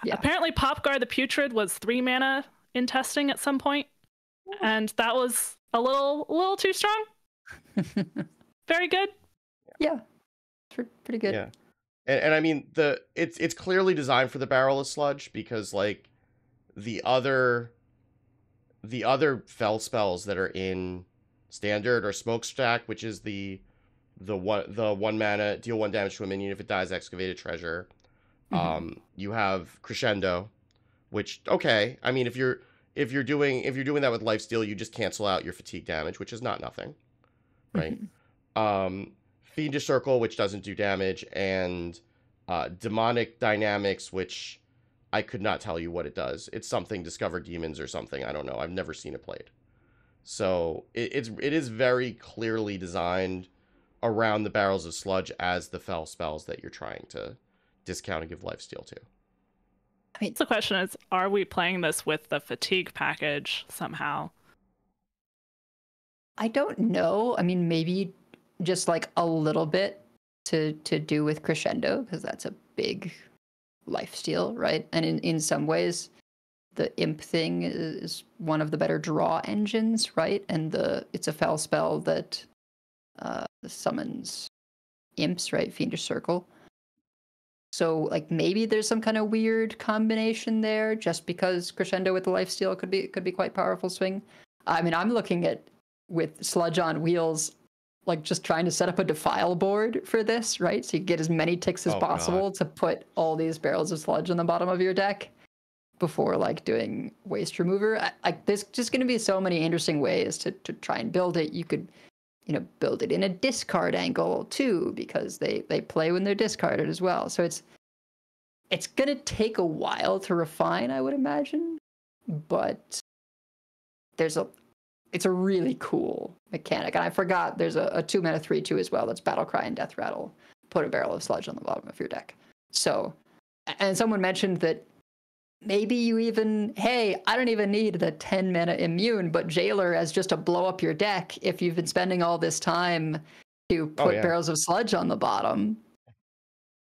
Yeah. Apparently Popguard the Putrid was 3 mana in testing at some point, and that was a little too strong. Very good. Yeah, pretty good. Yeah, and I mean it's clearly designed for the Barrel of Sludge, because like the other fell spells that are in Standard or Smokestack, which is the 1 mana, deal 1 damage to a minion if it dies, Excavated Treasure. You have Crescendo, which, okay, I mean, if you're doing that with Lifesteal, you just cancel out your fatigue damage, which is not nothing, right? Fiendish Circle, which doesn't do damage, and Demonic Dynamics, which I could not tell you what it does. It's something Discover Demons or something. I don't know. I've never seen it played. So it is very clearly designed around the Barrels of Sludge as the fell spells that you're trying to discount and give lifesteal to. I mean, the question is, are we playing this with the fatigue package somehow? I don't know. I mean, maybe just like a little bit to do with Crescendo, because that's a big lifesteal, right? And in some ways, the imp thing is one of the better draw engines, right? And it's a fell spell that summons imps, right? Fiendish Circle. So like maybe there's some kind of weird combination there, just because Crescendo with the lifesteal could be quite powerful swing. I mean, I'm looking at with Sludge on Wheels, like just trying to set up a defile board for this, right? So you get as many ticks as possible to put all these barrels of sludge on the bottom of your deck before like doing waste remover. There's just going to be so many interesting ways to try and build it. You could, build it in a discard angle too, because they play when they're discarded as well. So it's going to take a while to refine, I would imagine, but it's a really cool mechanic. And I forgot there's a 2 mana 3/2 as well. That's Battle Cry and Death Rattle. Put a barrel of sludge on the bottom of your deck. So, and someone mentioned that maybe you even, hey, I don't even need the 10 mana immune, but Jailer as just to blow up your deck if you've been spending all this time to put barrels of sludge on the bottom.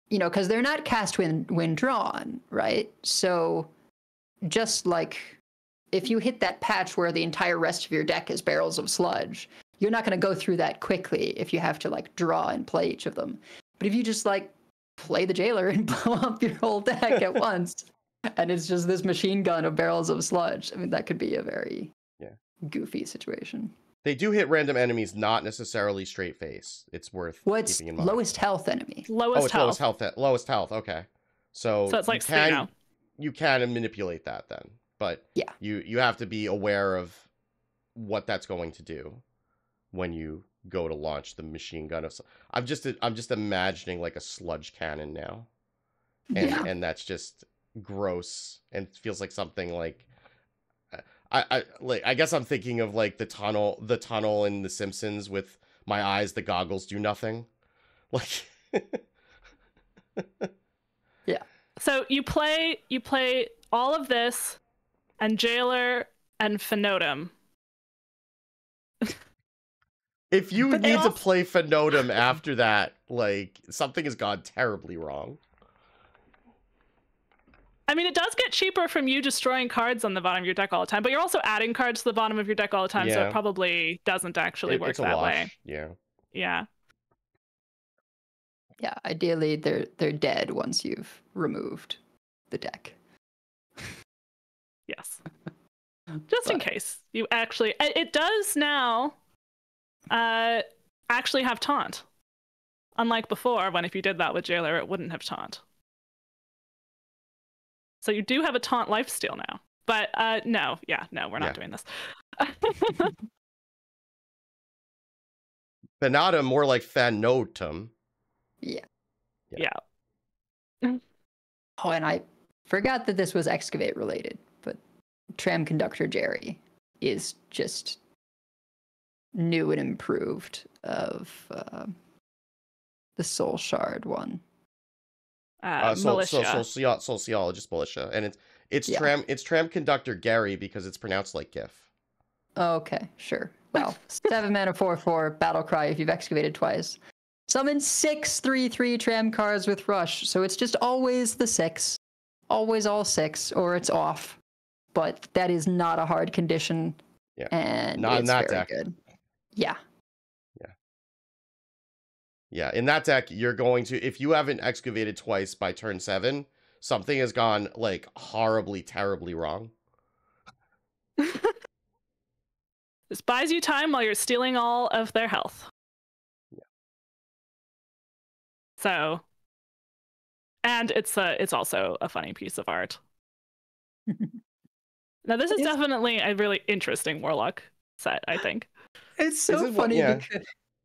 Because they're not cast when drawn, right? So just like if you hit that patch where the entire rest of your deck is barrels of sludge, you're not going to go through that quickly if you have to like draw and play each of them. But if you just like play the Jailer and blow up your whole deck at once, and it's just this machine gun of barrels of sludge, I mean, that could be a very goofy situation. They do hit random enemies, not necessarily straight face. It's worth keeping in mind. Lowest health enemy. Lowest health. Okay. So it's like you can manipulate that then. But you have to be aware of what that's going to do when you go to launch the machine gun. I'm just imagining like a sludge cannon now, and that's just gross and feels like something like I guess I'm thinking of like the tunnel in The Simpsons with my eyes. The goggles do nothing. Like yeah. So you play all of this. And Jailer and Fenotum. If you need to play Fenotum after that, like, something has gone terribly wrong. I mean, it does get cheaper from you destroying cards on the bottom of your deck all the time, but you're also adding cards to the bottom of your deck all the time, so it probably doesn't actually work that way. Yeah. Yeah. Yeah, ideally they're dead once you've removed the deck. Yes. Just in case you actually, it does now. actually have taunt. Unlike before, when if you did that with Jailer, it wouldn't have taunt. So you do have a taunt lifesteal now. But no, we're not doing this. Benata, more like Fanotum. Yeah. Oh, and I forgot that this was Excavate related, but Tram Conductor Jerry is just new and improved of the Soul Shard one. Militia. Sociologist Militia, and it's Tram Conductor Gary because it's pronounced like GIF. Okay, sure. Well, 7 mana 4/4 Battle Cry if you've excavated twice. Summon 6 3/3 Tram cards with Rush, so it's just always the 6. Always all 6, or it's off. But that is not a hard condition. Yeah. And not in that very deck. Good. Yeah. Yeah, in that deck, you're going to, if you haven't excavated twice by turn 7, something has gone, like, horribly, terribly wrong. This buys you time while you're stealing all of their health. Yeah. So, and it's also a funny piece of art. Now, this is definitely a really interesting Warlock set, I think. It's so funny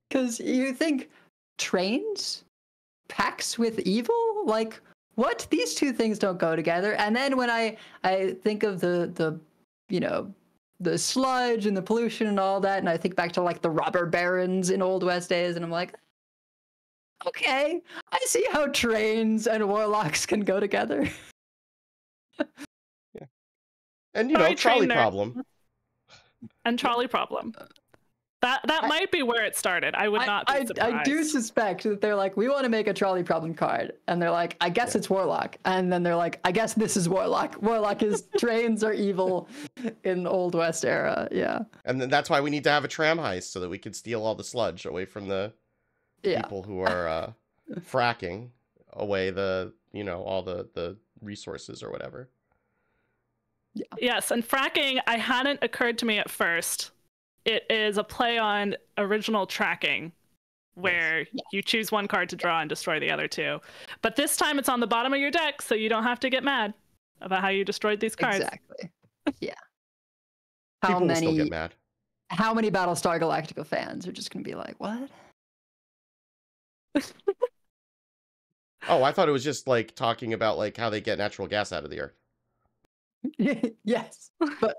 because you think trains packs with evil, like what? These two things don't go together. And then when I think of the the sludge and the pollution and all that, and I think back to like the robber barons in Old West days, and I'm like, okay, I see how trains and warlocks can go together. Yeah. And trolley problem. And trolley problem. That might be where it started. I would not be surprised. I do suspect that they're like, we want to make a trolley problem card. And they're like, I guess it's Warlock. And then they're like, I guess this is Warlock. Warlock is trains are evil in Old West era. Yeah. And then that's why we need to have a tram heist so that we can steal all the sludge away from the people who are fracking away the, all the resources or whatever. Yeah. Yes, and fracking, I hadn't occurred to me at first. It is a play on original tracking, where you choose one card to draw and destroy the other two. But this time it's on the bottom of your deck, so you don't have to get mad about how you destroyed these cards. Exactly. Yeah. People will still get mad. How many Battlestar Galactica fans are just going to be like, what? Oh, I thought it was just like talking about like how they get natural gas out of the earth. Yes, but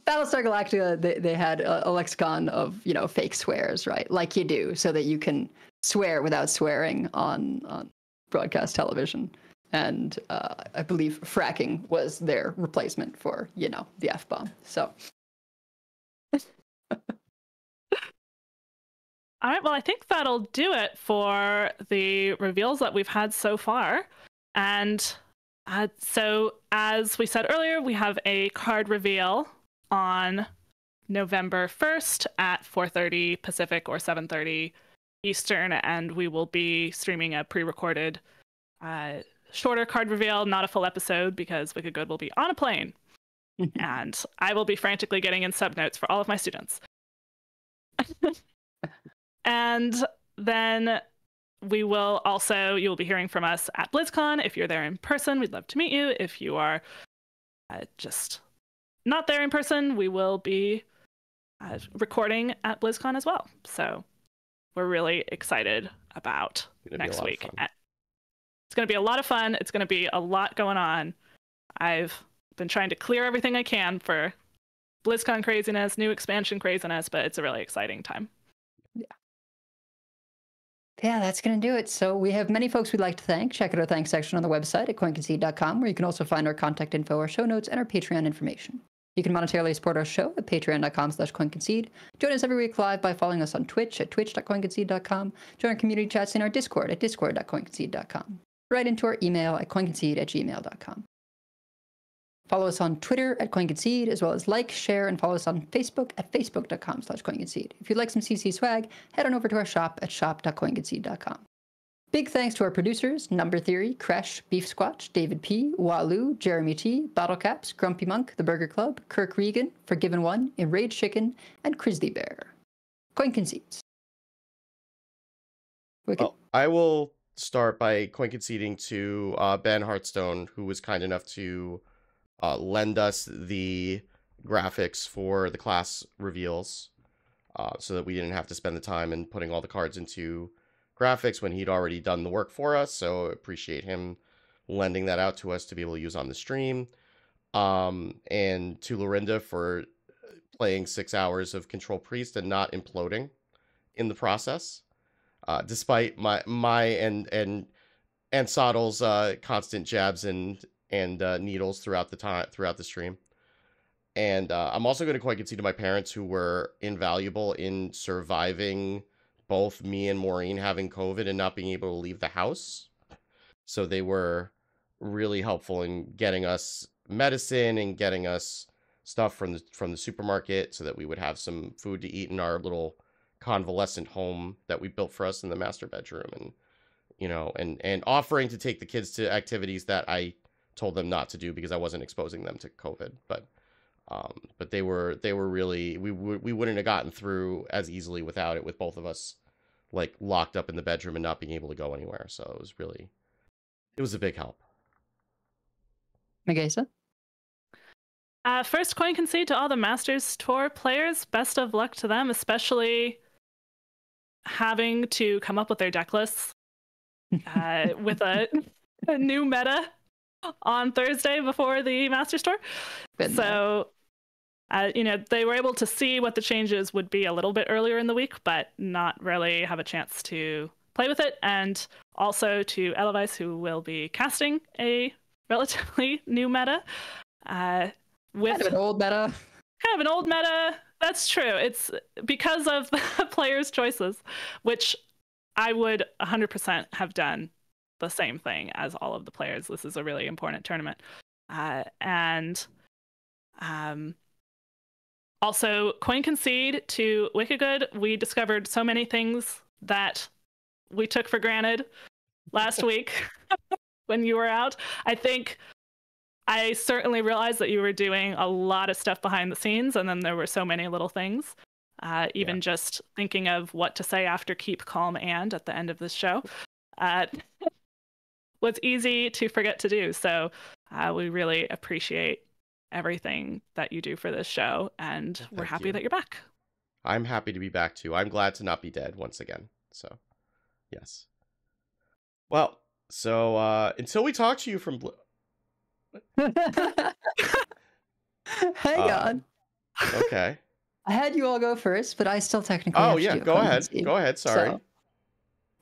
Battlestar Galactica, they had a lexicon of fake swears, right? Like you do, so that you can swear without swearing on broadcast television. And I believe fracking was their replacement for the F-bomb. So. All right, well, I think that'll do it for the reveals that we've had so far. And so, as we said earlier, we have a card reveal on November 1st at 4:30 Pacific or 7:30 Eastern, and we will be streaming a pre-recorded shorter card reveal, not a full episode, because Wicked Good will be on a plane. And I will be frantically getting in subnotes for all of my students. And then you'll be hearing from us at BlizzCon. If you're there in person, we'd love to meet you. If you are just not there in person, we will be recording at BlizzCon as well. So we're really excited about next week. It's going to be a lot of fun. It's going to be a lot going on. I've been trying to clear everything I can for BlizzCon craziness, new expansion craziness, but it's a really exciting time. Yeah, that's going to do it. So we have many folks we'd like to thank. Check out our thanks section on the website at coinconcede.com, where you can also find our contact info, our show notes, and our Patreon information. You can monetarily support our show at patreon.com/coinconcede. Join us every week live by following us on Twitch at twitch.coinconcede.com. Join our community chats in our Discord at discord.coinconcede.com. Write into our email at coinconcede@gmail.com. Follow us on Twitter at CoinConcede, as well as like, share, and follow us on Facebook at facebook.com/CoinConcede. If you'd like some CC swag, head on over to our shop at shop.coinconcede.com. Big thanks to our producers, Number Theory, Kresh, Beef Squatch, David P., Walu, Jeremy T., Bottlecaps, Grumpy Monk, The Burger Club, Kirk Regan, Forgiven One, Enraged Chicken, and Crisley Bear. Coin Concedes. Wicked. I will start by coin conceding to Ben Hearthstone, who was kind enough to lend us the graphics for the class reveals, so that we didn't have to spend the time in putting all the cards into graphics when he'd already done the work for us. So appreciate him lending that out to us to be able to use on the stream. And to Lorinda for playing 6 hours of Control Priest and not imploding in the process, despite my and Soddle's constant jabs and needles throughout the stream. And I'm also going to quite concede to my parents, who were invaluable in surviving both me and Maureen having COVID and not being able to leave the house. So they were really helpful in getting us medicine and getting us stuff from the supermarket so that we would have some food to eat in our little convalescent home that we built for us in the master bedroom. And and offering to take the kids to activities that I told them not to do because I wasn't exposing them to COVID. But they were really, we wouldn't have gotten through as easily without it, with both of us like locked up in the bedroom and not being able to go anywhere. So it was a big help. Megasa? First coin concede to all the Masters Tour players. Best of luck to them, especially having to come up with their deck lists with a new meta on Thursday before the Masters Tour. So, they were able to see what the changes would be a little bit earlier in the week, but not really have a chance to play with it. And also to Elovice, who will be casting a relatively new meta. With kind of an old meta. Kind of an old meta. That's true. It's because of the players' choices, which I would 100% have done the same thing as all of the players. This is a really important tournament. Also, coin concede to Wicked Good. We discovered so many things that we took for granted last week when you were out. I think I certainly realized that you were doing a lot of stuff behind the scenes, and then there were so many little things. Just thinking of what to say after Keep Calm and at the end of this show was easy to forget to do. So we really appreciate everything that you do for this show, and we're happy that you're back. I'm happy to be back too. I'm glad to not be dead once again. So, yes. Well, so until we talk to you from Hang on. Okay. I had you all go first, but I still technically have to go ahead. Go ahead. Sorry. So,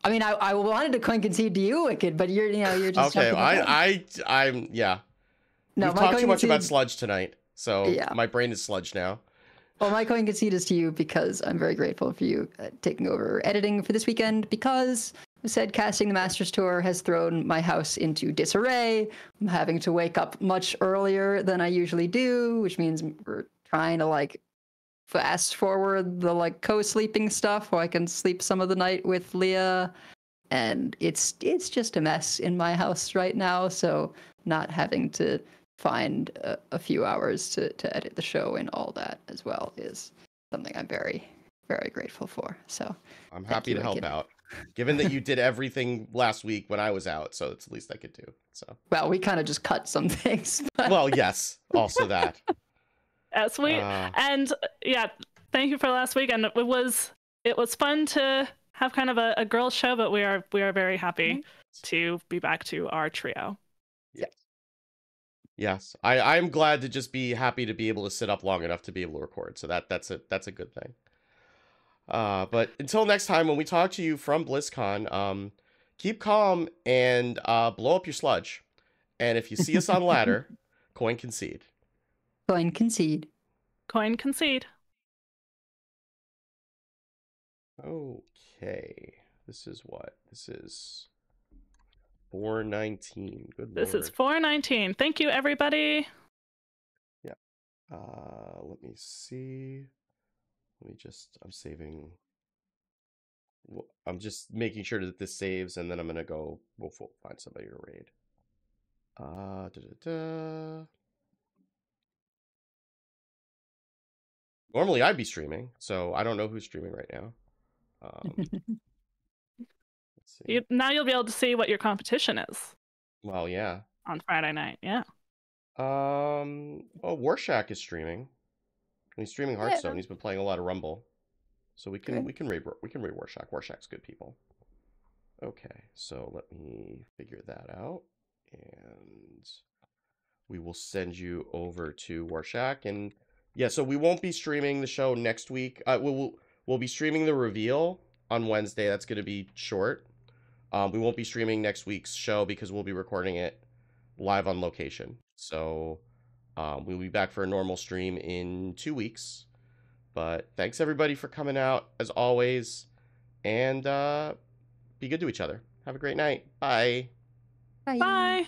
I mean, I wanted to coin concede to you, Wicked, but you're just okay. I'm No, we've talked too much about sludge tonight, so my brain is sludge now. Well, my coin concede is to you because I'm very grateful for you taking over editing for this weekend, because I said casting the Masters Tour has thrown my house into disarray. I'm having to wake up much earlier than I usually do, which means we're trying to fast forward the co-sleeping stuff so I can sleep some of the night with Leah. And it's just a mess in my house right now, so not having to find a few hours to edit the show and all that as well is something I'm very, very grateful for. So I'm happy to help out, given that you did everything last week when I was out, so it's the least I could do. So we kind of just cut some things. Well, yes, also that. Sweet. And thank you for last week. And it was fun to have kind of a girls show, but we are very happy to be back to our trio. Yes, I'm glad to just be happy to be able to sit up long enough to be able to record. So that's a good thing. But until next time, when we talk to you from BlizzCon, keep calm and blow up your sludge. And if you see us on ladder, coin concede. Coin concede. Coin concede. Okay, this is what? This is 419. Good This Lord. is 419. Thank you, everybody. Yeah. Let me see. I'm saving. I'm just making sure that this saves, and then I'm gonna go. We'll find somebody to raid. Normally I'd be streaming, so I don't know who's streaming right now. Now you'll be able to see what your competition is. Well, yeah. On Friday night, yeah. Oh, Warshak is streaming. He's streaming Hearthstone. He's been playing a lot of Rumble, so we can raid Warshak. Warshak's good people. Okay, so let me figure that out, and we will send you over to Warshak. And yeah, so we won't be streaming the show next week. We'll be streaming the reveal on Wednesday. That's going to be short. We won't be streaming next week's show because we'll be recording it live on location. So we'll be back for a normal stream in 2 weeks. But thanks everybody for coming out as always, and be good to each other. Have a great night. Bye. Bye.